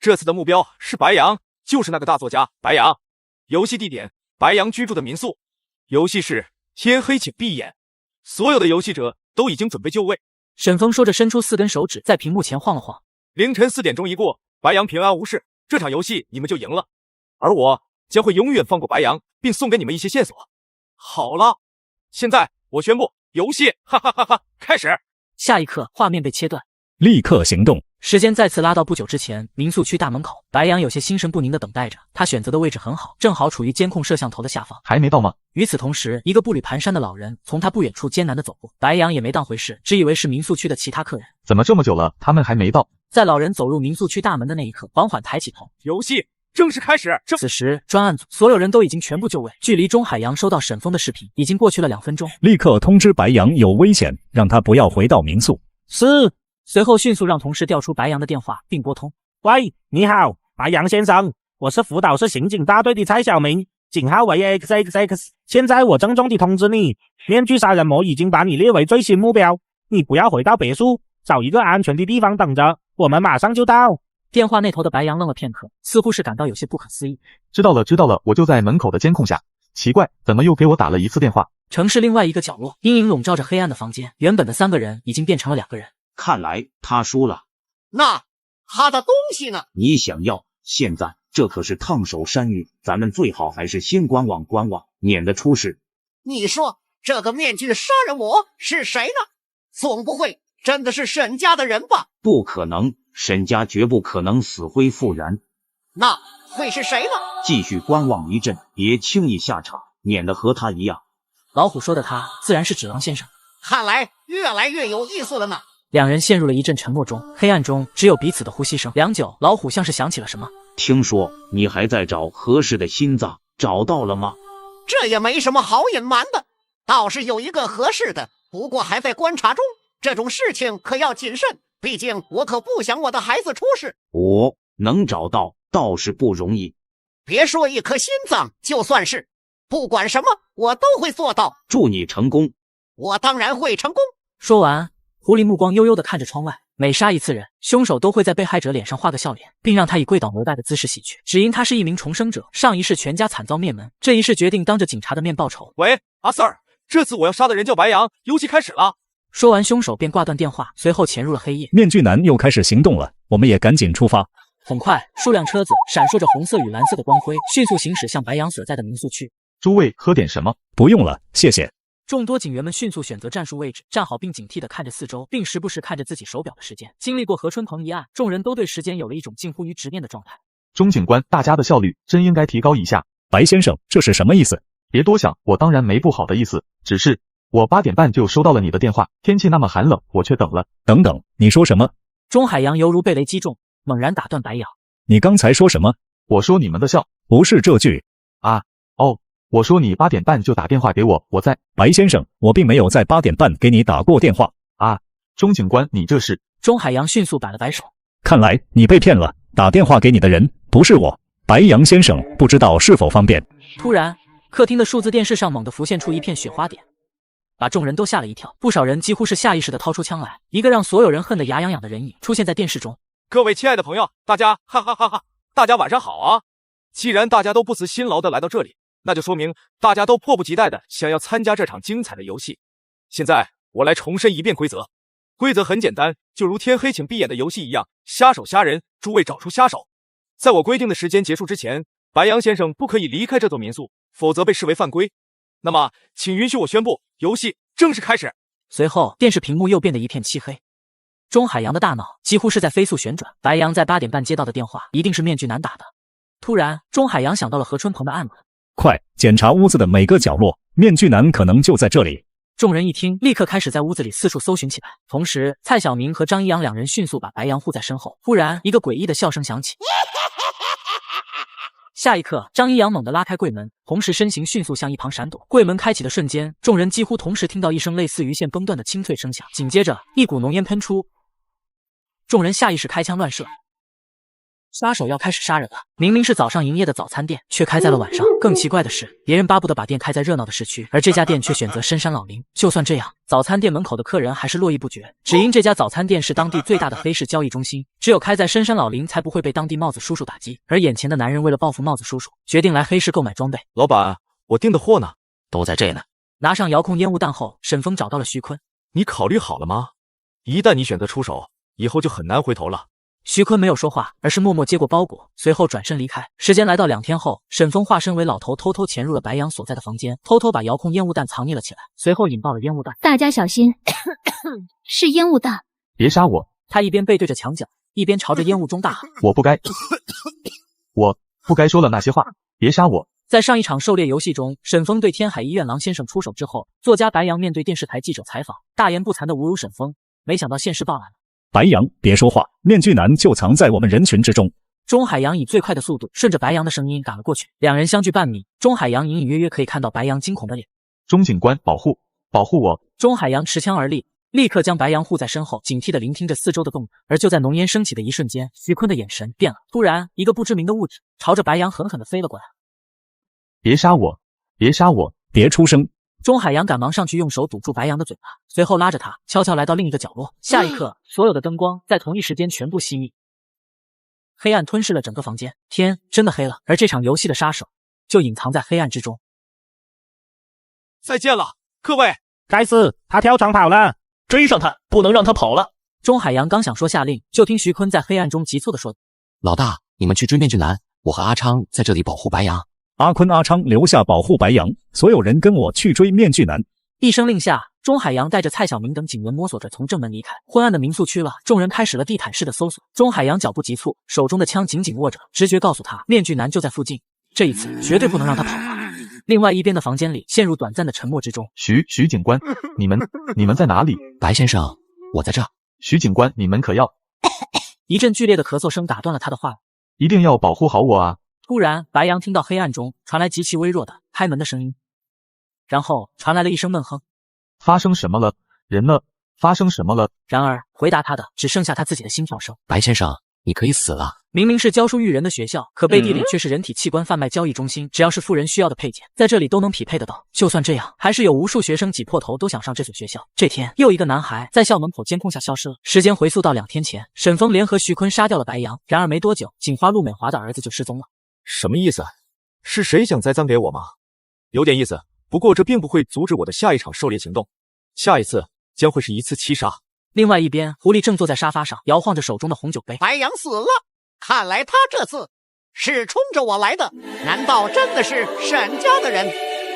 C: 这次的目标是白羊，就是那个大作家白羊。游戏地点：白羊居住的民宿。游戏是天黑请闭眼。所有的游戏者都已经准备就位。
A: 沈峰说着，伸出4根手指在屏幕前晃了晃。
C: 凌晨4点钟一过，白羊平安无事，这场游戏你们就赢了，而我将会永远放过白羊，并送给你们一些线索。好了，现在我宣布游戏哈哈哈哈开始。
A: 下一刻，画面被切断，
E: 立刻行动。
A: 时间再次拉到不久之前，民宿区大门口，白羊有些心神不宁地等待着。他选择的位置很好，正好处于监控摄像头的下方。
I: 还没到吗？
A: 与此同时，一个步履蹒跚的老人从他不远处艰难地走过。白羊也没当回事，只以为是民宿区的其他客人。
I: 怎么这么久了，他们还没到？
A: 在老人走入民宿区大门的那一刻，缓缓抬起头。
C: 游戏正式开始。
A: 此时，专案组所有人都已经全部就位。距离钟海洋收到沈峰的视频已经过去了2分钟。
E: 立刻通知白羊有危险，让他不要回到民宿。
G: 是。
A: 随后迅速让同事调出白羊的电话并拨通。
G: 喂，你好，白羊先生，我是辅导室刑警大队的蔡小明，警号为 XXX。现在我郑重地通知你，面具杀人魔已经把你列为最新目标，你不要回到别墅，找一个安全的地方等着，我们马上就到。
A: 电话那头的白羊愣了片刻，似乎是感到有些不可思议。
I: 知道了，我就在门口的监控下。奇怪，怎么又给我打了一次电话？
A: 城市另外一个角落，阴影笼罩着黑暗的房间，原本的3个人已经变成了2个人。
P: 看来他输了。
J: 那他的东西呢？
P: 你想要？现在这可是烫手山芋，咱们最好还是先观望，免得出事。
J: 你说这个面具杀人魔是谁呢？总不会真的是沈家的人吧？
P: 不可能，沈家绝不可能死灰复燃。
J: 那会是谁呢？
P: 继续观望一阵，别轻易下场，免得和他一样。
A: 老虎说的他自然是指郎先生。
J: 看来越来越有意思了呢。
A: 2人陷入了一阵沉默中，黑暗中只有彼此的呼吸声。良久，老虎像是想起了什么。
P: 听说你还在找合适的心脏，找到了吗？
J: 这也没什么好隐瞒的，倒是有一个合适的，不过还在观察中。这种事情可要谨慎，毕竟我可不想我的孩子出事。
P: 我能找到倒是不容易。
J: 别说一颗心脏，就算是不管什么我都会做到。
P: 祝你成功。
J: 我当然会成功。
A: 说完，狐狸目光悠悠地看着窗外。每杀一次人，凶手都会在被害者脸上画个笑脸，并让他以跪倒膜拜的姿势洗去。只因他是一名重生者，上一世全家惨遭灭门，这一世决定当着警察的面报仇。
C: 喂，阿 Sir， 这次我要杀的人叫白羊，游戏开始了。
A: 说完，凶手便挂断电话，随后潜入了黑夜。
E: 面具男又开始行动了，我们也赶紧出发。
A: 很快，数辆车子闪烁着红色与蓝色的光辉，迅速行驶向白羊所在的民宿区。
I: 诸位喝点什么？
E: 不用了，谢谢。
A: 众多警员们迅速选择战术位置，站好并警惕地看着四周，并时不时看着自己手表的时间。经历过何春鹏一案，众人都对时间有了一种近乎于执念的状态。
I: 钟警官，大家的效率真应该提高一下。
E: 白先生，这是什么意思？
I: 别多想，我当然没不好的意思，只是我8点半就收到了你的电话，天气那么寒冷，我却等了。
E: 等等，你说什么？
A: 钟海洋犹如被雷击中，猛然打断白羊。
E: 你刚才说什么？
I: 我说你们的笑。
E: 不是这句。
I: 啊，哦。我说你8点半就打电话给我，我在。
E: 白先生，我并没有在8点半给你打过电话。
I: 啊，钟警官，你这是……
A: 钟海洋迅速摆了摆手。
E: 看来你被骗了，打电话给你的人不是我。白羊先生，不知道是否方便？
A: 突然，客厅的数字电视上猛地浮现出一片雪花点。把众人都吓了一跳，不少人几乎是下意识的掏出枪来。一个让所有人恨得牙痒痒的人影出现在电视中。
C: 各位亲爱的朋友，大家哈哈哈哈，大家晚上好啊！既然大家都不辞辛劳的来到这里，那就说明大家都迫不及待的想要参加这场精彩的游戏。现在我来重申一遍规则。规则很简单，就如天黑请闭眼的游戏一样，瞎手瞎人，诸位找出瞎手。在我规定的时间结束之前，白杨先生不可以离开这座民宿，否则被视为犯规。那么，请允许我宣布，游戏正式开始。
A: 随后，电视屏幕又变得一片漆黑。钟海洋的大脑几乎是在飞速旋转。白杨在8点半接到的电话，一定是面具男打的。突然，钟海洋想到了何春鹏的案子。
E: 快检查屋子的每个角落，面具男可能就在这里。
A: 众人一听，立刻开始在屋子里四处搜寻起来。同时，蔡晓明和张一阳两人迅速把白杨护在身后。忽然，一个诡异的笑声响起。下一刻，张一阳猛地拉开柜门，同时身形迅速向一旁闪躲。柜门开启的瞬间，众人几乎同时听到一声类似于线崩断的清脆声响，紧接着一股浓烟喷出，众人下意识开枪乱射。杀手要开始杀人了，明明是早上营业的早餐店，却开在了晚上。更奇怪的是，别人巴不得把店开在热闹的市区，而这家店却选择深山老林。就算这样，早餐店门口的客人还是络绎不绝，只因这家早餐店是当地最大的黑市交易中心，只有开在深山老林才不会被当地帽子叔叔打击。而眼前的男人为了报复帽子叔叔，决定来黑市购买装备。
C: 老板，我订的货呢？
N: 都在这呢。
A: 拿上遥控烟雾弹后，沈峰找到了徐坤。
C: 你考虑好了吗？一旦你选择出手，以后就很难回头了。
A: 徐坤没有说话，而是默默接过包裹，随后转身离开。时间来到2天后，沈峰化身为老头，偷偷潜入了白杨所在的房间，偷偷把遥控烟雾弹藏匿了起来，随后引爆了烟雾弹。
R: 大家小心，是烟雾弹！
I: 别杀我！
A: 他一边背对着墙角，一边朝着烟雾中大喊：“
I: 我不该说了那些话，别杀我！”
A: 在上一场狩猎游戏中，沈峰对天海医院郎先生出手之后，作家白杨面对电视台记者采访，大言不惭地侮辱沈峰。没想到现实报来了。
E: 白杨，别说话，面具男就藏在我们人群之中。
A: 钟海洋以最快的速度顺着白杨的声音赶了过去，两人相距半米。钟海洋隐隐约约可以看到白杨惊恐的脸。
I: 钟警官，保护我！
A: 钟海洋持枪而立，立刻将白杨护在身后，警惕地聆听着四周的动静。而就在浓烟升起的一瞬间，徐坤的眼神变了。突然，一个不知名的物质朝着白杨狠狠地飞了过来。
I: 别杀我！
E: 别出声！
A: 钟海洋赶忙上去用手堵住白杨的嘴巴，随后拉着他悄悄来到另一个角落。下一刻，所有的灯光在同一时间全部熄灭，黑暗吞噬了整个房间，天真的黑了。而这场游戏的杀手就隐藏在黑暗之中。
C: 再见了，各位！
G: 该死，他跳床跑了！
M: 追上他，不能让他跑了！
A: 钟海洋刚想说下令，就听徐坤在黑暗中急促地说：“
F: 老大，你们去追面具男，我和阿昌在这里保护白杨。”
E: 阿坤、阿昌留下保护白杨，所有人跟我去追面具男。
A: 一声令下，钟海洋带着蔡晓明等警员摸索着从正门离开。昏暗的民宿区了，众人开始了地毯式的搜索。钟海洋脚步急促，手中的枪紧紧握着，直觉告诉他，面具男就在附近，这一次绝对不能让他跑了。另外一边的房间里陷入短暂的沉默之中。
I: 徐警官，你们在哪里？
F: 白先生，我在这。
I: 徐警官，你们可要……
A: 一阵剧烈的咳嗽声打断了他的话。
I: 一定要保护好我啊！
A: 突然，白杨听到黑暗中传来极其微弱的开门的声音，然后传来了一声闷哼。
I: 发生什么了？人呢？发生什么了？
A: 然而，回答他的只剩下他自己的心跳声。
F: 白先生，你可以死了。
A: 明明是教书育人的学校，可背地里却是人体器官贩卖交易中心。只要是富人需要的配件，在这里都能匹配得到。就算这样，还是有无数学生挤破头都想上这所学校。这天，又一个男孩在校门口监控下消失了。时间回溯到2天前，沈峰联合徐坤杀掉了白杨。然而没多久，警花陆美华的儿子就失踪了。
C: 什么意思？是谁想栽赃给我吗？有点意思，不过这并不会阻止我的下一场狩猎行动。下一次将会是一次7杀。
A: 另外一边，狐狸正坐在沙发上，摇晃着手中的红酒杯。
J: 白杨死了，看来他这次是冲着我来的。难道真的是沈家的人？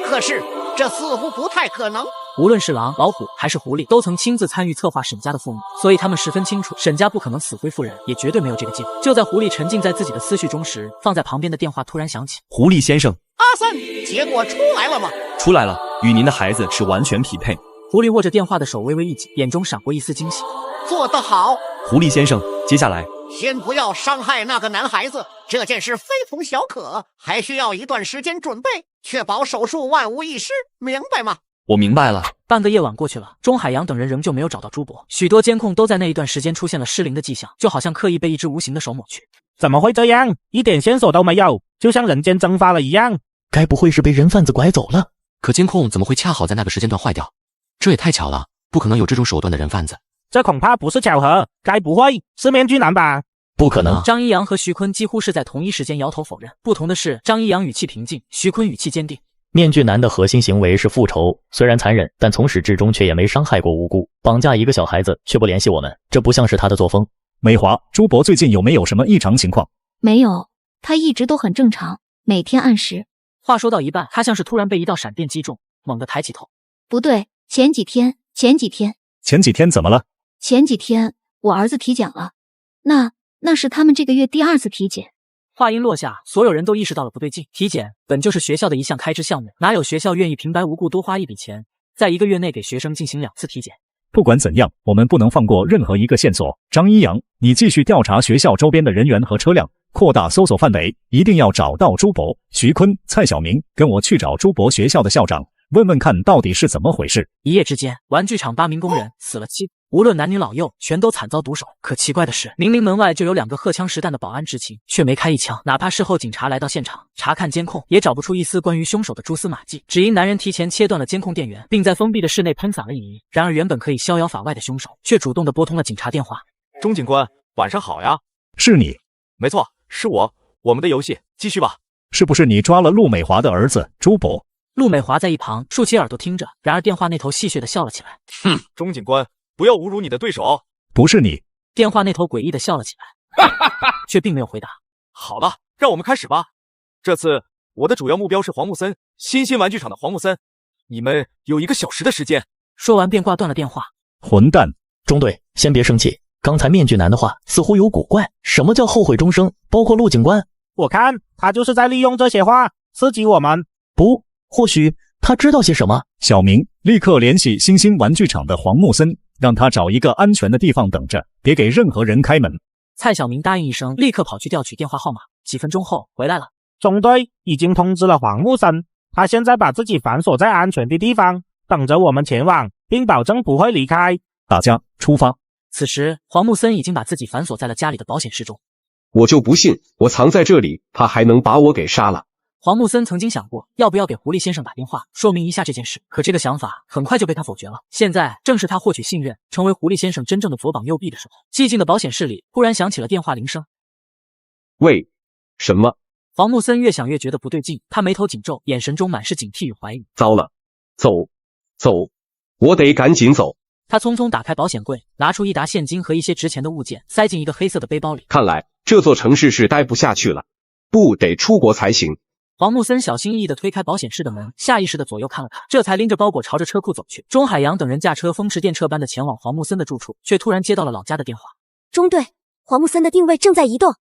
J: 可是这似乎不太可能。
A: 无论是狼、老虎还是狐狸，都曾亲自参与策划沈家的覆灭，所以他们十分清楚，沈家不可能死灰复燃，也绝对没有这个机会。就在狐狸沉浸在自己的思绪中时，放在旁边的电话突然响起。
L: 狐狸先生，
J: 阿三，结果出来了吗？
L: 出来了，与您的孩子是完全匹配。
A: 狐狸握着电话的手微微一紧，眼中闪过一丝惊喜。
J: 做得好，
L: 狐狸先生，接下来
J: 先不要伤害那个男孩子，这件事非同小可，还需要一段时间准备，确保手术万无一失，明白吗？
L: 我明白了。
A: 半个夜晚过去了，钟海洋等人仍旧没有找到朱博，许多监控都在那一段时间出现了失灵的迹象，就好像刻意被一只无形的手抹去。
G: 怎么会这样？一点线索都没有，就像人间蒸发了一样。
M: 该不会是被人贩子拐走了？
F: 可监控怎么会恰好在那个时间段坏掉？这也太巧了，不可能有这种手段的人贩子。
G: 这恐怕不是巧合，该不会是面具男吧？
M: 不可能。
A: 张一阳和徐坤几乎是在同一时间摇头否认，不同的是，张一阳语气平静，徐坤语气坚定。
M: 面具男的核心行为是复仇，虽然残忍，但从始至终却也没伤害过无辜。绑架一个小孩子却不联系我们，这不像是他的作风。
E: 美华，朱博最近有没有什么异常情况？
R: 没有，他一直都很正常，每天按时。
A: 话说到一半，他像是突然被一道闪电击中，猛地抬起头。
R: 不对，前几天
E: 前几天怎么了？
R: 前几天我儿子体检了，那是他们这个月第2次体检。
A: 话音落下，所有人都意识到了不对劲。体检本就是学校的一项开支项目，哪有学校愿意平白无故多花一笔钱，在1个月内给学生进行2次体检？
E: 不管怎样，我们不能放过任何一个线索。张一阳，你继续调查学校周边的人员和车辆，扩大搜索范围，一定要找到朱博、徐坤、蔡晓明，跟我去找朱博学校的校长，问问看到底是怎么回事。
A: 一夜之间，玩具厂8名工人死了7，无论男女老幼，全都惨遭毒手。可奇怪的是，明明门外就有2个荷枪实弹的保安执勤，却没开一枪。哪怕事后警察来到现场查看监控，也找不出一丝关于凶手的蛛丝马迹，只因男人提前切断了监控电源，并在封闭的室内喷洒了乙醚。然而原本可以逍遥法外的凶手，却主动地拨通了警察电话。
C: 钟警官，晚上好呀。
E: 是你？
C: 没错，是我。我们的游戏继续吧。
E: 是不是你抓了陆美华的儿子朱博？
A: 陆美华在一旁竖起耳朵听着，然而电话那头戏谑地笑了起来。
C: 哼，钟警官，不要侮辱你的对手。
E: 不是你。
A: 电话那头诡异地笑了起来，却并没有回答。
C: 好了，让我们开始吧。这次我的主要目标是黄木森，新兴玩具厂的黄木森。你们有1个小时的时间。
A: 说完便挂断了电话。
E: 混蛋！
M: 中队，先别生气，刚才面具男的话似乎有古怪。什么叫后悔终生？包括陆警官？
G: 我看他就是在利用这些话刺激我们。
M: 不，或许他知道些什么。
E: 小明，立刻联系新兴玩具厂的黄木森，让他找一个安全的地方等着，别给任何人开门。
A: 蔡晓明答应一声，立刻跑去调取电话号码。几分钟后回来了。
G: 中队已经通知了黄木森，他现在把自己反锁在安全的地方，等着我们前往，并保证不会离开。
E: 大家出发。
A: 此时，黄木森已经把自己反锁在了家里的保险室中。
H: 我就不信我藏在这里，他还能把我给杀了。
A: 黄木森曾经想过要不要给狐狸先生打电话说明一下这件事，可这个想法很快就被他否决了。现在正是他获取信任，成为狐狸先生真正的左膀右臂的时候。寂静的保险室里忽然响起了电话铃声。
H: 喂，什么？
A: 黄木森越想越觉得不对劲，他眉头紧皱，眼神中满是警惕与怀疑。
H: 糟了，走，我得赶紧走。
A: 他匆匆打开保险柜，拿出一沓现金和一些值钱的物件，塞进一个黑色的背包里。
H: 看来这座城市是待不下去了，不得出国才行。
A: 黄木森小心翼翼地推开保险室的门，下意识地左右看了看，这才拎着包裹朝着车库走去。钟海洋等人驾车风驰电掣般的前往黄木森的住处，却突然接到了老家的电话。
U: 中队，黄木森的定位正在移动，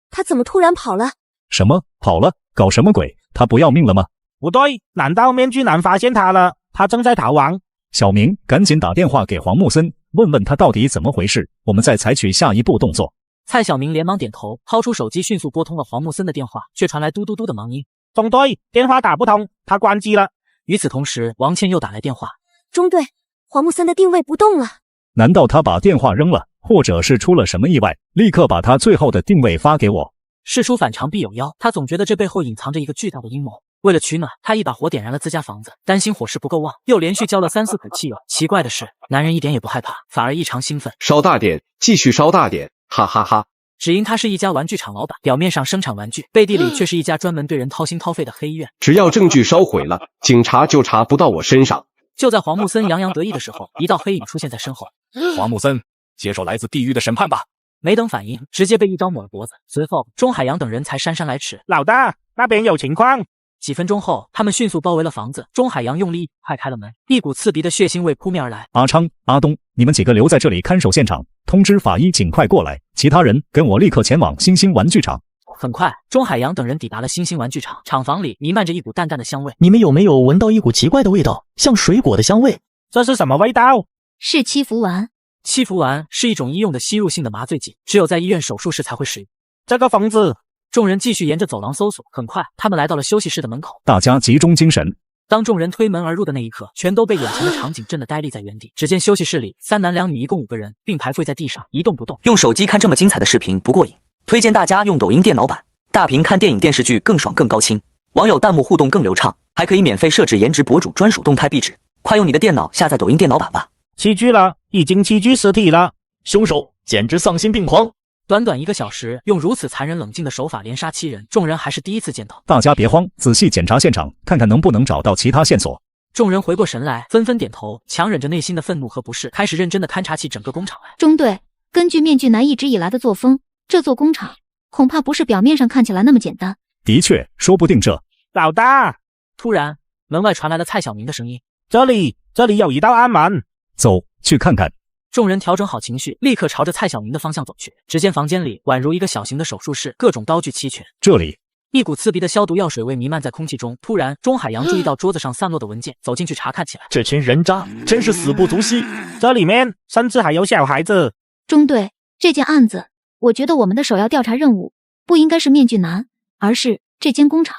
U: 他怎么突然跑了？
E: 什么跑了？搞什么鬼？他不要命了吗？
G: 不对，难道面具男发现他了？他正在逃亡。
E: 小明，赶紧打电话给黄木森，问问他到底怎么回事，我们再采取下一步动作。
A: 蔡晓明连忙点头，掏出手机迅速拨通了黄木森的电话，却传来嘟嘟嘟的忙音。
G: 中队，电话打不通，他关机了。
A: 与此同时，王倩又打来电话。
U: 中队，黄木森的定位不动了。
E: 难道他把电话扔了，或者是出了什么意外？立刻把他最后的定位发给我。
A: 事出反常必有妖，他总觉得这背后隐藏着一个巨大的阴谋。为了取暖，他一把火点燃了自家房子，担心火势不够旺，又连续浇了3、4口汽油。奇怪的是，男人一点也不害怕，反而异常兴奋。
H: 烧大点，继续烧大点，哈哈哈。
A: 只因他是一家玩具厂老板，表面上生产玩具，背地里却是一家专门对人掏心掏肺的黑医院。
H: 只要证据烧毁了，警察就查不到我身上。
A: 就在黄木森洋洋得意的时候，一道黑影出现在身后。
O: 黄木森，接受来自地狱的审判吧。
A: 没等反应，直接被一刀抹了脖子。随后，钟海洋等人才姗姗来迟。
G: 老大，那边有情况。
A: 几分钟后，他们迅速包围了房子。钟海洋用力踹开了门，一股刺鼻的血腥味扑面而来。
E: 阿昌、阿东，你们几个留在这里看守现场，通知法医尽快过来，其他人跟我立刻前往新兴玩具厂。
A: 很快，钟海洋等人抵达了新兴玩具厂，厂房里弥漫着一股淡淡的香味。
M: 你们有没有闻到一股奇怪的味道，像水果的香味？
G: 这是什么味道？
R: 是七福丸。
A: 七福丸是一种医用的吸入性的麻醉剂，只有在医院手术时才会使用。
G: 这个疯子！
A: 众人继续沿着走廊搜索，很快他们来到了休息室的门口。
E: 大家集中精神。
A: 当众人推门而入的那一刻，全都被眼前的场景震得呆立在原地。只见休息室里3男2女一共5个人，并排跪在地上一动不动。
L: 用手机看这么精彩的视频不过瘾，推荐大家用抖音电脑版，大屏看电影电视剧更爽更高清，网友弹幕互动更流畅，还可以免费设置颜值博主专属动态壁纸。快用你的电脑下载抖音电脑版吧。
G: 弃剧了，已经弃剧实体了。
M: 凶手简直丧心病狂。
A: 短短1个小时，用如此残忍冷静的手法连杀7人，众人还是第一次见到。
E: 大家别慌，仔细检查现场，看看能不能找到其他线索。
A: 众人回过神来，纷纷点头，强忍着内心的愤怒和不适，开始认真的勘察起整个工厂来。
R: 中队，根据面具男一直以来的作风，这座工厂恐怕不是表面上看起来那么简单。
E: 的确，说不定这……
G: 老大！
A: 突然，门外传来了蔡小明的声音：“
G: 这里有一道暗门。”
E: 走，去看看。
A: 众人调整好情绪，立刻朝着蔡小明的方向走去。只见房间里宛如一个小型的手术室，各种刀具齐全。
E: 这里。
A: 一股刺鼻的消毒药水味弥漫在空气中。突然，钟海洋注意到桌子上散落的文件，走进去查看起来。
M: 这群人渣真是死不足惜，
G: 这里面甚至还有小孩子。
R: 中队，这件案子，我觉得我们的首要调查任务不应该是面具男，而是这间工厂。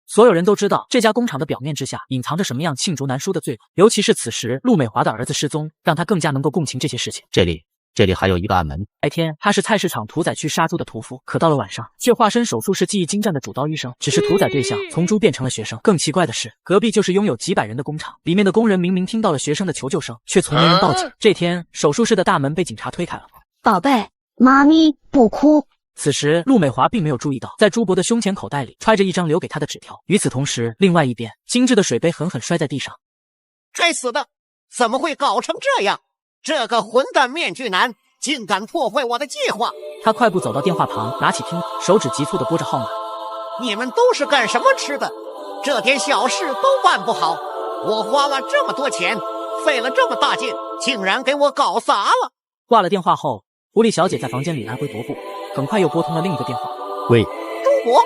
A: 所有人都知道这家工厂的表面之下隐藏着什么样罄竹难书的罪恶，尤其是此时陆美华的儿子失踪，让他更加能够共情这些事情。
N: 这里还有一个暗门。
A: 白天他是菜市场屠宰区杀猪的屠夫，可到了晚上却化身手术室技艺精湛的主刀医生，只是屠宰对象从猪变成了学生。更奇怪的是，隔壁就是拥有几百人的工厂，里面的工人明明听到了学生的求救声，却从没人报警。这天，手术室的大门被警察推开了。
R: 宝贝，
U: 妈咪不哭。
A: 此时，陆美华并没有注意到，在朱博的胸前口袋里揣着一张留给他的纸条。与此同时，另外一边，精致的水杯狠狠摔在地上。
J: 该死的，怎么会搞成这样？这个混蛋面具男竟敢破坏我的计划！
A: 他快步走到电话旁，拿起听筒，手指急促地拨着号码。
J: 你们都是干什么吃的？这点小事都办不好，我花了这么多钱，费了这么大劲，竟然给我搞砸了！
A: 挂了电话后，狐狸小姐在房间里来回踱步，很快又拨通了另一个电话。
M: 喂，
J: 朱博，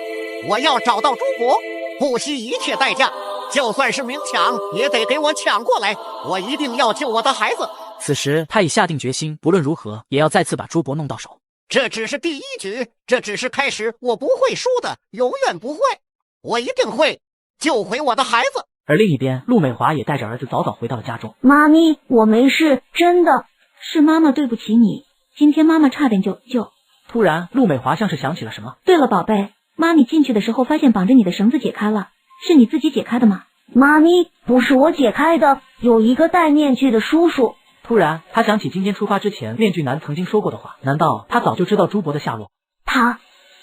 J: 我要找到朱博，不惜一切代价，就算是明抢也得给我抢过来，我一定要救我的孩子。
A: 此时他已下定决心，不论如何也要再次把朱博弄到手。
J: 这只是第一局，这只是开始，我不会输的，永远不会，我一定会救回我的孩子。
A: 而另一边，陆美华也带着儿子早早回到了家中。
U: 妈咪，我没事，真的。
R: 是妈妈对不起你，今天妈妈差点就……
A: 突然，陆美华像是想起了什么。
R: 对了，宝贝，妈咪进去的时候发现绑着你的绳子解开了，是你自己解开的吗？
U: 妈咪，不是我解开的，有一个戴面具的叔叔。
A: 突然，他想起今天出发之前面具男曾经说过的话，难道他早就知道朱博的下落？
U: 他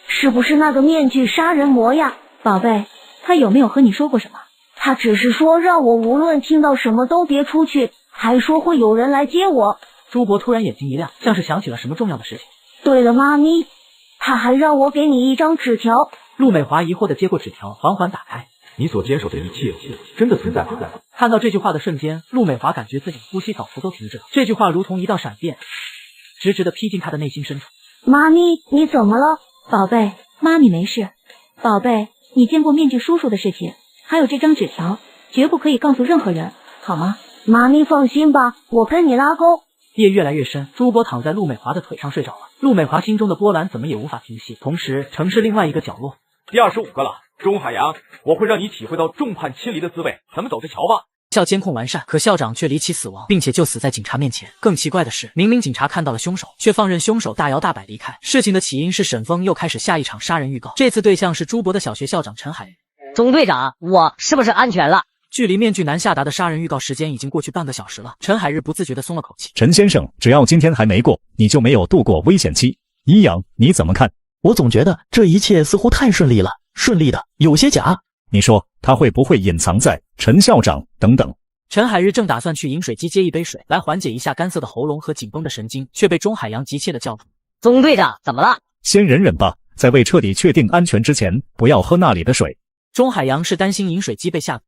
U: 是不是那个面具杀人魔呀？
R: 宝贝，他有没有和你说过什么？
U: 他只是说让我无论听到什么都别出去，还说会有人来接我。
A: 朱博突然眼睛一亮，像是想起了什么重要的事情。
U: 对了，妈咪，他还让我给你一张纸条。
A: 陆美华疑惑地接过纸条，缓缓打开。
D: 你所坚守的一切真的存在吗？
A: 看到这句话的瞬间，陆美华感觉自己呼吸仿佛都停止了。这句话如同一道闪电，直直地劈进她的内心深处。
U: 妈咪，你怎么了？
R: 宝贝，妈咪没事。宝贝，你见过面具叔叔的事情，还有这张纸条，绝不可以告诉任何人，好吗？
U: 妈咪放心吧，我陪你拉钩。
A: 夜越来越深，朱博躺在陆美华的腿上睡着了。陆美华心中的波澜怎么也无法平息，同时城市另外一个角落，
C: 第25个了，钟海洋，我会让你体会到众叛亲离的滋味，咱们走着瞧吧。
A: 校监控完善，可校长却离奇死亡，并且就死在警察面前。更奇怪的是，明明警察看到了凶手，却放任凶手大摇大摆离开。事情的起因是沈峰又开始下一场杀人预告，这次对象是朱博的小学校长陈海。
T: 钟队长，我是不是安全了？
A: 距离面具男下达的杀人预告时间已经过去半个小时了，陈海日不自觉地松了口气。
E: 陈先生，只要今天还没过，你就没有度过危险期。一阳，你怎么看？
M: 我总觉得这一切似乎太顺利了，顺利的有些假。
E: 你说他会不会隐藏在陈校长等等？
A: 陈海日正打算去饮水机接一杯水来缓解一下干涩的喉咙和紧绷的神经，却被钟海洋急切地叫住。
T: 钟队长，怎么了？
E: 先忍忍吧，在未彻底确定安全之前，不要喝那里的水。
A: 钟海洋是担心饮水机被吓到，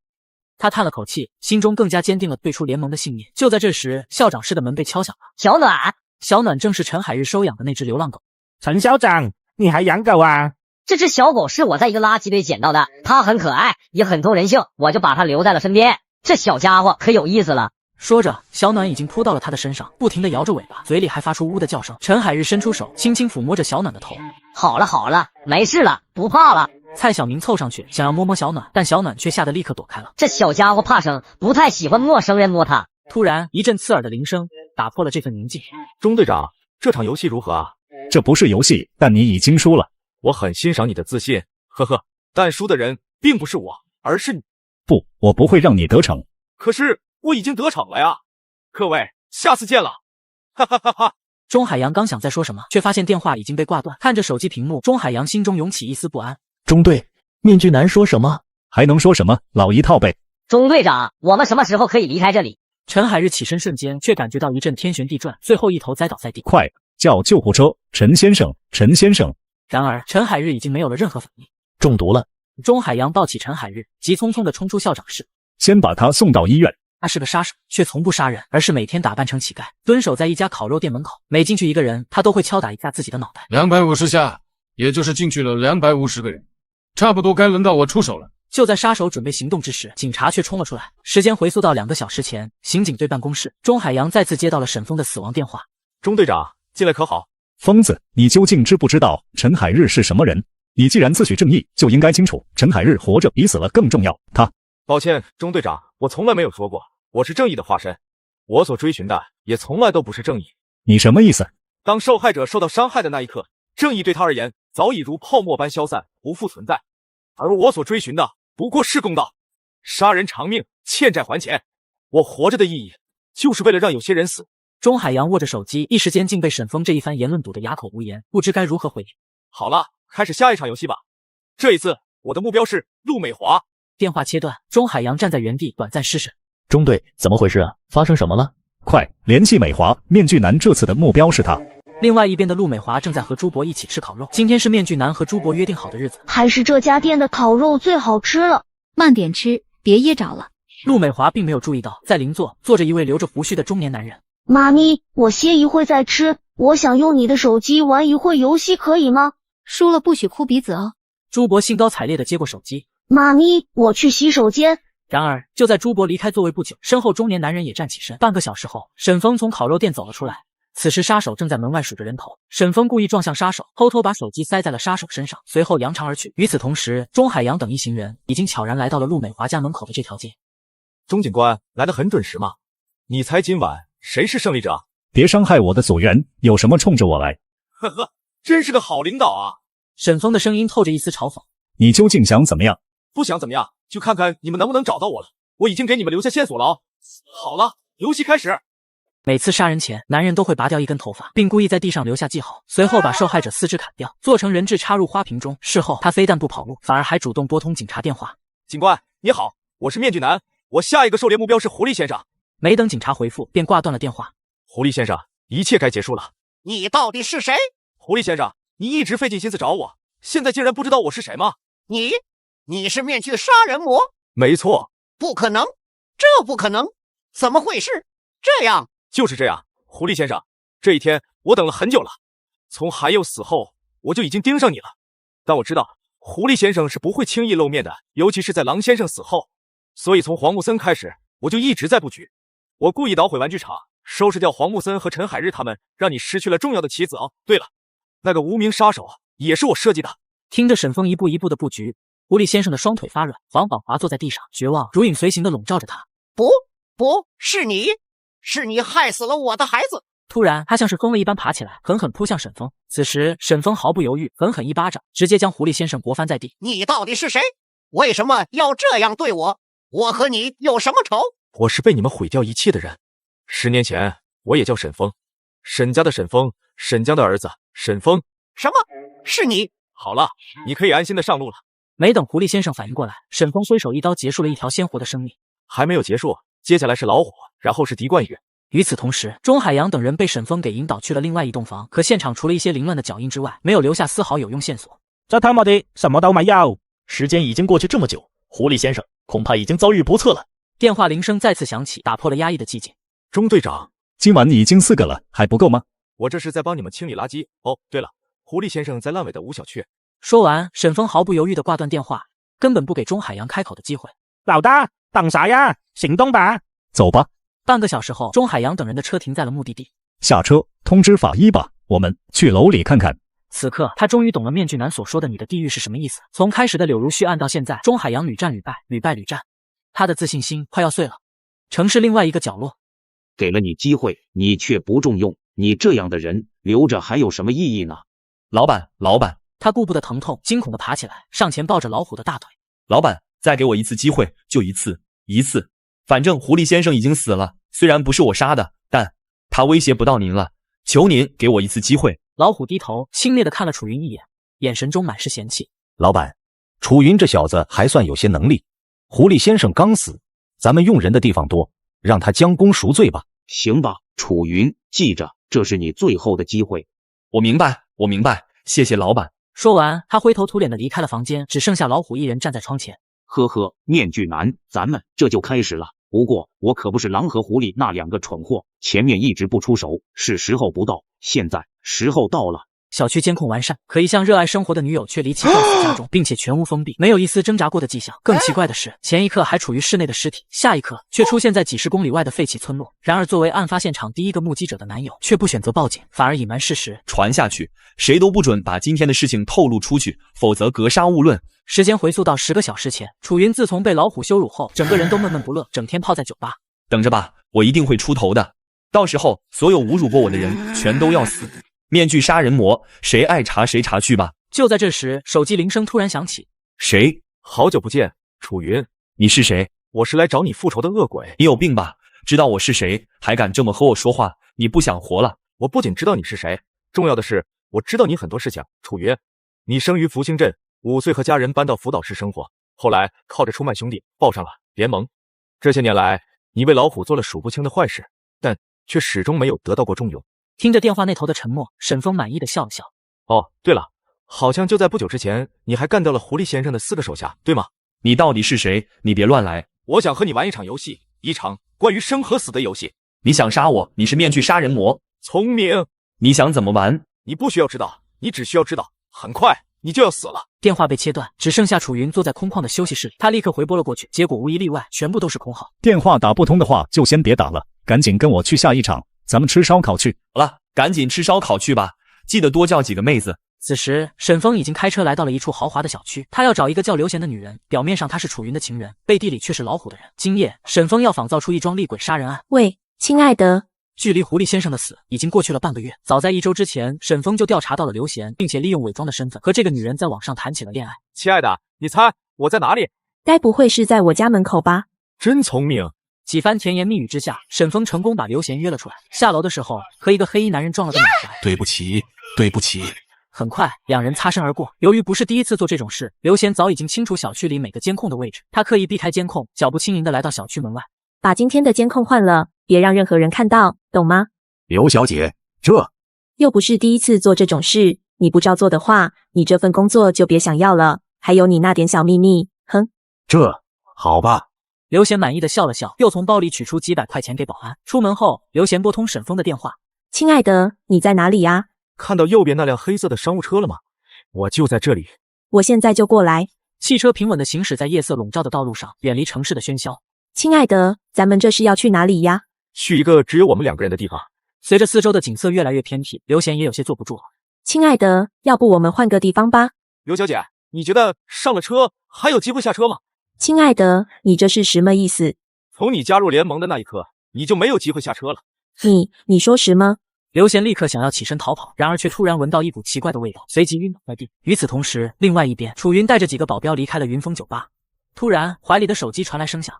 A: 他叹了口气，心中更加坚定了退出联盟的信念。就在这时，校长室的门被敲响了。
T: 小暖，
A: 小暖正是陈海日收养的那只流浪狗。
G: 陈校长，你还养狗啊？
T: 这只小狗是我在一个垃圾堆捡到的，它很可爱，也很通人性，我就把它留在了身边。这小家伙可有意思了。
A: 说着，小暖已经扑到了他的身上，不停地摇着尾巴，嘴里还发出呜的叫声。陈海日伸出手，轻轻抚摸着小暖的头。
T: 好了好了，没事了，不怕了。
A: 蔡小明凑上去想要摸摸小暖，但小暖却吓得立刻躲开了。
T: 这小家伙怕生，不太喜欢陌生人摸他。
A: 突然，一阵刺耳的铃声打破了这份宁静。
C: 钟队长，这场游戏如何啊？
E: 这不是游戏，但你已经输了。
C: 我很欣赏你的自信，呵呵，但输的人并不是我，而是你。
E: 不，我不会让你得逞。
C: 可是我已经得逞了呀！各位，下次见了！哈哈哈哈！
A: 钟海洋刚想再说什么，却发现电话已经被挂断。看着手机屏幕，钟海洋心中涌起一丝不安。
M: 中队，面具男说什么？
E: 还能说什么？老一套呗。
T: 钟队长，我们什么时候可以离开这里？
A: 陈海日起身瞬间，却感觉到一阵天旋地转，最后一头栽倒在地。
E: 快叫救护车！陈先生，陈先生！
A: 然而陈海日已经没有了任何反应，
M: 中毒了。
A: 钟海洋抱起陈海日，急匆匆地冲出校长室，
E: 先把他送到医院。
A: 他是个杀手，却从不杀人，而是每天打扮成乞丐，蹲守在一家烤肉店门口。每进去一个人，他都会敲打一下自己的脑袋。
B: 250下，也就是进去了250个人，差不多该轮到我出手了。
A: 就在杀手准备行动之时，警察却冲了出来。时间回溯到2个小时前，刑警队办公室，钟海洋再次接到了沈峰的死亡电话。
C: 钟队长，进来可好？
E: 疯子，你究竟知不知道陈海日是什么人？你既然自诩正义，就应该清楚，陈海日活着比死了更重要。他……
C: 抱歉，钟队长，我从来没有说过我是正义的化身，我所追寻的也从来都不是正义。
E: 你什么意思？
C: 当受害者受到伤害的那一刻，正义对他而言早已如泡沫般消散，不复存在。而我所追寻的不过是公道，杀人偿命，欠债还钱。我活着的意义，就是为了让有些人死。
A: 钟海洋握着手机，一时间竟被沈峰这一番言论堵得哑口无言，不知该如何回应。
C: 好了，开始下一场游戏吧。这一次，我的目标是陆美华。
A: 电话切断，钟海洋站在原地，短暂失神。
M: 中队，怎么回事啊？发生什么了？
E: 快联系美华，面具男这次的目标是他。
A: 另外一边的陆美华正在和朱博一起吃烤肉，今天是面具男和朱博约定好的日子。
U: 还是这家店的烤肉最好吃了，
R: 慢点吃，别噎着了。
A: 陆美华并没有注意到，在邻座坐着一位留着胡须的中年男人。
U: 妈咪，我歇一会再吃，我想用你的手机玩一会游戏，可以吗？
R: 输了不许哭鼻子哦。
A: 朱博兴高采烈地接过手机。
U: 妈咪，我去洗手间。
A: 然而，就在朱博离开座位不久，身后中年男人也站起身。半个小时后，沈峰从烤肉店走了出来。此时，杀手正在门外数着人头。沈峰故意撞向杀手，偷偷把手机塞在了杀手身上，随后扬长而去。与此同时，钟海洋等一行人已经悄然来到了陆美华家门口的这条街。
C: 钟警官来得很准时嘛？你猜今晚谁是胜利者？
E: 别伤害我的组员，有什么冲着我来？
C: 呵呵，真是个好领导啊！
A: 沈峰的声音透着一丝嘲讽。
E: 你究竟想怎么样？
C: 不想怎么样，就看看你们能不能找到我了。我已经给你们留下线索了哦。好了，游戏开始。
A: 每次杀人前，男人都会拔掉一根头发，并故意在地上留下记号，随后把受害者四肢砍掉，做成人质插入花瓶中。事后，他非但不跑路，反而还主动拨通警察电话。
C: 警官，你好，我是面具男，我下一个狩猎目标是狐狸先生。
A: 没等警察回复，便挂断了电话。
C: 狐狸先生，一切该结束了。
J: 你到底是谁？
C: 狐狸先生，你一直费尽心思找我，现在竟然不知道我是谁吗？
J: 你是面具杀人魔？
C: 没错。
J: 不可能，这不可能，怎么会是这样？
C: 就是这样，狐狸先生，这一天我等了很久了。从海友死后，我就已经盯上你了。但我知道，狐狸先生是不会轻易露面的，尤其是在狼先生死后。所以从黄木森开始，我就一直在布局。我故意捣毁玩具厂，收拾掉黄木森和陈海日他们，让你失去了重要的棋子哦。对了，那个无名杀手也是我设计的。
A: 听着沈峰一步一步的布局，狐狸先生的双腿发软，缓缓滑坐在地上，绝望如影随形的笼罩着他。
J: 不是你害死了我的孩子！
A: 突然，他像是疯了一般爬起来，狠狠扑向沈峰。此时，沈峰毫不犹豫，狠狠一巴掌，直接将狐狸先生驳翻在地。
J: 你到底是谁？为什么要这样对我？我和你有什么仇？
C: 我是被你们毁掉一切的人。10年前，我也叫沈峰，沈家的沈峰，沈江的儿子沈峰。
J: 什么？是你？
C: 好了，你可以安心的上路了。
A: 没等狐狸先生反应过来，沈峰挥手一刀结束了一条鲜活的生命。
C: 还没有结束，接下来是老虎，然后是狄冠宇。
A: 与此同时，钟海洋等人被沈峰给引导去了另外一栋房，可现场除了一些凌乱的脚印之外，没有留下丝毫有用线索。
G: 这他妈的什么都没有！
M: 时间已经过去这么久，狐狸先生恐怕已经遭遇不测了。
A: 电话铃声再次响起，打破了压抑的寂静。
C: 钟队长，
E: 今晚已经4个了，还不够吗？
C: 我这是在帮你们清理垃圾。哦，对了，狐狸先生在烂尾的吴小雀。
A: 说完，沈峰毫不犹豫地挂断电话，根本不给钟海洋开口的机会。
G: 老大，等啥呀？行动吧！
E: 走吧。
A: 半个小时后，钟海洋等人的车停在了目的地。
E: 下车，通知法医吧，我们去楼里看看。
A: 此刻，他终于懂了面具男所说的“你的地狱”是什么意思。从开始的柳如絮案到现在，钟海洋屡战屡败，屡败屡战，他的自信心快要碎了。城市另外一个角落，
P: 给了你机会，你却不重用，你这样的人留着还有什么意义呢？
M: 老板，
A: 他顾不得疼痛，惊恐地爬起来，上前抱着老虎的大腿。
V: 老板，再给我一次机会，就一次，
S: 反正狐狸先生已经死了，虽然不是我杀的，但他威胁不到您了，求您给我一次机会。
A: 老虎低头轻蔑地看了楚云一眼，眼神中满是嫌弃。
V: 老板，楚云这小子还算有些能力，狐狸先生刚死，咱们用人的地方多，让他将功赎罪吧。
P: 行吧，楚云，记着，这是你最后的机会。
S: 我明白，谢谢老板。
A: 说完，他灰头土脸地离开了房间，只剩下老虎一人站在窗前。
P: 呵呵，面具男，咱们这就开始了。不过我可不是狼和狐狸那2个蠢货，前面一直不出手，是时候不到，现在时候到了。
A: 小区监控完善，可一向热爱生活的女友却离奇吊死家中，并且全屋封闭，没有一丝挣扎过的迹象。更奇怪的是，前一刻还处于室内的尸体，下一刻却出现在几十公里外的废弃村落。然而，作为案发现场第一个目击者的男友，却不选择报警，反而隐瞒事实，
S: 传下去，谁都不准把今天的事情透露出去，否则格杀勿论。
A: 时间回溯到10个小时前，楚云自从被老虎羞辱后，整个人都闷闷不乐，整天泡在酒吧。
S: 等着吧，我一定会出头的，到时候所有侮辱过我的人全都要死。面具杀人魔，谁爱查谁查去吧。
A: 就在这时，手机铃声突然响起。
S: 谁？
C: 好久不见，楚云。
S: 你是谁？
C: 我是来找你复仇的恶鬼。
S: 你有病吧？知道我是谁，还敢这么和我说话？你不想活了？
C: 我不仅知道你是谁，重要的是我知道你很多事情。楚云，你生于福兴镇，5岁和家人搬到福岛市生活，后来靠着出卖兄弟报上了联盟。这些年来，你为老虎做了数不清的坏事，但却始终没有得到过重用。
A: 听着电话那头的沉默，沈峰满意的笑了笑。
C: 哦，对了，好像就在不久之前，你还干掉了狐狸先生的4个手下，对吗？
S: 你到底是谁？你别乱来。
C: 我想和你玩一场游戏，一场关于生和死的游戏。
S: 你想杀我？你是面具杀人魔。
C: 聪明。
S: 你想怎么玩？
C: 你不需要知道，你只需要知道，很快你就要死了。
A: 电话被切断，只剩下楚云坐在空旷的休息室里。他立刻回拨了过去，结果无一例外，全部都是空号。
E: 电话打不通的话，就先别打了，赶紧跟我去下一场。咱们吃烧烤去。
S: 好了，赶紧吃烧烤去吧，记得多叫几个妹子。
A: 此时，沈峰已经开车来到了一处豪华的小区，他要找一个叫刘贤的女人。表面上他是楚云的情人，背地里却是老虎的人。今夜，沈峰要仿造出一桩厉鬼杀人案。
W: 喂，亲爱的。
A: 距离狐狸先生的死已经过去了半个月。早在1周之前，沈峰就调查到了刘贤，并且利用伪装的身份和这个女人在网上谈起了恋爱。
C: 亲爱的，你猜我在哪里？
W: 该不会是在我家门口吧？
C: 真聪明。
A: 几番甜言蜜语之下，沈峰成功把刘贤约了出来。下楼的时候，和一个黑衣男人撞了个满怀。
O: 对不起，对不起。
A: 很快，两人擦身而过。由于不是第一次做这种事，刘贤早已经清楚小区里每个监控的位置。他刻意避开监控，脚步轻盈地来到小区门外。
W: 把今天的监控换了，别让任何人看到，懂吗？
O: 刘小姐，这
W: 又不是第一次做这种事，你不照做的话，你这份工作就别想要了。还有你那点小秘密，哼。
O: 这好吧。
A: 刘贤满意的笑了笑，又从包里取出几百块钱给保安。出门后，刘贤拨通沈峰的电话。
W: 亲爱的，你在哪里呀？
C: 看到右边那辆黑色的商务车了吗？我就在这里。
W: 我现在就过来。
A: 汽车平稳地行驶在夜色笼罩的道路上，远离城市的喧嚣。
W: 亲爱的，咱们这是要去哪里呀？
C: 去一个只有我们2个人的地方。
A: 随着四周的景色越来越偏僻，刘贤也有些坐不住了。
W: 亲爱的，要不我们换个地方吧？
C: 刘小姐，你觉得上了车还有机会下车吗？
W: 亲爱的，你这是什么意思？
C: 从你加入联盟的那一刻，你就没有机会下车了。
W: 你说什么？
A: 刘贤立刻想要起身逃跑，然而却突然闻到一股奇怪的味道，随即晕倒在地。与此同时，另外一边，楚云带着几个保镖离开了云峰酒吧。突然，怀里的手机传来声响。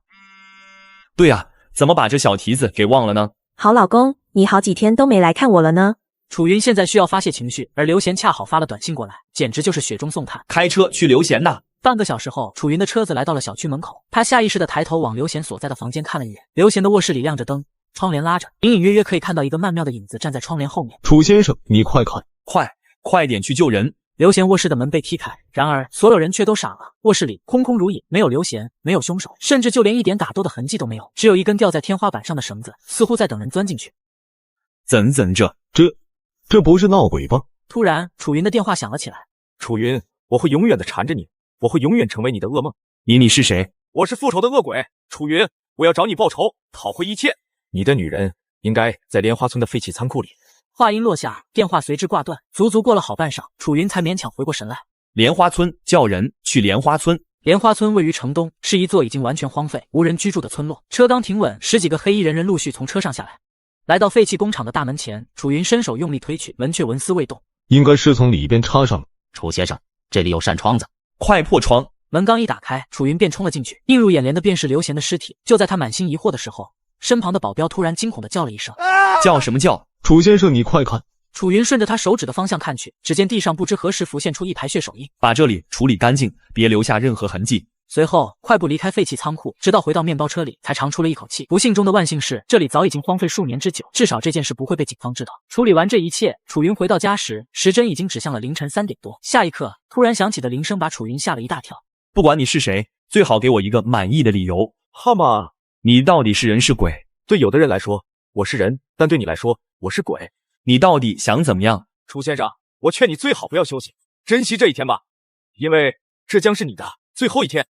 S: 对啊，怎么把这小蹄子给忘了呢？
W: 好老公，你好几天都没来看我了呢。
A: 楚云现在需要发泄情绪，而刘贤恰好发了短信过来，简直就是雪中送炭。
S: 开车去刘贤那。
A: 半个小时后，楚云的车子来到了小区门口，他下意识地抬头往刘贤所在的房间看了一眼。刘贤的卧室里亮着灯，窗帘拉着，隐隐约约可以看到一个曼妙的影子站在窗帘后面。
Q: 楚先生，你快看，
S: 快点去救人！
A: 刘贤卧室的门被踢开，然而所有人却都傻了。卧室里空空如也，没有刘贤，没有凶手，甚至就连一点打斗的痕迹都没有，只有一根吊在天花板上的绳子，似乎在等人钻进去。
S: 怎
Q: 这不是闹鬼吧？
A: 突然，楚云的电话响了起来。
C: 楚云，我会永远的缠着你，我会永远成为你的噩梦。
S: 你是谁？
C: 我是复仇的恶鬼，楚云，我要找你报仇，讨回一切。你的女人应该在莲花村的废弃仓库里。
A: 话音落下，电话随之挂断。足足过了好半晌，楚云才勉强回过神来。
S: 莲花村，叫人去莲花村。
A: 莲花村位于城东，是一座已经完全荒废、无人居住的村落。车刚停稳，10几个黑衣人陆续从车上下来，来到废弃工厂的大门前。楚云伸手用力推去，门却纹丝未动。
Q: 应该是从里边插上。
X: 楚先生，这里有扇窗子，
S: 快破窗！
A: 门刚一打开，楚云便冲了进去，映入眼帘的便是刘贤的尸体。就在他满心疑惑的时候，身旁的保镖突然惊恐地叫了一声：“
S: 叫什么叫？
Q: 楚先生，你快看！”
A: 楚云顺着他手指的方向看去，只见地上不知何时浮现出一排血手印。
S: 把这里处理干净，别留下任何痕迹。
A: 随后快步离开废弃仓库，直到回到面包车里，才长出了一口气。不幸中的万幸是，这里早已经荒废数年之久，至少这件事不会被警方知道。处理完这一切，楚云回到家时，时针已经指向了凌晨3点多。下一刻，突然响起的铃声把楚云吓了一大跳。
S: 不管你是谁，最好给我一个满意的理由。
C: 好嘛，
S: 你到底是人是鬼？
C: 对有的人来说我是人，但对你来说我是鬼。
S: 你到底想怎么样？
C: 楚先生，我劝你最好不要休息，珍惜这一天吧，因为这将是你的最后一天。